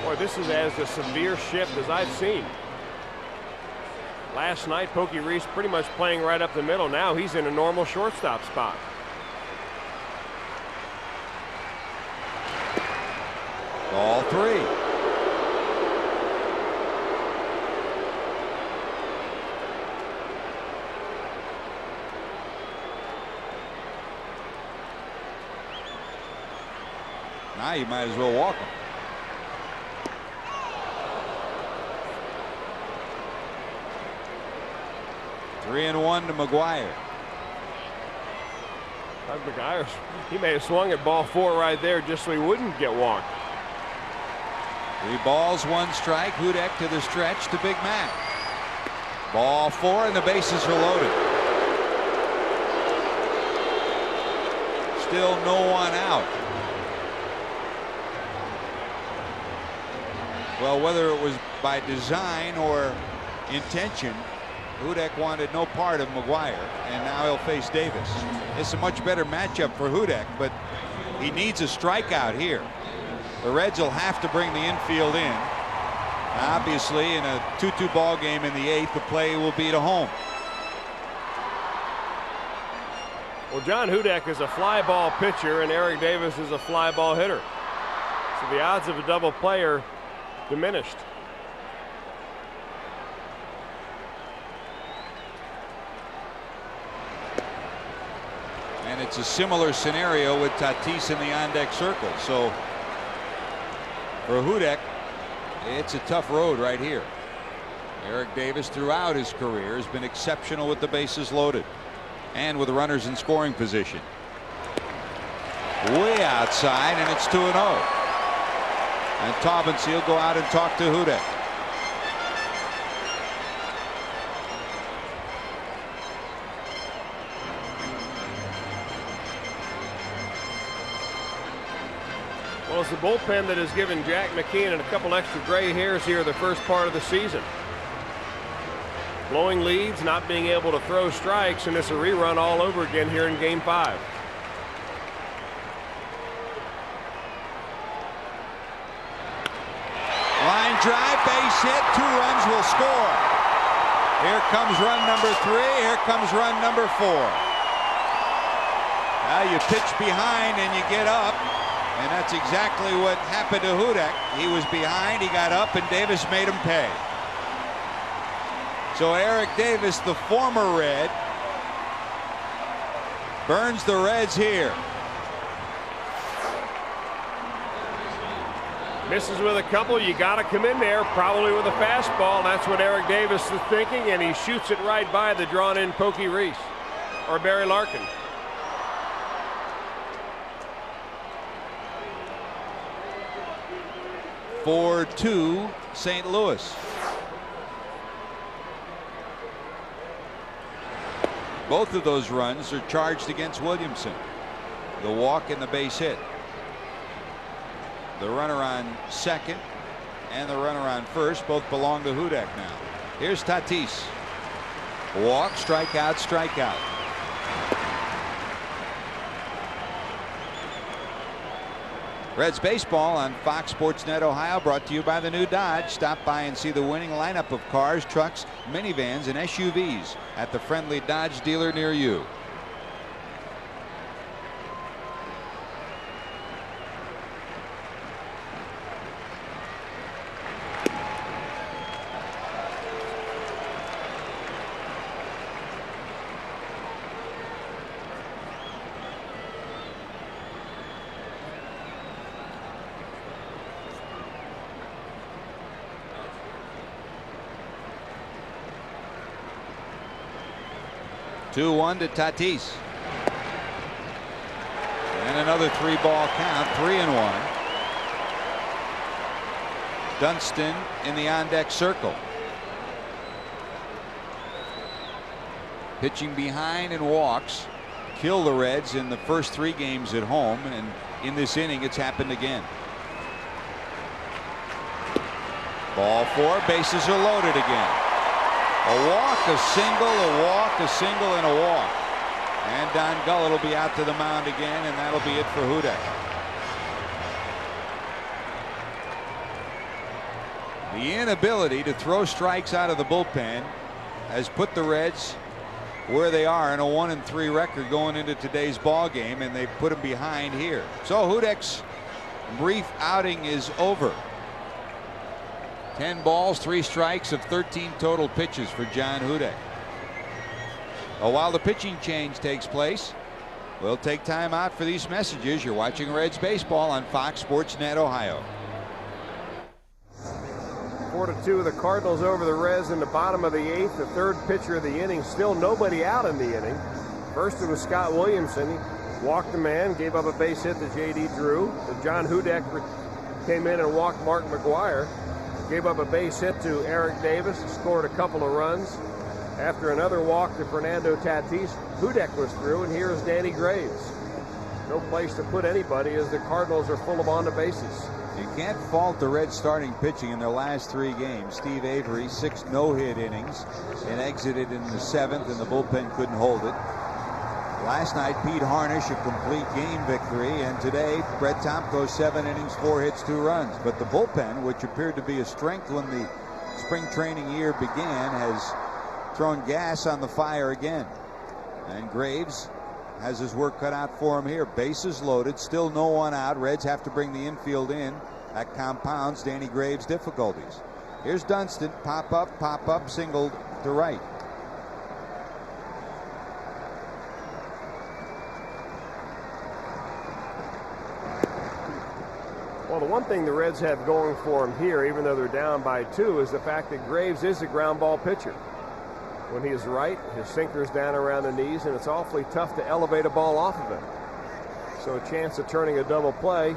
Speaker 2: Boy, this is as a severe shift as I've seen. Last night, Pokey Reese pretty much playing right up the middle. Now he's in a normal shortstop spot.
Speaker 1: Ball 3. Now you might as well walk him. Three and 1 to McGwire.
Speaker 2: McGwire, he may have swung at ball 4 right there just so he wouldn't get walked.
Speaker 1: 3 balls, 1 strike. Hudak to the stretch to Big Mac. Ball 4 and the bases are loaded. Still no one out. Well, whether it was by design or intention, Hudak wanted no part of McGwire, and now he'll face Davis. It's a much better matchup for Hudak, but he needs a strikeout here. The Reds will have to bring the infield in. Obviously, in a 2-2 ball game in the 8th, the play will be to home.
Speaker 2: Well, John Hudak is a fly ball pitcher, and Eric Davis is a fly ball hitter. So the odds of a double play are diminished.
Speaker 1: And it's a similar scenario with Tatis in the on-deck circle. So for Hudak, it's a tough road right here. Eric Davis throughout his career has been exceptional with the bases loaded and with runners in scoring position. Way outside, and it's 2-0. And Taubensee will go out and talk to Hudak.
Speaker 2: Well, it's the bullpen that has given Jack McKeon a couple extra gray hairs here the first part of the season. Blowing leads, not being able to throw strikes, and it's a rerun all over again here in Game 5.
Speaker 1: Line drive, base hit, 2 runs will score. Here comes run number 3. Here comes run number 4. Now you pitch behind and you get up, And that's exactly what happened to Hudek. He was behind, he got up, and Davis made him pay. So Eric Davis, the former Red, burns the Reds here.
Speaker 2: Misses with a couple. You got to come in there, probably with a fastball. That's what Eric Davis is thinking, and he shoots it right by the drawn-in Pokey Reese or Barry Larkin.
Speaker 1: For 2, St. Louis. Both of those runs are charged against Williamson. The walk and the base hit. The runner on second and the runner on first both belong to Hudek now. Here's Tatis. Walk, strikeout, strikeout. Reds baseball on Fox Sports Net Ohio, brought to you by the new Dodge. Stop by and see the winning lineup of cars, trucks, minivans, and SUVs at the friendly Dodge dealer near you. Two-one to Tatis. And another 3-ball count, 3-1. Dunston in the on-deck circle. Pitching behind and walks. Kill the Reds in the first 3 games at home, and in this inning it's happened again. Ball 4, bases are loaded again. A walk, a single, a walk, a single, and a walk. And Don Gullett will be out to the mound again, and that'll be it for Hudek. The inability to throw strikes out of the bullpen has put the Reds where they are in a 1-3 record going into today's ball game, and they put them behind here. So Hudek's brief outing is over. 10 balls, 3 strikes of 13 total pitches for John Hudek. While the pitching change takes place, we'll take time out for these messages. You're watching Reds baseball on Fox Sports Net Ohio.
Speaker 2: 4-2 the Cardinals over the Reds in the bottom of the 8th. The third pitcher of the inning. Still nobody out in the inning. First it was Scott Williamson. He walked a man, gave up a base hit to J.D. Drew. John Hudek came in and walked Mark McGuire. Gave up a base hit to Eric Davis, scored a couple of runs. After another walk to Fernando Tatis, Hudek was through, and here's Danny Graves. No place to put anybody as the Cardinals are full of on the bases.
Speaker 1: You can't fault the Reds starting pitching in their last 3 games. Steve Avery, 6 no-hit innings and exited in the 7th, and the bullpen couldn't hold it. Last night, Pete Harnish, a complete game victory, and today, Brett Tomko, 7 innings, 4 hits, 2 runs. But the bullpen, which appeared to be a strength when the spring training year began, has thrown gas on the fire again. And Graves has his work cut out for him here. Bases loaded, still no one out. Reds have to bring the infield in. That compounds Danny Graves' difficulties. Here's Dunston, pop up, singled to right.
Speaker 2: Well, the one thing the Reds have going for them here, even though they're down by 2, is the fact that Graves is a ground ball pitcher. When he is right, his sinker's down around the knees, and it's awfully tough to elevate a ball off of him. So a chance of turning a double play,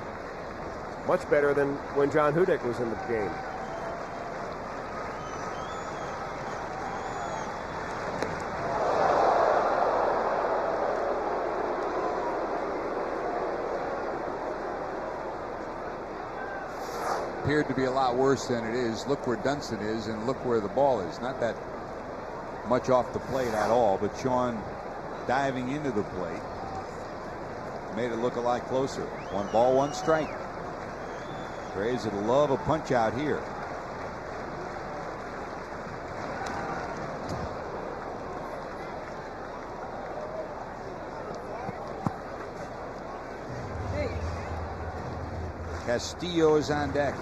Speaker 2: much better than when John Hudek was in the game.
Speaker 1: Appeared to be a lot worse than it is. Look where Dunston is and look where the ball is. Not that much off the plate at all, but Sean diving into the plate made it look a lot closer. 1 ball, 1 strike. Graves would love a punch out here. Castillo is on deck.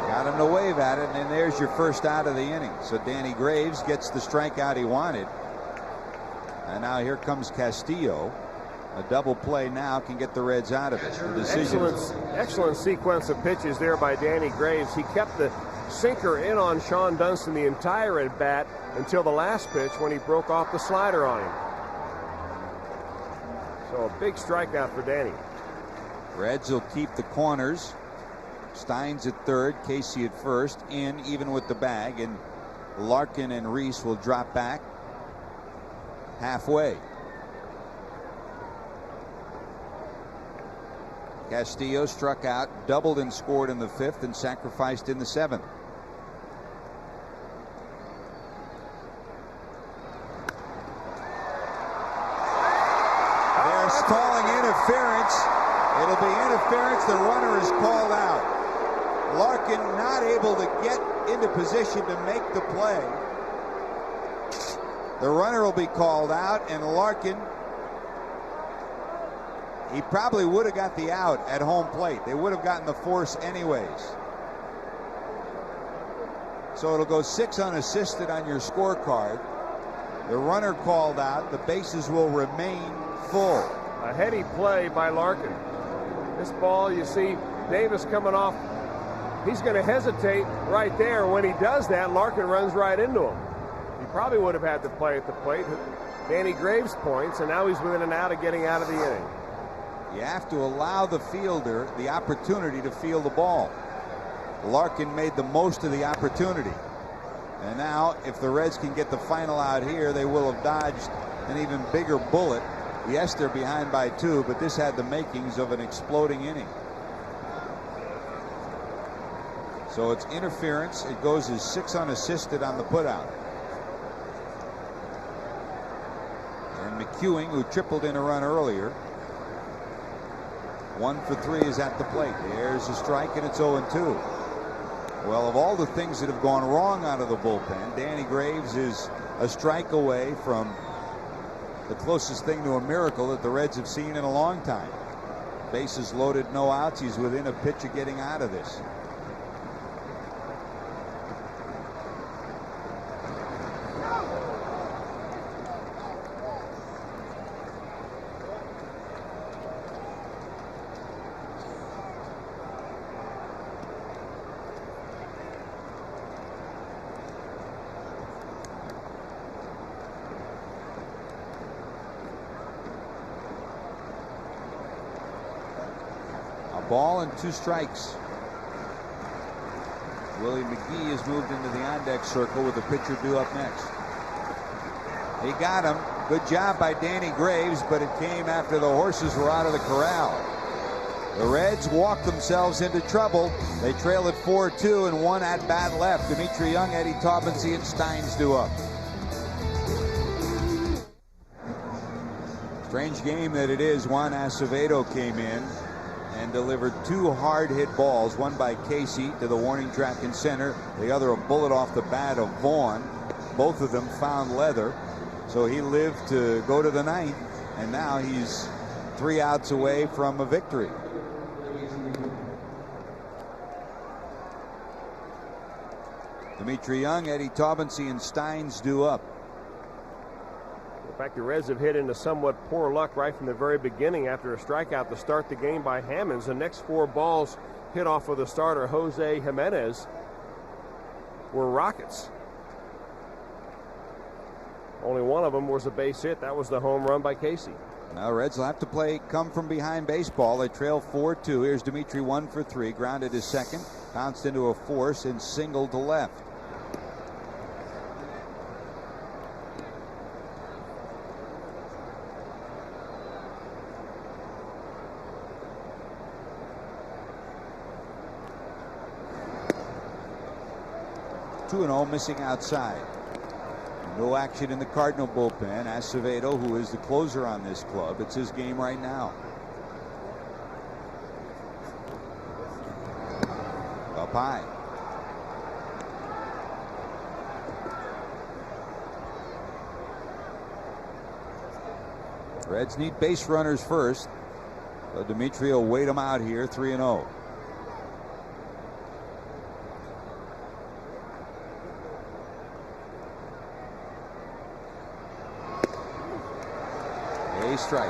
Speaker 1: Got him to wave at it, and then there's your first out of the inning. So Danny Graves gets the strikeout he wanted. And now here comes Castillo. A double play now can get the Reds out of it. The decision.
Speaker 2: Excellent sequence of pitches there by Danny Graves. He kept the sinker in on Sean Dunston the entire at bat until the last pitch when he broke off the slider on him. So a big strikeout for Danny.
Speaker 1: Reds will keep the corners. Steins at third, Casey at first, in even with the bag, and Larkin and Reese will drop back halfway. Castillo struck out, doubled and scored in the fifth, and sacrificed in the seventh. They're stalling interference. It'll be interference. The runner is called out. Larkin not able to get into position to make the play. The runner will be called out, and Larkin, he probably would have got the out at home plate. They would have gotten the force anyways. So it'll go 6 unassisted on your scorecard. The runner called out. The bases will remain full.
Speaker 2: A heady play by Larkin. This ball, you see Davis coming off. He's going to hesitate right there. When he does that, Larkin runs right into him. He probably would have had to play at the plate. Danny Graves points, and now he's within an out of getting out of the inning.
Speaker 1: You have to allow the fielder the opportunity to field the ball. Larkin made the most of the opportunity. And now, if the Reds can get the final out here, they will have dodged an even bigger bullet. Yes, they're behind by 2, but this had the makings of an exploding inning. So it's interference. It goes as 6 unassisted on the putout. And McEwing, who tripled in a run earlier, 1 for 3 is at the plate. There's a strike, and it's 0-2. Well, of all the things that have gone wrong out of the bullpen, Danny Graves is a strike away from the closest thing to a miracle that the Reds have seen in a long time. Bases loaded, no outs. He's within a pitch of getting out of this. Ball and 2 strikes. Willie McGee has moved into the on-deck circle with the pitcher due up next. He got him. Good job by Danny Graves, but it came after the horses were out of the corral. The Reds walked themselves into trouble. They trail at 4-2 and 1 at bat left. Dimitri Young, Eddie Taubensee, and Steins due up. Strange game that it is. Juan Acevedo came in and delivered 2 hard-hit balls, one by Casey to the warning track in center, the other a bullet off the bat of Vaughn. Both of them found leather, so he lived to go to the 9th, and now he's 3 outs away from a victory. Dimitri Young, Eddie Taubensee, and Steins due up.
Speaker 2: In fact, the Reds have hit into somewhat poor luck right from the very beginning after a strikeout to start the game by Hammonds. The next 4 balls hit off of the starter, Jose Jimenez, were rockets. Only one of them was a base hit. That was the home run by Casey.
Speaker 1: Now Reds will have to play come from behind baseball. They trail 4-2. Here's Dimitri, 1 for 3. Grounded to second, bounced into a force and singled to left. Two 2-0, missing outside. No action in the Cardinal bullpen. Acevedo, who is the closer on this club, it's his game right now. Up high. Reds need base runners first. So Dimitri will wait him out here, 3-0. A strike.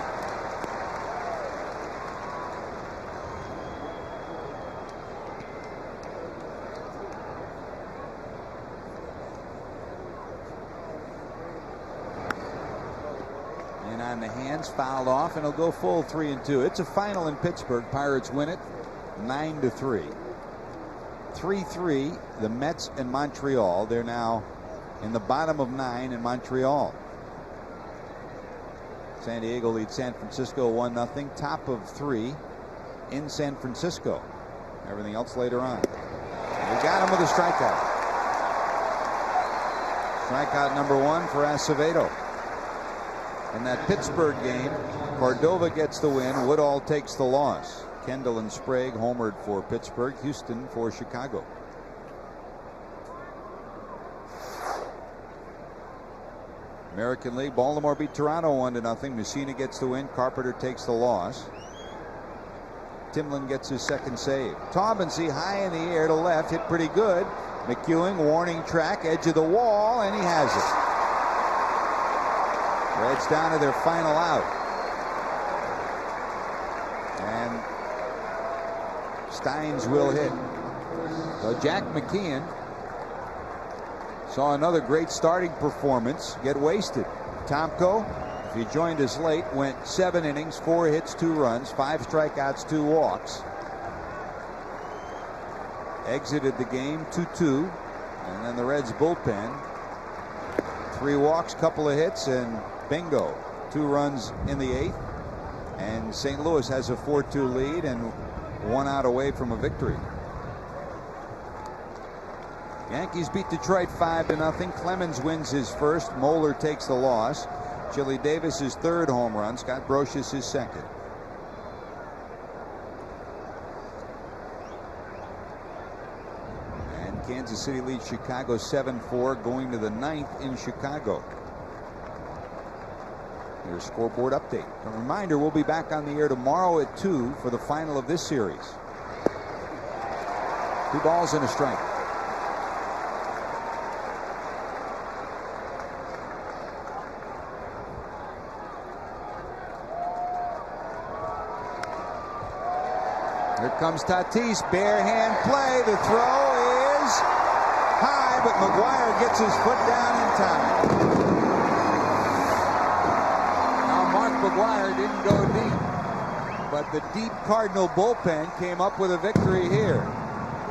Speaker 1: And on the hands, fouled off, and he'll go full 3-2. It's a final in Pittsburgh. Pirates win it 9-3. 3-3 the Mets and Montreal. They're now in the bottom of 9 in Montreal. San Diego leads San Francisco 1-0. Top of 3 in San Francisco. Everything else later on. We got him with a strikeout. Strikeout number 1 for Acevedo. In that Pittsburgh game, Cordova gets the win. Woodall takes the loss. Kendall and Sprague homered for Pittsburgh. Houston for Chicago. American League, Baltimore beat Toronto 1-0. Messina gets the win. Carpenter takes the loss. Timlin gets his second save. Taubensee high in the air to left, hit pretty good. McEwing, warning track, edge of the wall, and he has it. Reds down to their final out. And Steins will hit. So Jack McKeon saw another great starting performance get wasted. Tomko, if he joined us late, went 7 innings, 4 hits, 2 runs, 5 strikeouts, 2 walks. Exited the game 2-2. And then the Reds bullpen, 3 walks, couple of hits, and bingo. 2 runs in the 8th. And St. Louis has a 4-2 lead and 1 out away from a victory. Yankees beat Detroit 5-0. Clemens wins his first. Moeller takes the loss. Chili Davis his 3rd home run. Scott Brocious his 2nd. And Kansas City leads Chicago 7-4, going to the 9th in Chicago. Your scoreboard update. A reminder, we'll be back on the air tomorrow at 2 for the final of this series. 2 balls and a strike. Here comes Tatis, bare hand play. The throw is high, but McGuire gets his foot down in time. Now Mark McGuire didn't go deep, but the deep Cardinal bullpen came up with a victory here.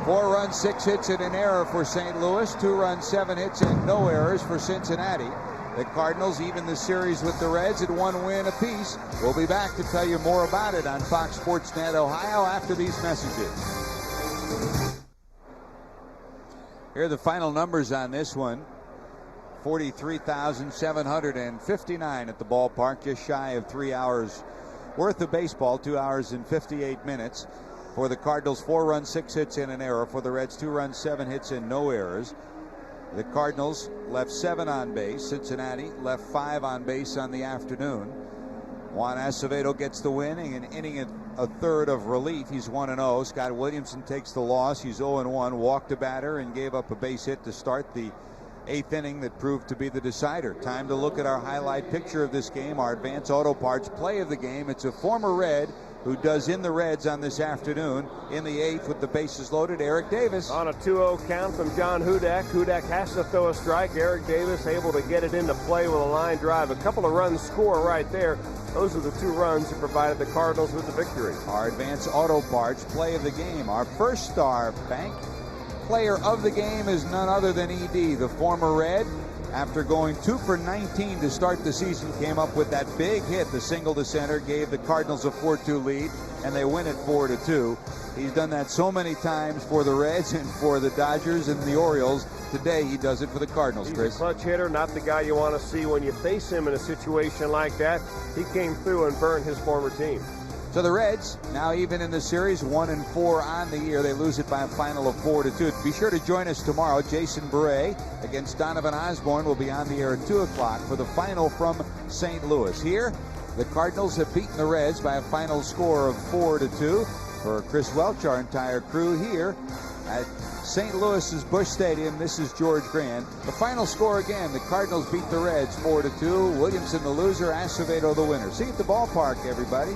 Speaker 1: 4 runs, 6 hits, and an error for St. Louis. 2 runs, 7 hits, and no errors for Cincinnati. The Cardinals even the series with the Reds at 1 win apiece. We'll be back to tell you more about it on Fox Sports Net Ohio after these messages. Here are the final numbers on this one. 43,759 at the ballpark, just shy of 3 hours worth of baseball, 2 hours and 58 minutes. For the Cardinals, 4 runs, 6 hits, and an error. For the Reds, 2 runs, 7 hits, and no errors. The Cardinals left 7 on base. Cincinnati left 5 on base on the afternoon. Juan Acevedo gets the win, an inning and a third of relief. He's 1-0. Scott Williamson takes the loss. He's 0-1. Walked a batter and gave up a base hit to start the 8th inning that proved to be the decider. Time to look at our highlight picture of this game, our Advance Auto Parts play of the game. It's a former Red who does in the Reds on this afternoon. In the 8th with the bases loaded, Eric Davis.
Speaker 2: On a 2-0 count from John Hudak. Hudak has to throw a strike. Eric Davis able to get it into play with a line drive. A couple of runs score right there. Those are the 2 runs that provided the Cardinals with the victory.
Speaker 1: Our Advance Auto Parts play of the game. Our first star bank player of the game is none other than E.D., the former Red. after going 2 for 19 to start the season, came up with that big hit. The single to center gave the Cardinals a 4-2 lead, and they win it 4-2. He's done that so many times for the Reds and for the Dodgers and the Orioles. Today he does it for the Cardinals, Chris.
Speaker 2: He's a clutch hitter, not the guy you want to see when you face him in a situation like that. He came through and burned his former team.
Speaker 1: So the Reds, now even in the series, 1-4 on the year. They lose it by a final of 4-2. Be sure to join us tomorrow. Jason Beret against Donovan Osborne will be on the air at 2 o'clock for the final from St. Louis. Here, the Cardinals have beaten the Reds by a final score of 4-2. For Chris Welch, our entire crew here at St. Louis's Busch Stadium, this is George Grand. The final score again, the Cardinals beat the Reds 4-2. Williamson the loser, Acevedo the winner. See you at the ballpark, everybody.